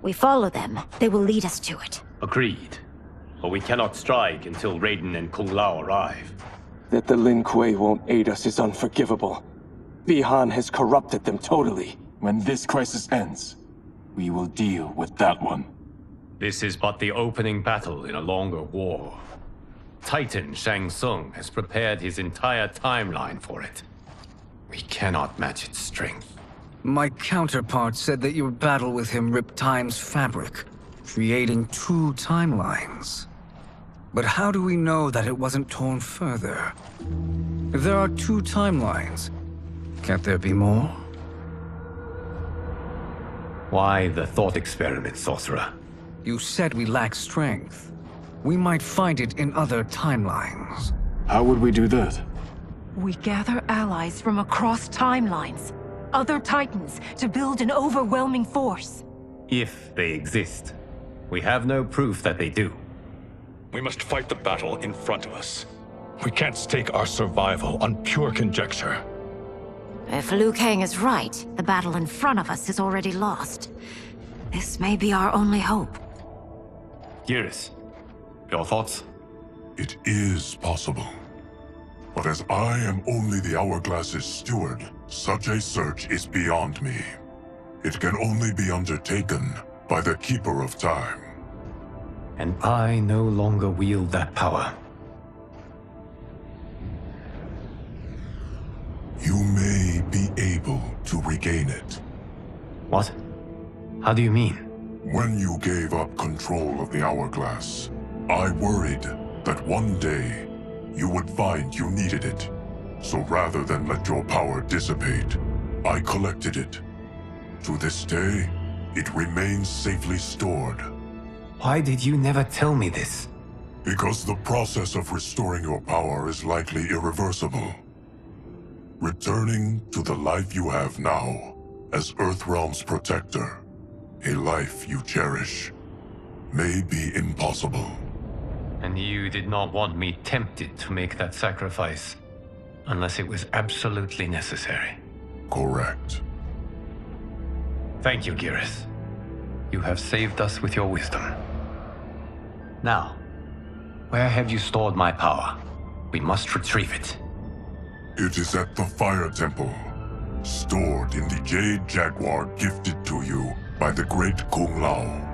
We follow them. They will lead us to it. Agreed. But we cannot strike until Raiden and Kung Lao arrive. That the Lin Kuei won't aid us is unforgivable. Bihan has corrupted them totally. When this crisis ends, we will deal with that one. This is but the opening battle in a longer war. Titan Shang Tsung has prepared his entire timeline for it. We cannot match its strength. My counterpart said that your battle with him ripped time's fabric, creating two timelines. But how do we know that it wasn't torn further? If there are two timelines, can't there be more? Why the thought experiment, sorcerer? You said we lack strength. We might find it in other timelines. How would we do that? We gather allies from across timelines, other titans, to build an overwhelming force. If they exist. We have no proof that they do. We must fight the battle in front of us. We can't stake our survival on pure conjecture. If Liu Kang is right, the battle in front of us is already lost. This may be our only hope. Geras, your thoughts? It is possible. But as I am only the Hourglass's steward, such a search is beyond me. It can only be undertaken by the Keeper of Time. And I no longer wield that power. You may be able to regain it. What? How do you mean? When you gave up control of the Hourglass, I worried that one day you would find you needed it. So rather than let your power dissipate, I collected it. To this day, it remains safely stored. Why did you never tell me this? Because the process of restoring your power is likely irreversible. Returning to the life you have now, as Earthrealm's protector, a life you cherish, may be impossible. And you did not want me tempted to make that sacrifice, unless it was absolutely necessary. Correct. Thank you, Geras. You have saved us with your wisdom. Now, where have you stored my power? We must retrieve it. It is at the Fire Temple, stored in the Jade Jaguar gifted to you by the great Kung Lao.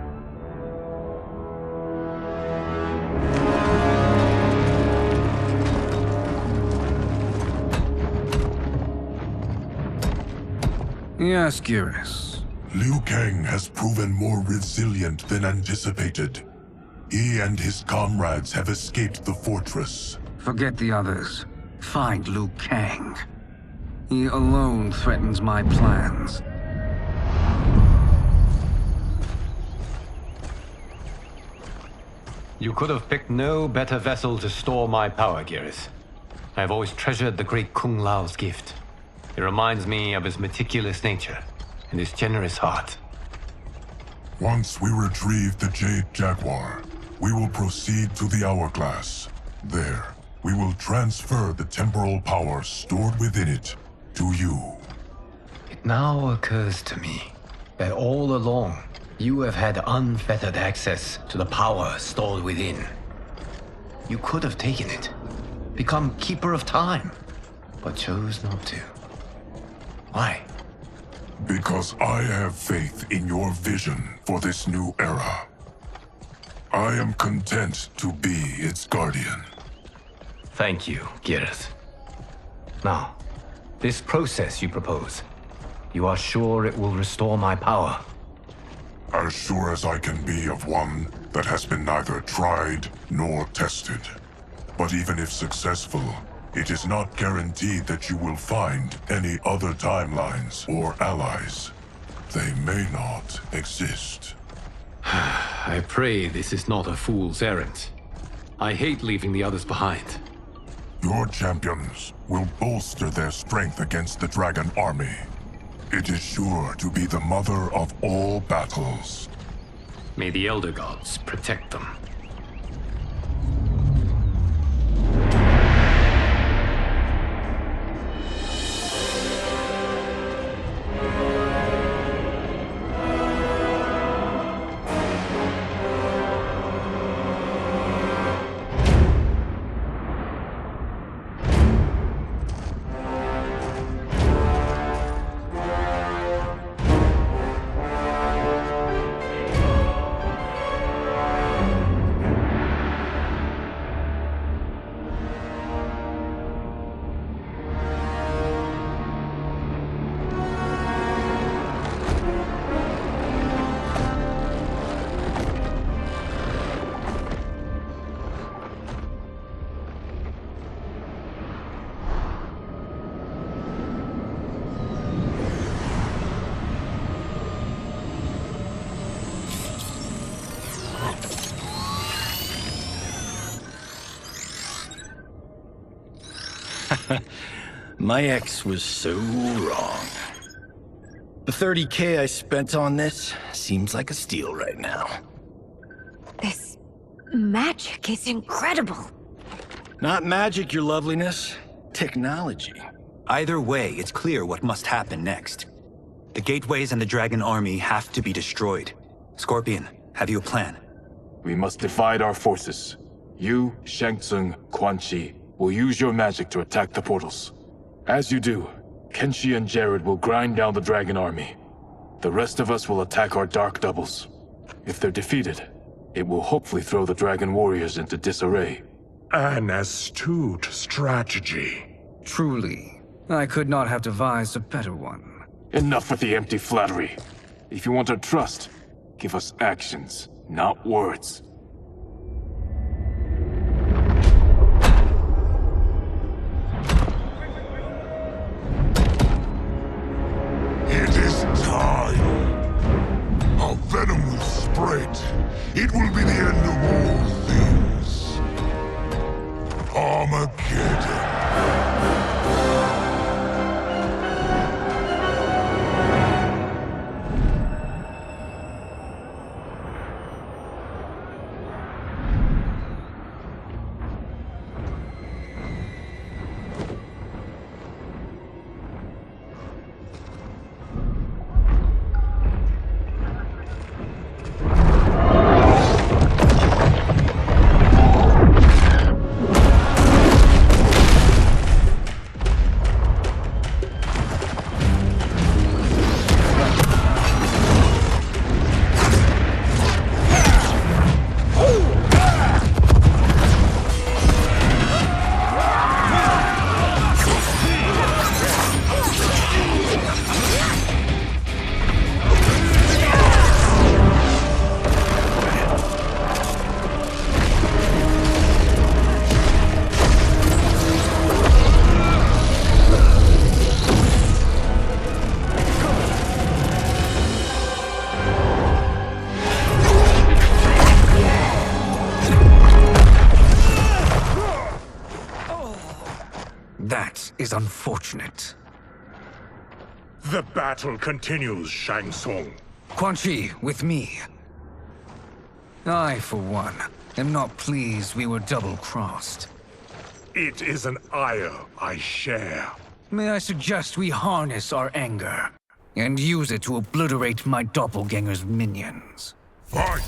Yes, Geras. Liu Kang has proven more resilient than anticipated. He and his comrades have escaped the fortress. Forget the others. Find Liu Kang. He alone threatens my plans. You could have picked no better vessel to store my power, Geras. I have always treasured the great Kung Lao's gift. It reminds me of his meticulous nature and his generous heart. Once we retrieve the Jade Jaguar, we will proceed to the Hourglass. There, we will transfer the temporal power stored within it to you. It now occurs to me that all along, you have had unfettered access to the power stored within. You could have taken it, become Keeper of Time, but chose not to. Why? Because I have faith in your vision for this new era. I am content to be its guardian. Thank you, Geras. Now, this process you propose, you are sure it will restore my power? As sure as I can be of one that has been neither tried nor tested. But even if successful, it is not guaranteed that you will find any other timelines or allies. They may not exist. I pray this is not a fool's errand. I hate leaving the others behind. Your champions will bolster their strength against the Dragon Army. It is sure to be the mother of all battles. May the Elder Gods protect them. My ex was so wrong. The 30K I spent on this seems like a steal right now. This magic is incredible. Not magic, your loveliness. Technology. Either way, it's clear what must happen next. The gateways and the Dragon Army have to be destroyed. Scorpion, have you a plan? We must divide our forces. You, Shang Tsung, Quan Chi will use your magic to attack the portals. As you do, Kenshi and Jared will grind down the Dragon Army. The rest of us will attack our dark doubles. If they're defeated, it will hopefully throw the Dragon Warriors into disarray. An astute strategy. Truly, I could not have devised a better one. Enough with the empty flattery. If you want our trust, give us actions, not words. It is time. Our venom will spread. It will be the end of all things. Armageddon. That is unfortunate. The battle continues, Shang Tsung. Quan Chi, with me. I, for one, am not pleased we were double-crossed. It is an ire I share. May I suggest we harness our anger and use it to obliterate my doppelganger's minions? Fight!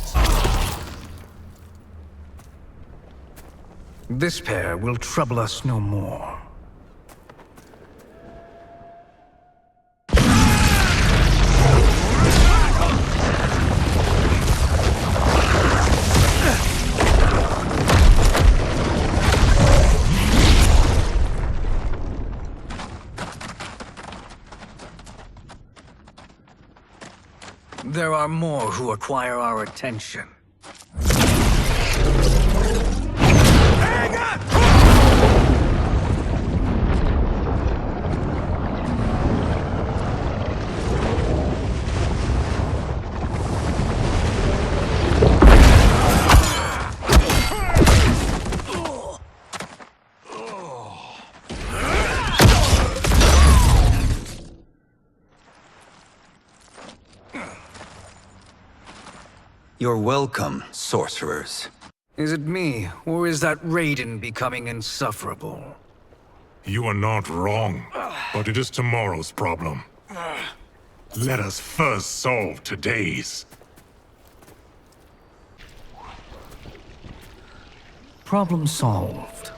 This pair will trouble us no more. There are more who require our attention. You're welcome, sorcerers. Is it me, or is that Raiden becoming insufferable? You are not wrong, but it is tomorrow's problem. Let us first solve today's. Problem solved.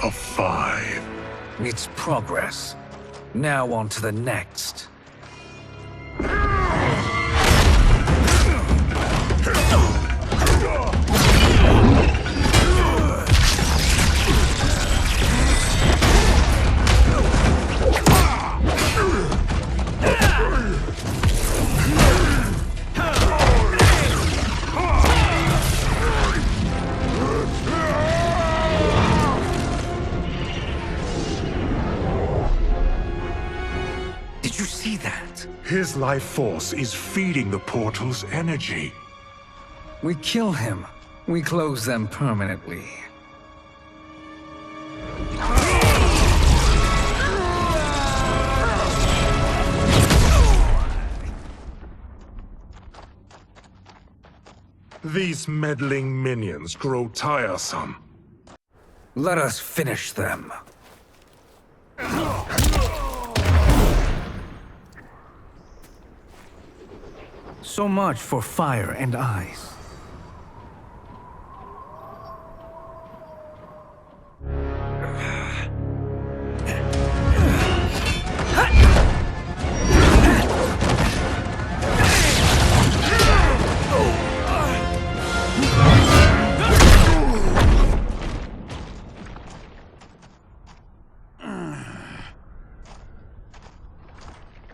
Of 5. It's progress. Now on to the next. Kredits. His life force is feeding the portal's energy. We kill him. We close them permanently. These meddling minions grow tiresome. Let us finish them. So much for fire and ice.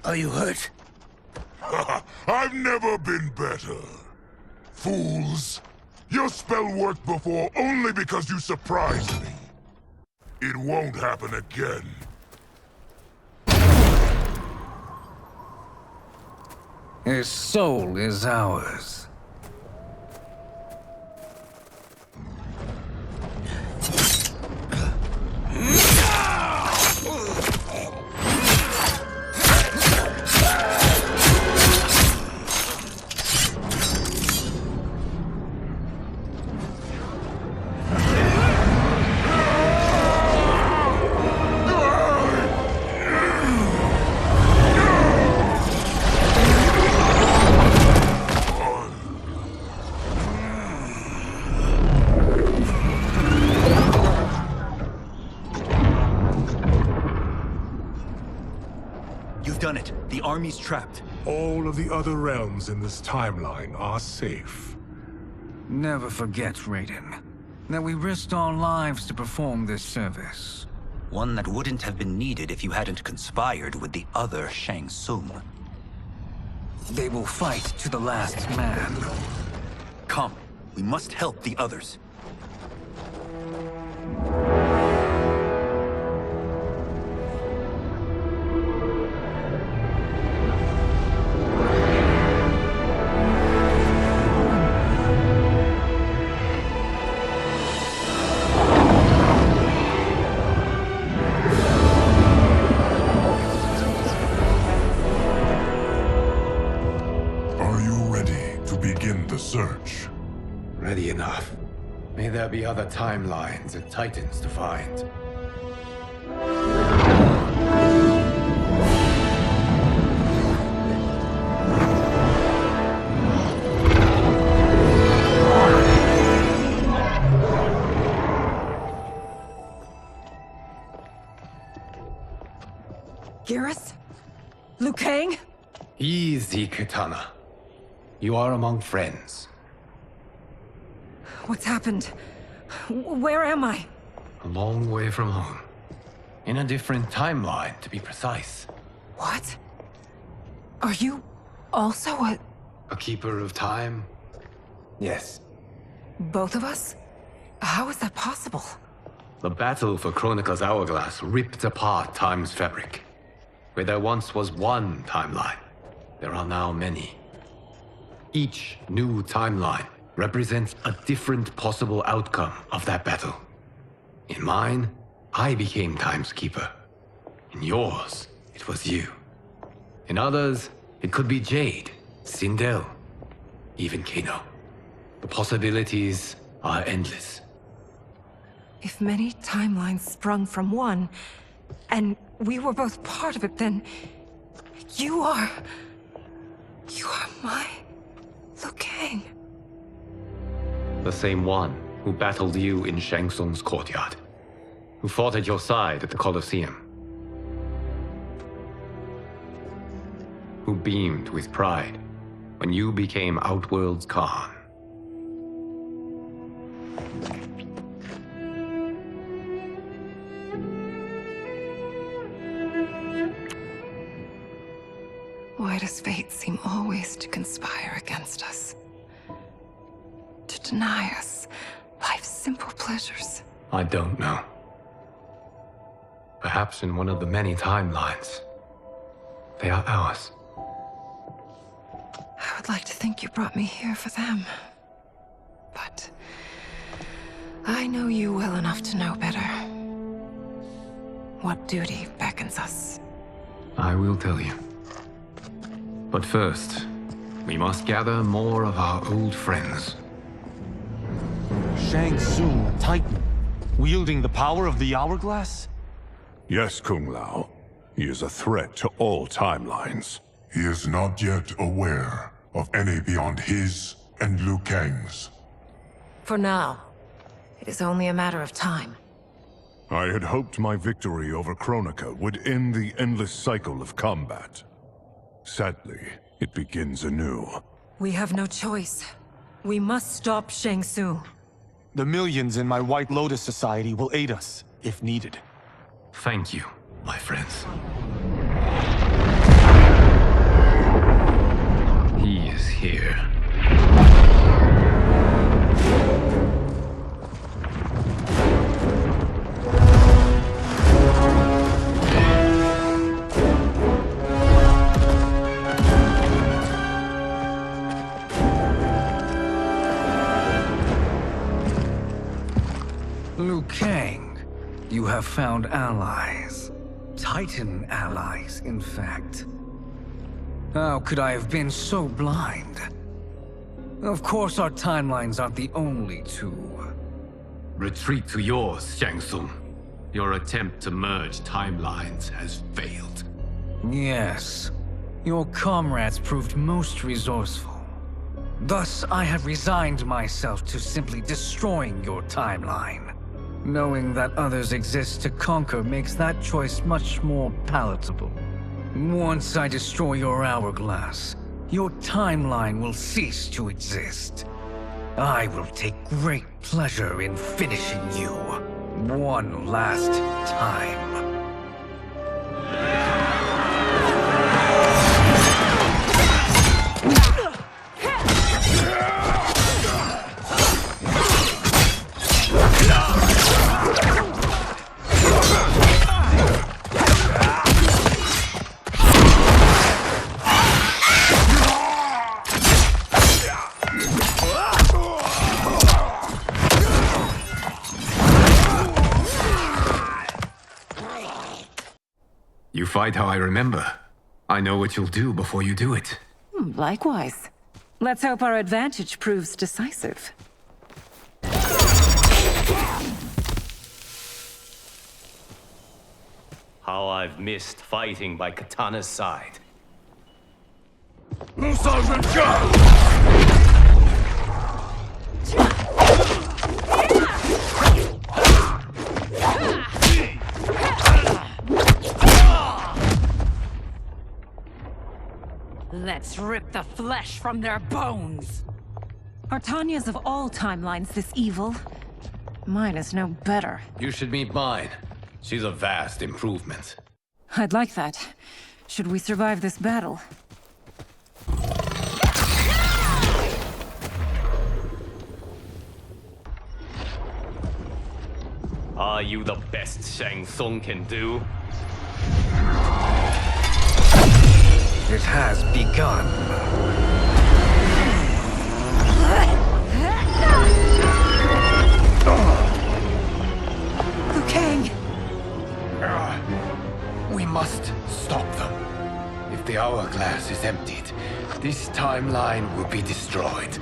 Are you hurt? I've never been better. Fools! Your spell worked before only because you surprised me. It won't happen again. His soul is ours. Done it. The army's trapped. All of the other realms in this timeline are safe. Never forget, Raiden, that we risked our lives to perform this service. One that wouldn't have been needed if you hadn't conspired with the other Shang Tsung. They will fight to the last man. Come, we must help the others. Search. Ready enough. May there be other timelines and titans to find. Geras? Liu Kang? Easy, Kitana. You are among friends. What's happened? Where am I? A long way from home. In a different timeline, to be precise. What? Are you also a keeper of time? Yes. both of us? How is that possible? The battle for Chronica's Hourglass ripped apart time's fabric. Where there once was one timeline, there are now many. Each new timeline represents a different possible outcome of that battle. In mine, I became Time's Keeper. In yours, it was you. In others, it could be Jade, Sindel, even Kano. The possibilities are endless. If many timelines sprung from one, and we were both part of it, then you are my Liu Kang. The same one who battled you in Shang Tsung's courtyard, who fought at your side at the Colosseum, who beamed with pride when you became Outworld's Khan. Why does fate seem always to conspire against us? To deny us life's simple pleasures? I don't know. Perhaps in one of the many timelines, they are ours. I'd like to think you brought me here for them. But I know you well enough to know better. What duty beckons us? I will tell you. But first, we must gather more of our old friends. Shang Tsung, a Titan, wielding the power of the Hourglass? Yes, Kung Lao. He is a threat to all timelines. He is not yet aware of any beyond his and Liu Kang's. For now, it is only a matter of time. I had hoped my victory over Kronika would end the endless cycle of combat. Sadly, it begins anew. We have no choice. We must stop Shang Tsung. The millions in my White Lotus Society will aid us, if needed. Thank you, my friends. He is here. Liu Kang, you have found allies. Titan allies, in fact. How could I have been so blind? Of course our timelines aren't the only two. Retreat to yours, Shang Tsung. Your attempt to merge timelines has failed. Yes. Your comrades proved most resourceful. Thus, I have resigned myself to simply destroying your timeline. Knowing that others exist to conquer makes that choice much more palatable. Once I destroy your hourglass, your timeline will cease to exist. I will take great pleasure in finishing you one last time. You fight how I remember. I know what you'll do before you do it. Likewise. Let's hope our advantage proves decisive. How I've missed fighting by Katana's side. Let's rip the flesh from their bones! Are Tanya's of all timelines this evil? Mine is no better. You should meet mine. She's a vast improvement. I'd like that. Should we survive this battle? Are you the best Shang Tsung can do? It has begun. Liu Kang! We must stop them. If the hourglass is emptied, this timeline will be destroyed.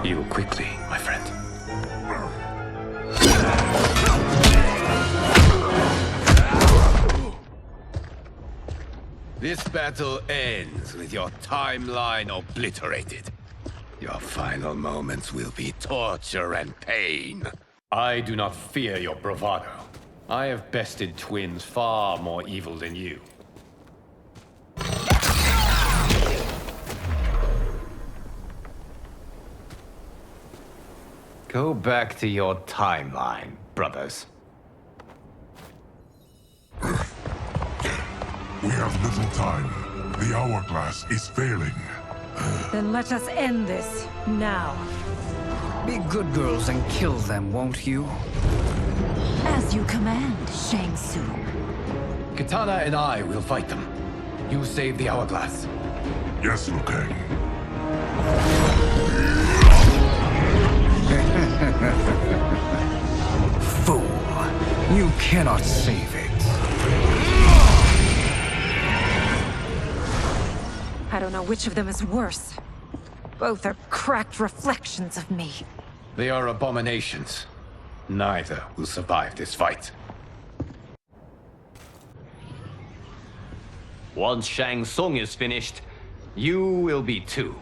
Heal quickly, my friend. This battle ends with your timeline obliterated. Your final moments will be torture and pain. I do not fear your bravado. I have bested twins far more evil than you. Go back to your timeline, brothers. We have little time. The hourglass is failing. Then let us end this, now. Be good girls and kill them, won't you? As you command, Shang Tsung. Katana and I will fight them. You save the hourglass. Yes, Liu Kang. Fool. You cannot save it. I don't know which of them is worse. Both are cracked reflections of me. They are abominations. Neither will survive this fight. Once Shang Tsung is finished, you will be too.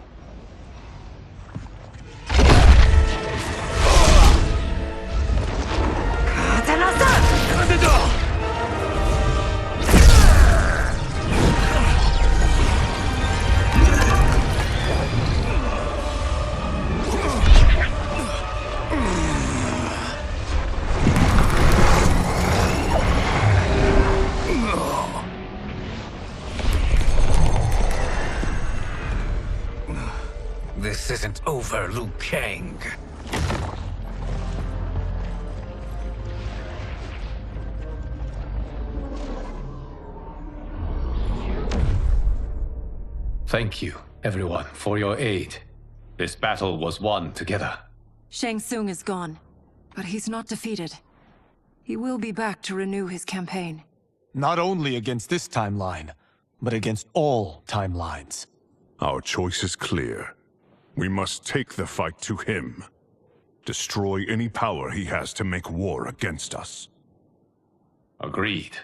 This isn't over, Liu Kang. Thank you, everyone, for your aid. This battle was won together. Shang Tsung is gone, but he's not defeated. He will be back to renew his campaign. Not only against this timeline, but against all timelines. Our choice is clear. We must take the fight to him. Destroy any power he has to make war against us. Agreed.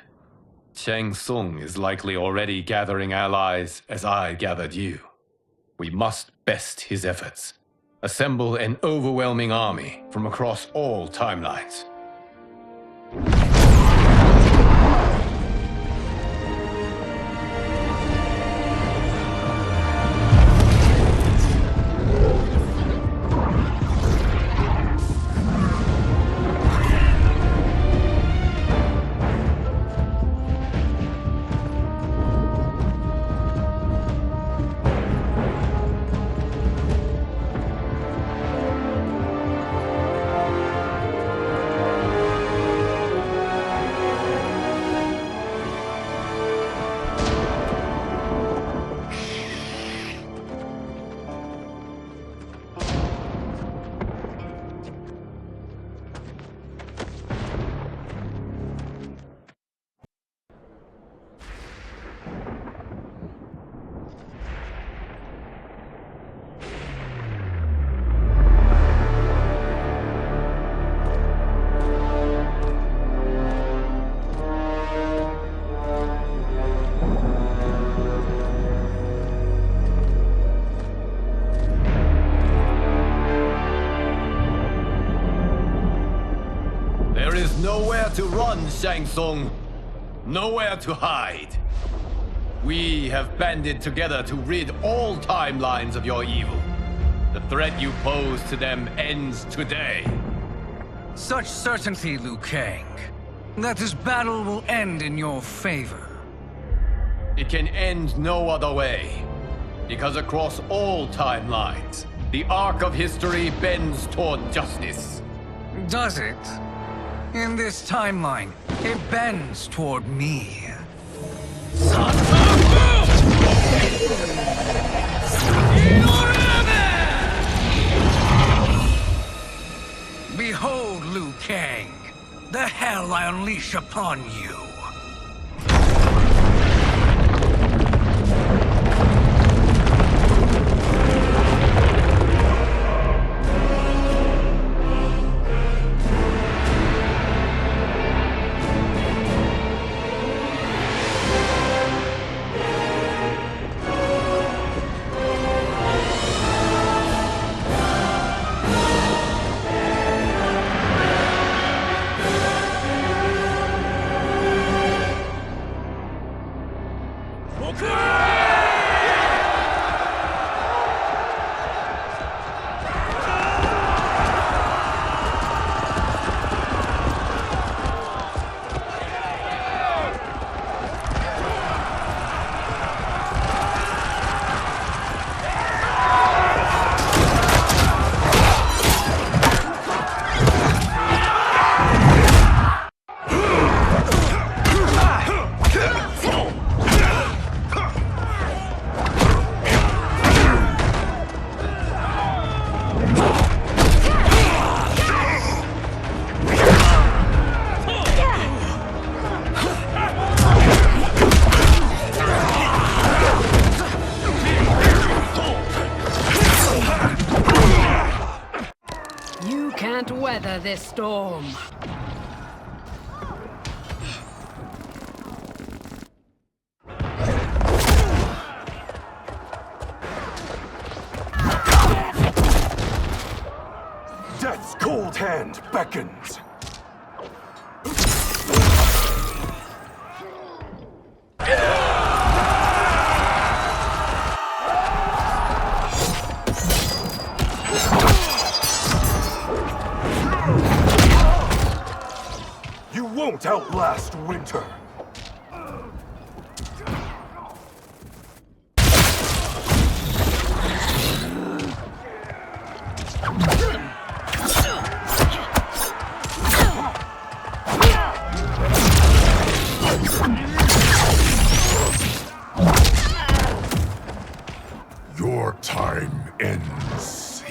Shang Tsung is likely already gathering allies as I gathered you. We must best his efforts. Assemble an overwhelming army from across all timelines. Nowhere to run, Shang Tsung. Nowhere to hide. We have banded together to rid all timelines of your evil. The threat you pose to them ends today. Such certainty, Liu Kang, that this battle will end in your favor. It can end no other way. Because across all timelines, the arc of history bends toward justice. Does it? In this timeline, it bends toward me. Behold, Liu Kang, the hell I unleash upon you. this storm. Death's cold hand beckons. You won't outlast winter. Your time ends.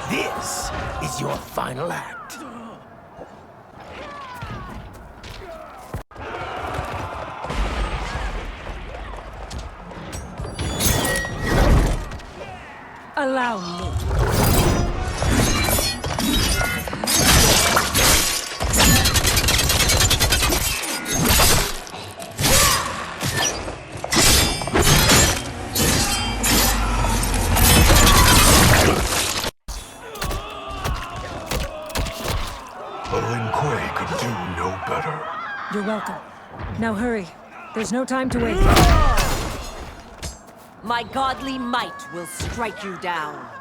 This is your final act. Allow me. The Lin Kuei could do no better. You're welcome. Now hurry. There's no time to waste. My godly might will strike you down.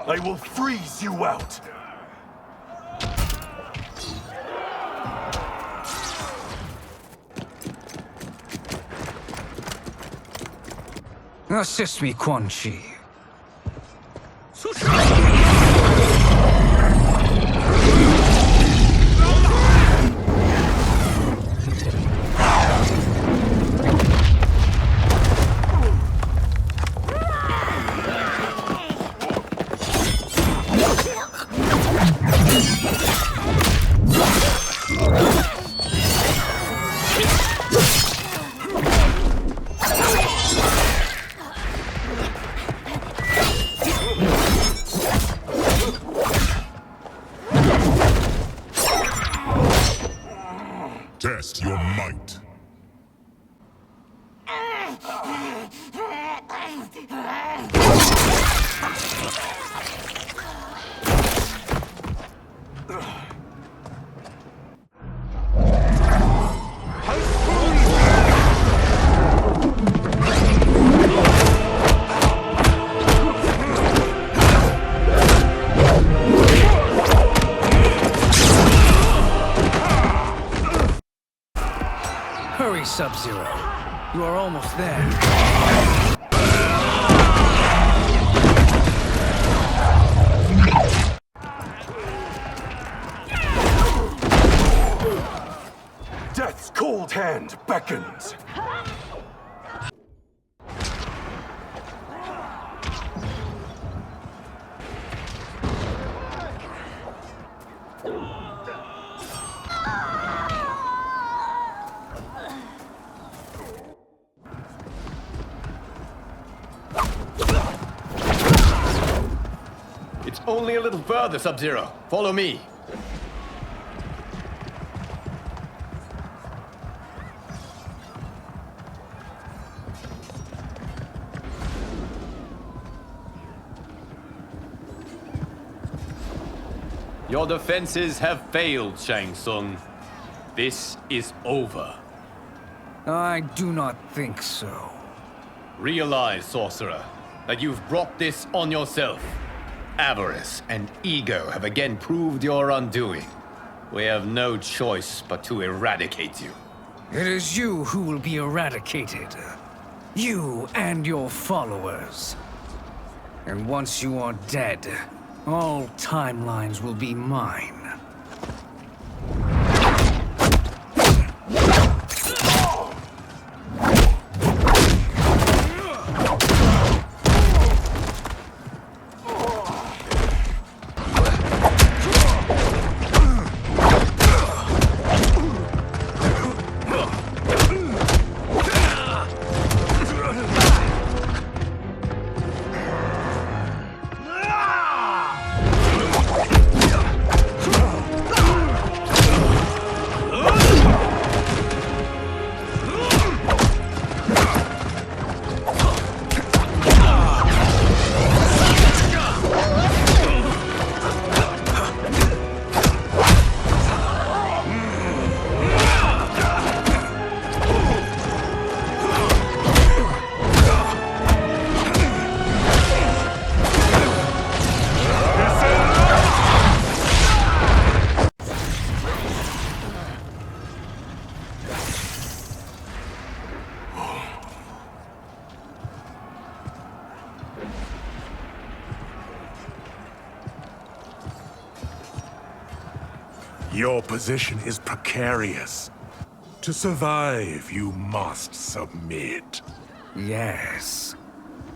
I will freeze you out. Assist me, Quan Chi. Test your might. Hurry, Sub-Zero. You are almost there. Death's cold hand beckons. It's only a little further, Sub-Zero. Follow me. Your defenses have failed, Shang Tsung. This is over. I do not think so. Realize, sorcerer, that you've brought this on yourself. Avarice and ego have again proved your undoing. We have no choice but to eradicate you. It is you who will be eradicated. You and your followers. And once you are dead, all timelines will be mine. Your position is precarious. To survive, you must submit. Yes.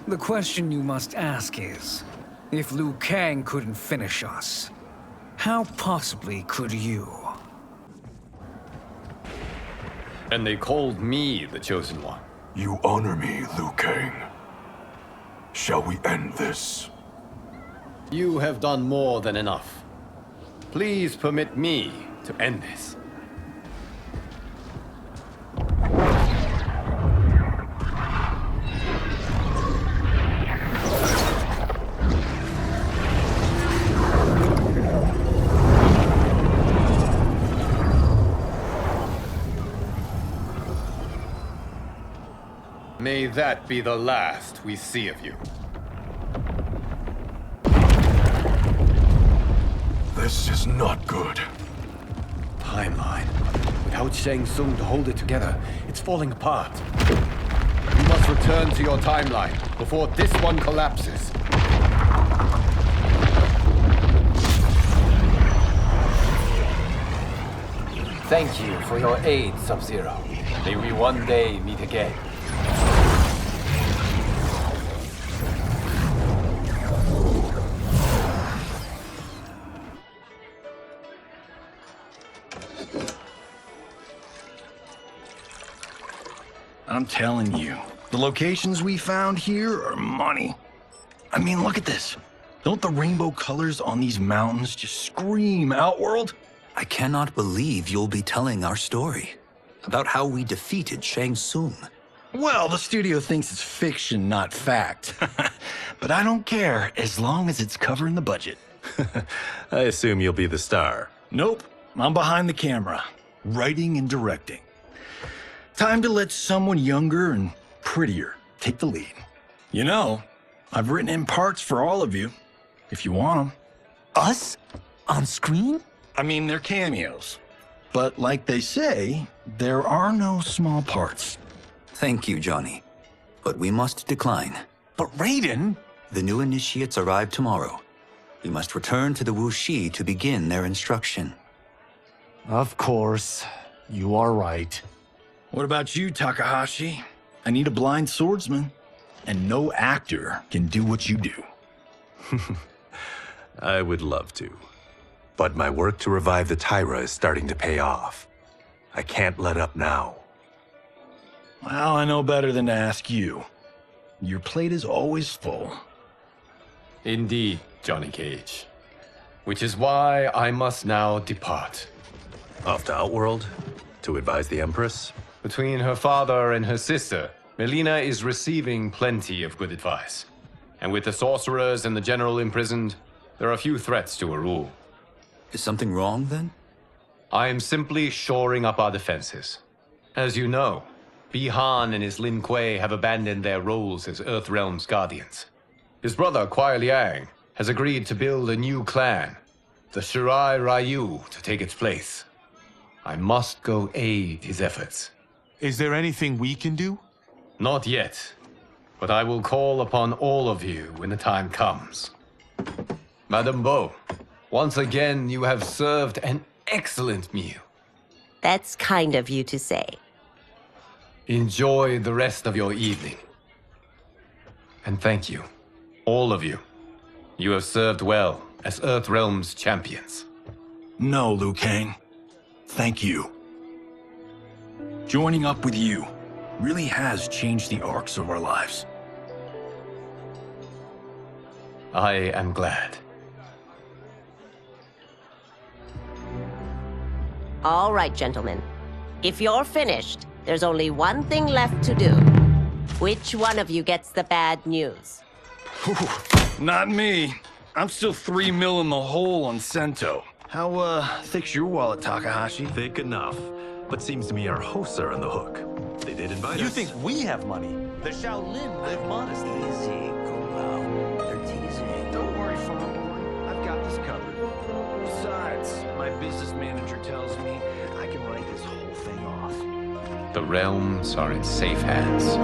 The question you must ask is, if Liu Kang couldn't finish us, how possibly could you? And they called me the Chosen One. You honor me, Liu Kang. Shall we end this? You have done more than enough. Please permit me to end this. May that be the last we see of you. This is not good. Timeline. Without Shang Tsung to hold it together, it's falling apart. You must return to your timeline before this one collapses. Thank you for your aid, Sub-Zero. May we one day meet again. I'm telling you, the locations we found here are money. I mean, look at this. Don't the rainbow colors on these mountains just scream Outworld? I cannot believe you'll be telling our story about how we defeated Shang Tsung. Well, the studio thinks it's fiction, not fact. But I don't care, as long as it's covering the budget. I assume you'll be the star. Nope, I'm behind the camera, writing and directing. Time to let someone younger and prettier take the lead. You know, I've written in parts for all of you, if you want them. Us? On screen? I mean, they're cameos. But like they say, there are no small parts. Thank you, Johnny. But we must decline. But Raiden? The new initiates arrive tomorrow. We must return to the Wuxi to begin their instruction. Of course. You are right. What about you, Takahashi? I need a blind swordsman, and no actor can do what you do. I would love to. But my work to revive the Tyra is starting to pay off. I can't let up now. Well, I know better than to ask you. Your plate is always full. Indeed, Johnny Cage. Which is why I must now depart. Off to Outworld? To advise the Empress? Between her father and her sister, Melina is receiving plenty of good advice. And with the sorcerers and the general imprisoned, there are few threats to her rule. Is something wrong, then? I am simply shoring up our defenses. As you know, Bihan and his Lin Kuei have abandoned their roles as Earthrealm's guardians. His brother, Kuai Liang, has agreed to build a new clan, the Shirai Ryu, to take its place. I must go aid his efforts. Is there anything we can do? Not yet, but I will call upon all of you when the time comes. Madame Bo, once again you have served an excellent meal. That's kind of you to say. Enjoy the rest of your evening. And thank you, all of you. You have served well as Earthrealm's champions. No, Liu Kang. Thank you. Joining up with you really has changed the arcs of our lives. I am glad. All right, gentlemen. If you're finished, there's only one thing left to do. Which one of you gets the bad news? Not me. I'm still 3 mil in the hole on Sento. How, thick's your wallet, Takahashi? Thick enough. But seems to me our hosts are on the hook. They did invite us. You think we have money? The Shaolin live modestly. Easy, Kombat. They're teasing. Don't worry, farm boy. I've got this covered. Besides, my business manager tells me I can write this whole thing off. The realms are in safe hands.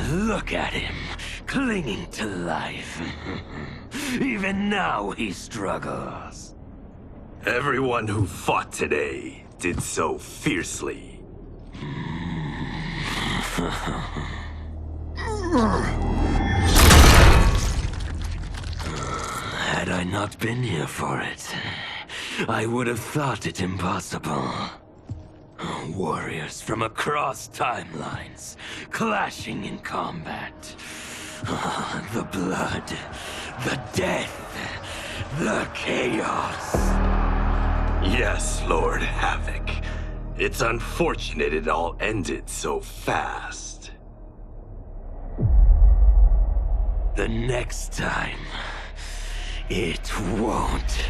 Look at him, clinging to life. Even now he struggles. Everyone who fought today did so fiercely. Had I not been here for it, I would have thought it impossible. Warriors from across timelines, clashing in combat. The blood, the death, the chaos. Yes, Lord Havoc. It's unfortunate it all ended so fast. The next time, it won't.